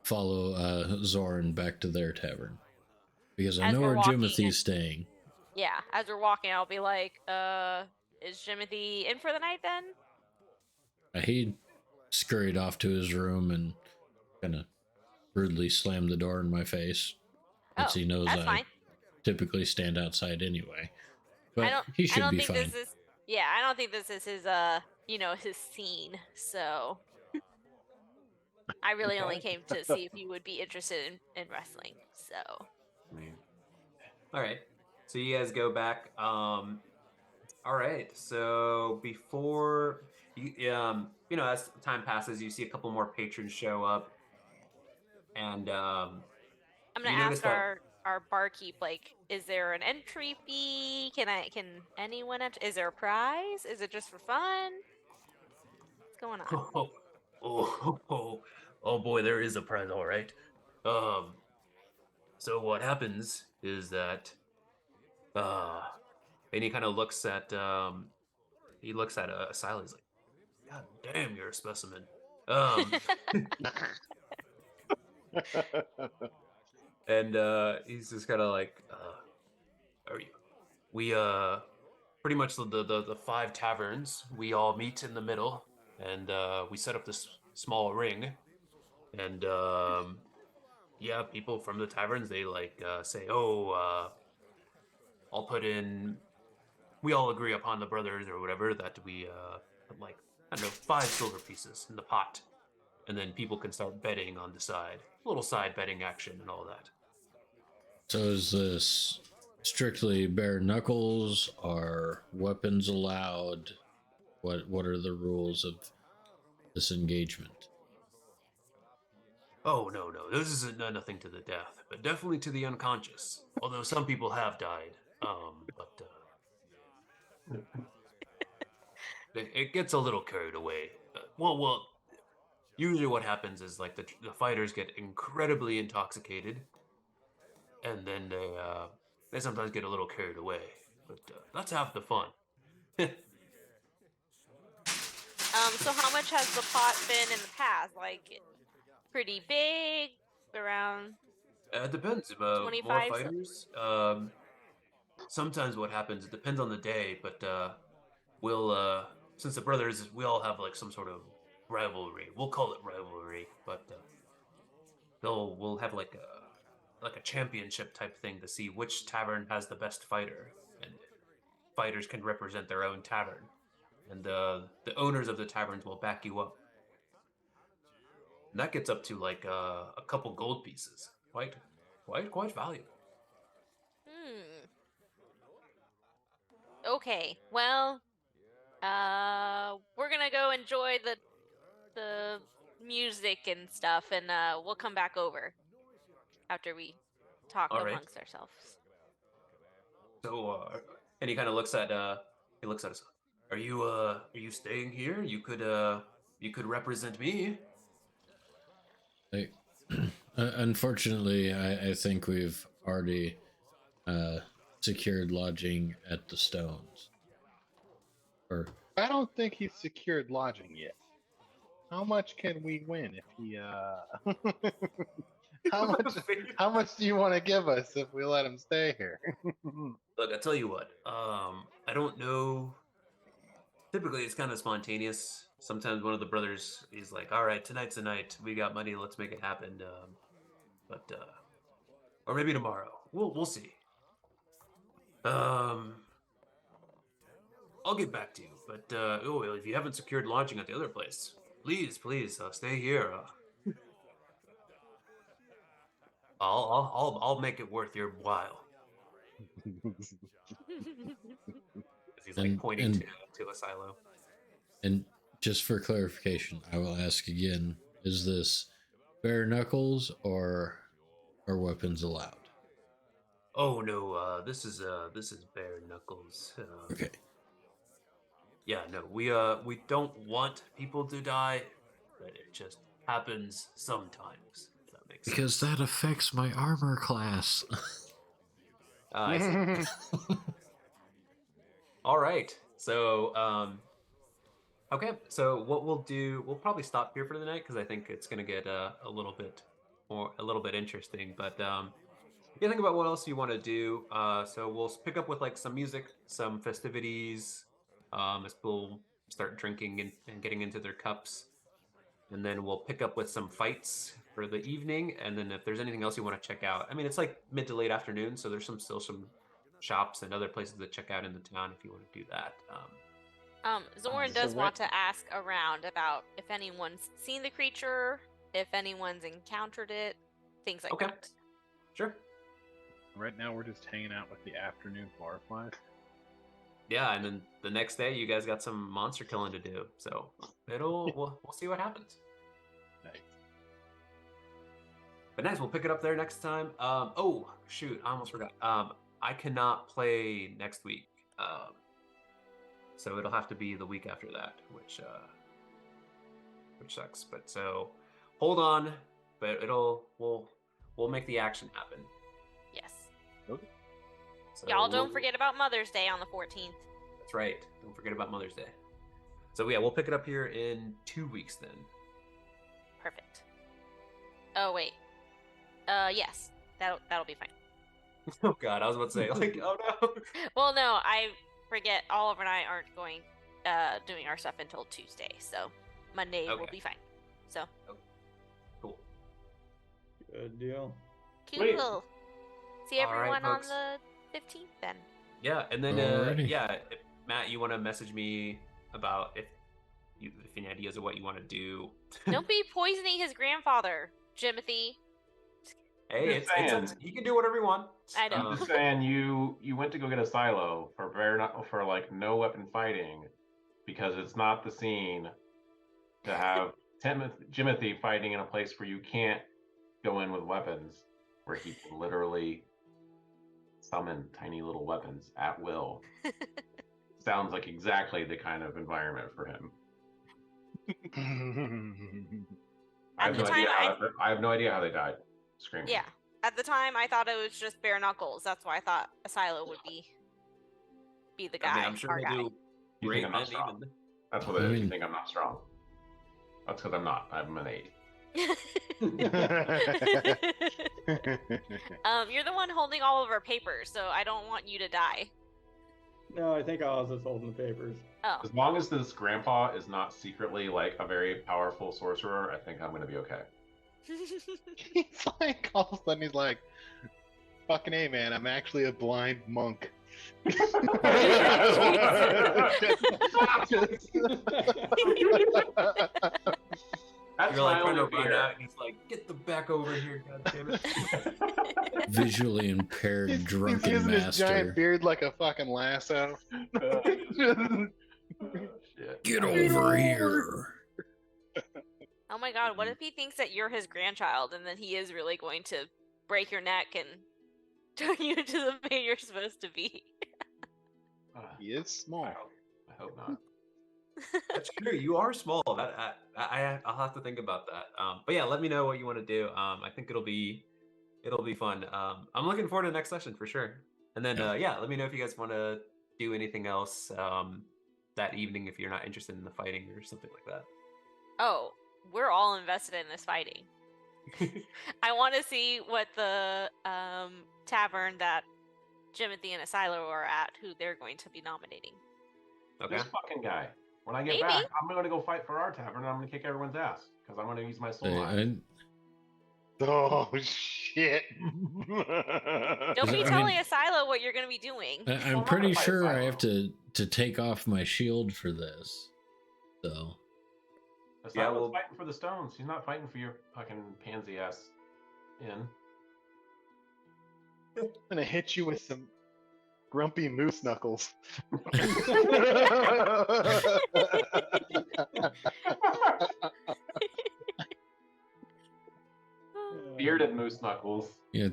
follow Zorn back to their tavern because I know where Jimothy's staying. Yeah, as we're walking, I'll be like, is Jimothy in for the night then? He scurried off to his room and kind of rudely slammed the door in my face. Since he knows I typically stand outside anyway. But he should be fine. I don't think this is his, his scene. So I really only came to see if you would be interested in wrestling. So. All right. So you guys go back. All right. So before as time passes, you see a couple more patrons show up, and I'm gonna ask our barkeep, like, is there an entry fee? Can anyone enter? Is there a prize? Is it just for fun? What's going on? Oh boy, there is a prize, all right. So what happens is that and he kind of looks at Asilo. He's like, God damn, you're a specimen. And he's just kind of like, we pretty much the five taverns, we all meet in the middle, and we set up this small ring, and people from the taverns, they like say, I'll put in, we all agree upon the brothers or whatever that we put like, I don't know, 5 silver pieces in the pot, and then people can start betting on the side, a little side betting action and all that. So is this strictly bare knuckles? Are weapons allowed? What are the rules of this engagement? Oh, no. This isn't nothing to the death, but definitely to the unconscious. Although some people have died. It gets a little carried away. Well, usually what happens is like the fighters get incredibly intoxicated, and then they sometimes get a little carried away. But that's half the fun. So how much has the pot been in the past? Like, pretty big, around. It depends. 25 more fighters. Sometimes what happens, it depends on the day, but we'll since the brothers, we all have like some sort of rivalry. We'll call it rivalry, but we'll have like a championship type thing to see which tavern has the best fighter, and fighters can represent their own tavern, and the owners of the taverns will back you up. And that gets up to like a couple gold pieces. Quite valuable. Hmm. Okay. Well, we're gonna go enjoy the music and stuff, and we'll come back over after we talk All right. amongst ourselves. So, and he kind of he looks at us. Are you staying here? You could represent me. Like, unfortunately, I think we've already secured lodging at the Stones. Or I don't think he's secured lodging yet. How much can we win if he how much do you want to give us if we let him stay here? Look, I tell you what. I don't know. Typically, it's kind of spontaneous. Sometimes one of the brothers is like, "All right, tonight's the night. We got money. Let's make it happen." But or maybe tomorrow. We'll see. I'll get back to you. But if you haven't secured lodging at the other place, please stay here. I'll make it worth your while. He's like pointing to a silo. And just for clarification, I will ask again: is this bare knuckles or are weapons allowed? Oh no, this is bare knuckles. Okay. Yeah, no, we don't want people to die, but it just happens sometimes. If that makes sense. Because that affects my armor class. I see. All right. So, okay. So what we'll do, we'll probably stop here for the night because I think it's gonna get a little bit interesting. But you think about what else you want to do. So we'll pick up with like some music, some festivities. As people start drinking and getting into their cups, and then we'll pick up with some fights for the evening. And then if there's anything else you want to check out, I mean, it's like mid to late afternoon, so there's still some shops and other places to check out in the town if you want to do that. Zoran does want to ask around about if anyone's seen the creature, if anyone's encountered it, things like Okay. that. Sure. Right now, we're just hanging out with the afternoon fireflies. Yeah, and then the next day you guys got some monster killing to do, so we'll see what happens. Nice. But nice, we'll pick it up there next time. Oh shoot, I almost forgot. I cannot play next week, so it'll have to be the week after that, which sucks. But so hold on, but we'll make the action happen. Yes. Okay. So Y'all don't forget about Mother's Day on the 14th. That's right. Don't forget about Mother's Day. So yeah, we'll pick it up here in 2 weeks then. Perfect. Oh wait. Yes. That'll be fine. Oh god, I was about to say like, oh no. Well, no, I forget. Oliver and I aren't going doing our stuff until Tuesday, so Monday will Okay. be fine. So Cool. Good deal. cool. Sweet. See All right, everyone on folks. the 15th then. Yeah, and then Alrighty. if, Matt, you want to message me about if any ideas of what you want to do. Don't be poisoning his grandfather, Jimothy. Hey, Just saying. you can do whatever you want. I know. I'm just saying, you went to go get a silo for like no weapon fighting, because it's not the scene to have Jimothy fighting in a place where you can't go in with weapons, where he can literally summon tiny little weapons at will. Sounds like exactly the kind of environment for him. I At have the no time, idea. I have no idea how they died. Screaming. Yeah. At the time, I thought it was just bare knuckles. That's why I thought Asilo would be the guy. I mean, I'm sure our he'll guy. do You great think I'm not then, strong? even. That's what it is. I mean- You think I'm not strong? That's because I'm not. I'm an 8. You're the one holding all of our papers, so I don't want you to die. No, I think Oz is holding the papers. Oh, As long as this grandpa is not secretly like a very powerful sorcerer, I think I'm gonna be okay. He's like, all of a sudden, he's like, fucking A, man, I'm actually a blind monk. That's You're my like trying to only run fear. out, and he's like, "Get the back over here, God damn it!" Visually impaired He's drunken using his master. giant beard like a fucking lasso. Shit. Get over here. Oh my god, what if he thinks that you're his grandchild and then he is really going to break your neck and turn you into the man you're supposed to be? He is small. I hope not. That's true. You are small. I'll have to think about that. But yeah, let me know what you want to do. I think it'll be fun. I'm looking forward to the next session for sure. And then yeah, let me know if you guys want to do anything else that evening if you're not interested in the fighting or something like that. Oh, we're all invested in this fighting. I want to see what the tavern that Jimothy and Asilo are at, who they're going to be nominating. Okay. This fucking guy. When I get Maybe. back, I'm going to go fight for our tavern, and I'm going to kick everyone's ass because I'm going to use my soul line. Oh shit! Don't be I telling mean- Asilo what you're going to be doing. I'm not pretty gonna fight sure I Silo. have to take off my shield for this. So Asylum's Yeah, well- fighting for the stones. He's not fighting for your fucking pansy ass in. I'm gonna hit you with some grumpy moose knuckles. Bearded moose knuckles. yeah,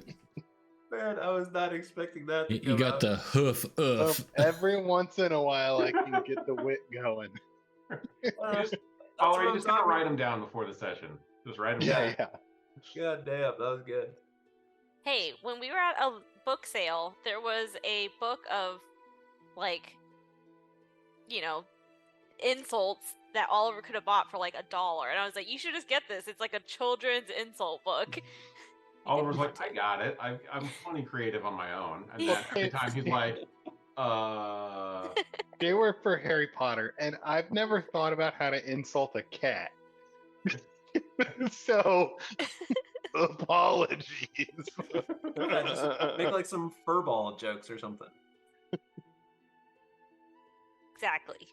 Man, I was not expecting that. To you come got out. the hoof oof. Every once in a while, I can get the wit going. Just, That's Oliver, what you I'm just gotta talking write them down before the session. Just write them Yeah, down. yeah. God damn, that was good. Hey, when we were at a book sale, there was a book of, like, you know, insults that Oliver could have bought for like $1. And I was like, you should just get this. It's like a children's insult book. Oliver's like, I got it. I'm plenty creative on my own. And then every time he's like, They were for Harry Potter, and I've never thought about how to insult a cat. So, apologies. Yeah, just make like some furball jokes or something. Exactly.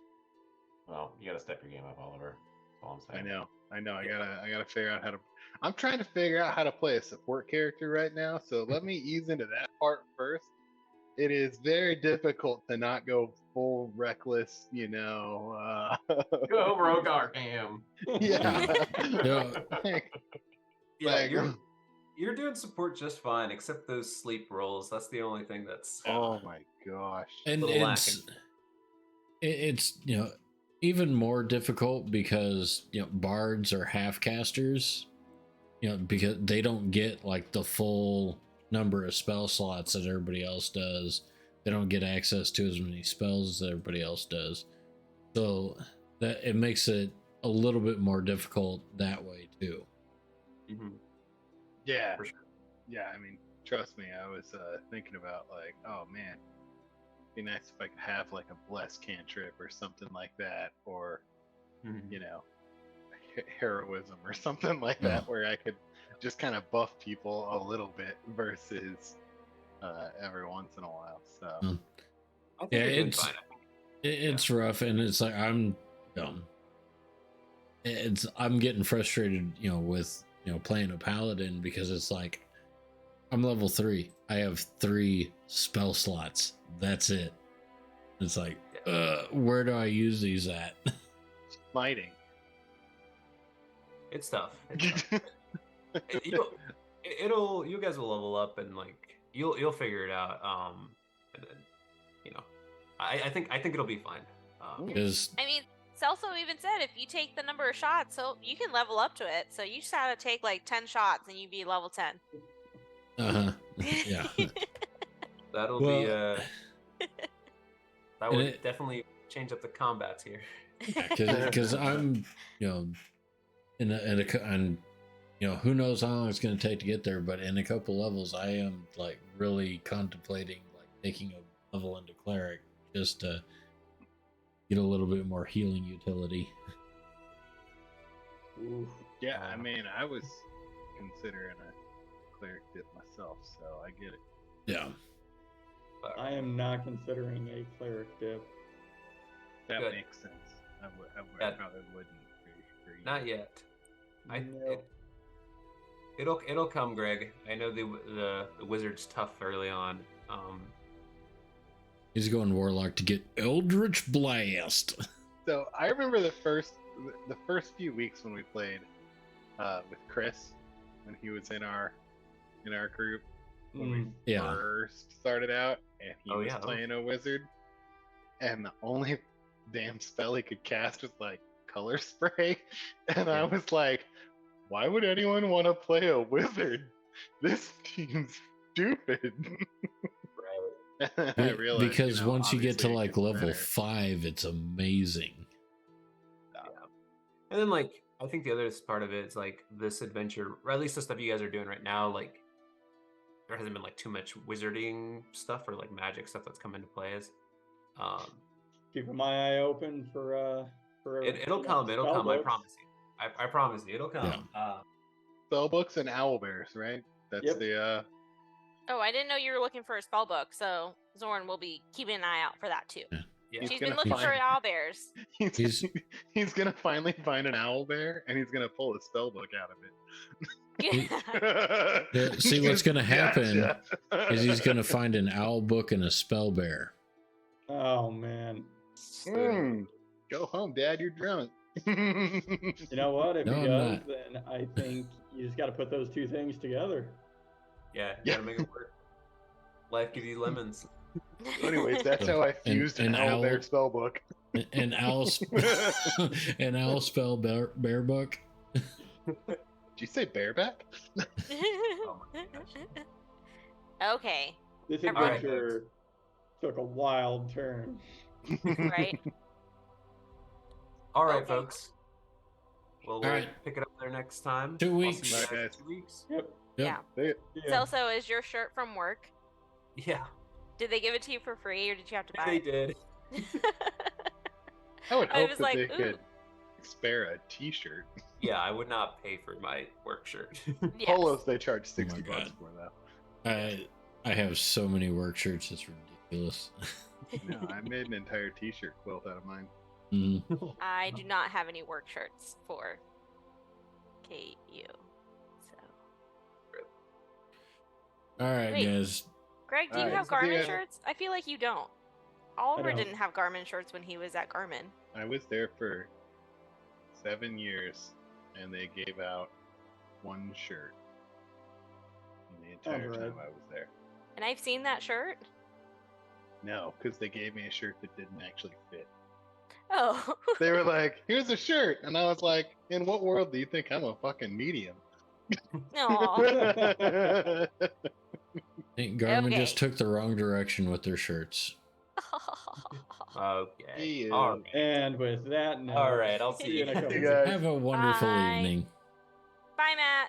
well, you gotta step your game up, Oliver. That's all I'm saying. I know. I gotta figure out how to. I'm trying to figure out how to play a support character right now. So let me ease into that part first. It is very difficult to not go full reckless, you know. Go Rogar Ham. Yeah. Yeah. Yeah, Like, you're doing support just fine, except those sleep rolls. That's the only thing that's oh my gosh. And little it's even more difficult because bards are half casters, because they don't get like the full number of spell slots that everybody else does. They don't get access to as many spells as everybody else does, so that it makes it a little bit more difficult that way too. Mhm. Yeah. For sure. Yeah, I mean, trust me, I was thinking about like, oh man, it'd be nice if I could have like a bless cantrip or something like that, or Mhm. heroism or something like that, where I could just kind of buff people a little bit versus every once in a while. So I think Yeah, you're doing it's fine. it's rough, and it's like I'm getting frustrated, with playing a paladin, because it's like I'm level 3. I have 3 spell slots. That's it. It's like, where do I use these at? smiting. It's tough. You guys will level up, and like you'll figure it out. And then I think it'll be fine. Because I mean, Celso even said if you take the number of shots, so you can level up to it. So you just have to take like 10 shots and you'd be level 10. yeah. That'll Well, be that and would definitely change up the combats here. because I'm and who knows how long it's going to take to get there, but in a couple levels I am like really contemplating like taking a level into cleric just to get a little bit more healing utility. Yeah, I mean, I was considering a cleric dip myself, so I get it. Yeah. I am not considering a cleric dip. That Good. makes sense. I Yeah. probably wouldn't. For you. Not yet. Nope. It'll come, Greg. I know the wizard's tough early on. He's going warlock to get Eldritch Blast. So I remember the first few weeks when we played with Chris when he was in our group when we Yeah. first started out, and he Oh, was yeah. playing a wizard, and the only damn spell he could cast was like color spray, and I Yeah. was like, why would anyone want to play a wizard? This seems stupid. I realized, Because once you get to obviously it like gets level better. 5, it's amazing. And then like I think the other part of it is like this adventure, or at least the stuff you guys are doing right now, like there hasn't been like too much wizarding stuff or like magic stuff that's come into play as. Keeping my eye open for It'll come. It'll spell come. I books. promise you. I promise you. It'll come. Spell books and owl bears, right? That's Yep. the Oh, I didn't know you were looking for a spell book, so Zorn will be keeping an eye out for that too. Yeah. He's She's gonna been looking for find- owlbears. he's gonna finally find an owl bear, and he's gonna pull a spell book out of it. Yeah, see, what's gonna happen Gotcha. is he's gonna find an owl book and a spell bear. Oh man. Go home, Dad. You're drunk. You know what? If No, he I'm does, not. then I think you just got to put those two things together. Yeah. You gotta make it work. Life gives you lemons. Anyways, that's how I fused an owl bear spell book. An owl, an owl spell bear book. Did you say bareback? Oh my gosh. Okay, This All right, adventure took a wild turn. right. All right, Okay. folks. Well, we'll right. pick it up there next time. 2 I'll weeks. see you Bye, guys in guys. 2 weeks. Yep. Yeah. Yeah. So is your shirt from work? Yeah. Did they give it to you for free, or did you have to buy They it? did. I would I hope was that like, they ooh. could spare a T-shirt. Yeah, I would not pay for my work shirt. Yes. Polos they charge Oh my 60 bucks God. for though. I have so many work shirts, it's ridiculous. No, I made an entire T-shirt quilt out of mine. Mhm. I do not have any work shirts for KU. So, All right, Wait. guys. Greg, do you Alright, have so Garmin yeah. shirts? I feel like you don't. Oliver don't. didn't have Garmin shirts when he was at Garmin. I was there for 7 years, and they gave out one shirt in the entire Alright. time I was there. And I've seen that shirt. No, because they gave me a shirt that didn't actually fit. Oh. They were like, "Here's a shirt," and I was like, "In what world do you think I'm a fucking medium?" Aw. I think Garmin Okay. just took the wrong direction with their shirts. Okay. Hey, All right. And with that note, All right. I'll see you. in a couple Hey, guys. Have a wonderful Bye. evening. Bye, Matt.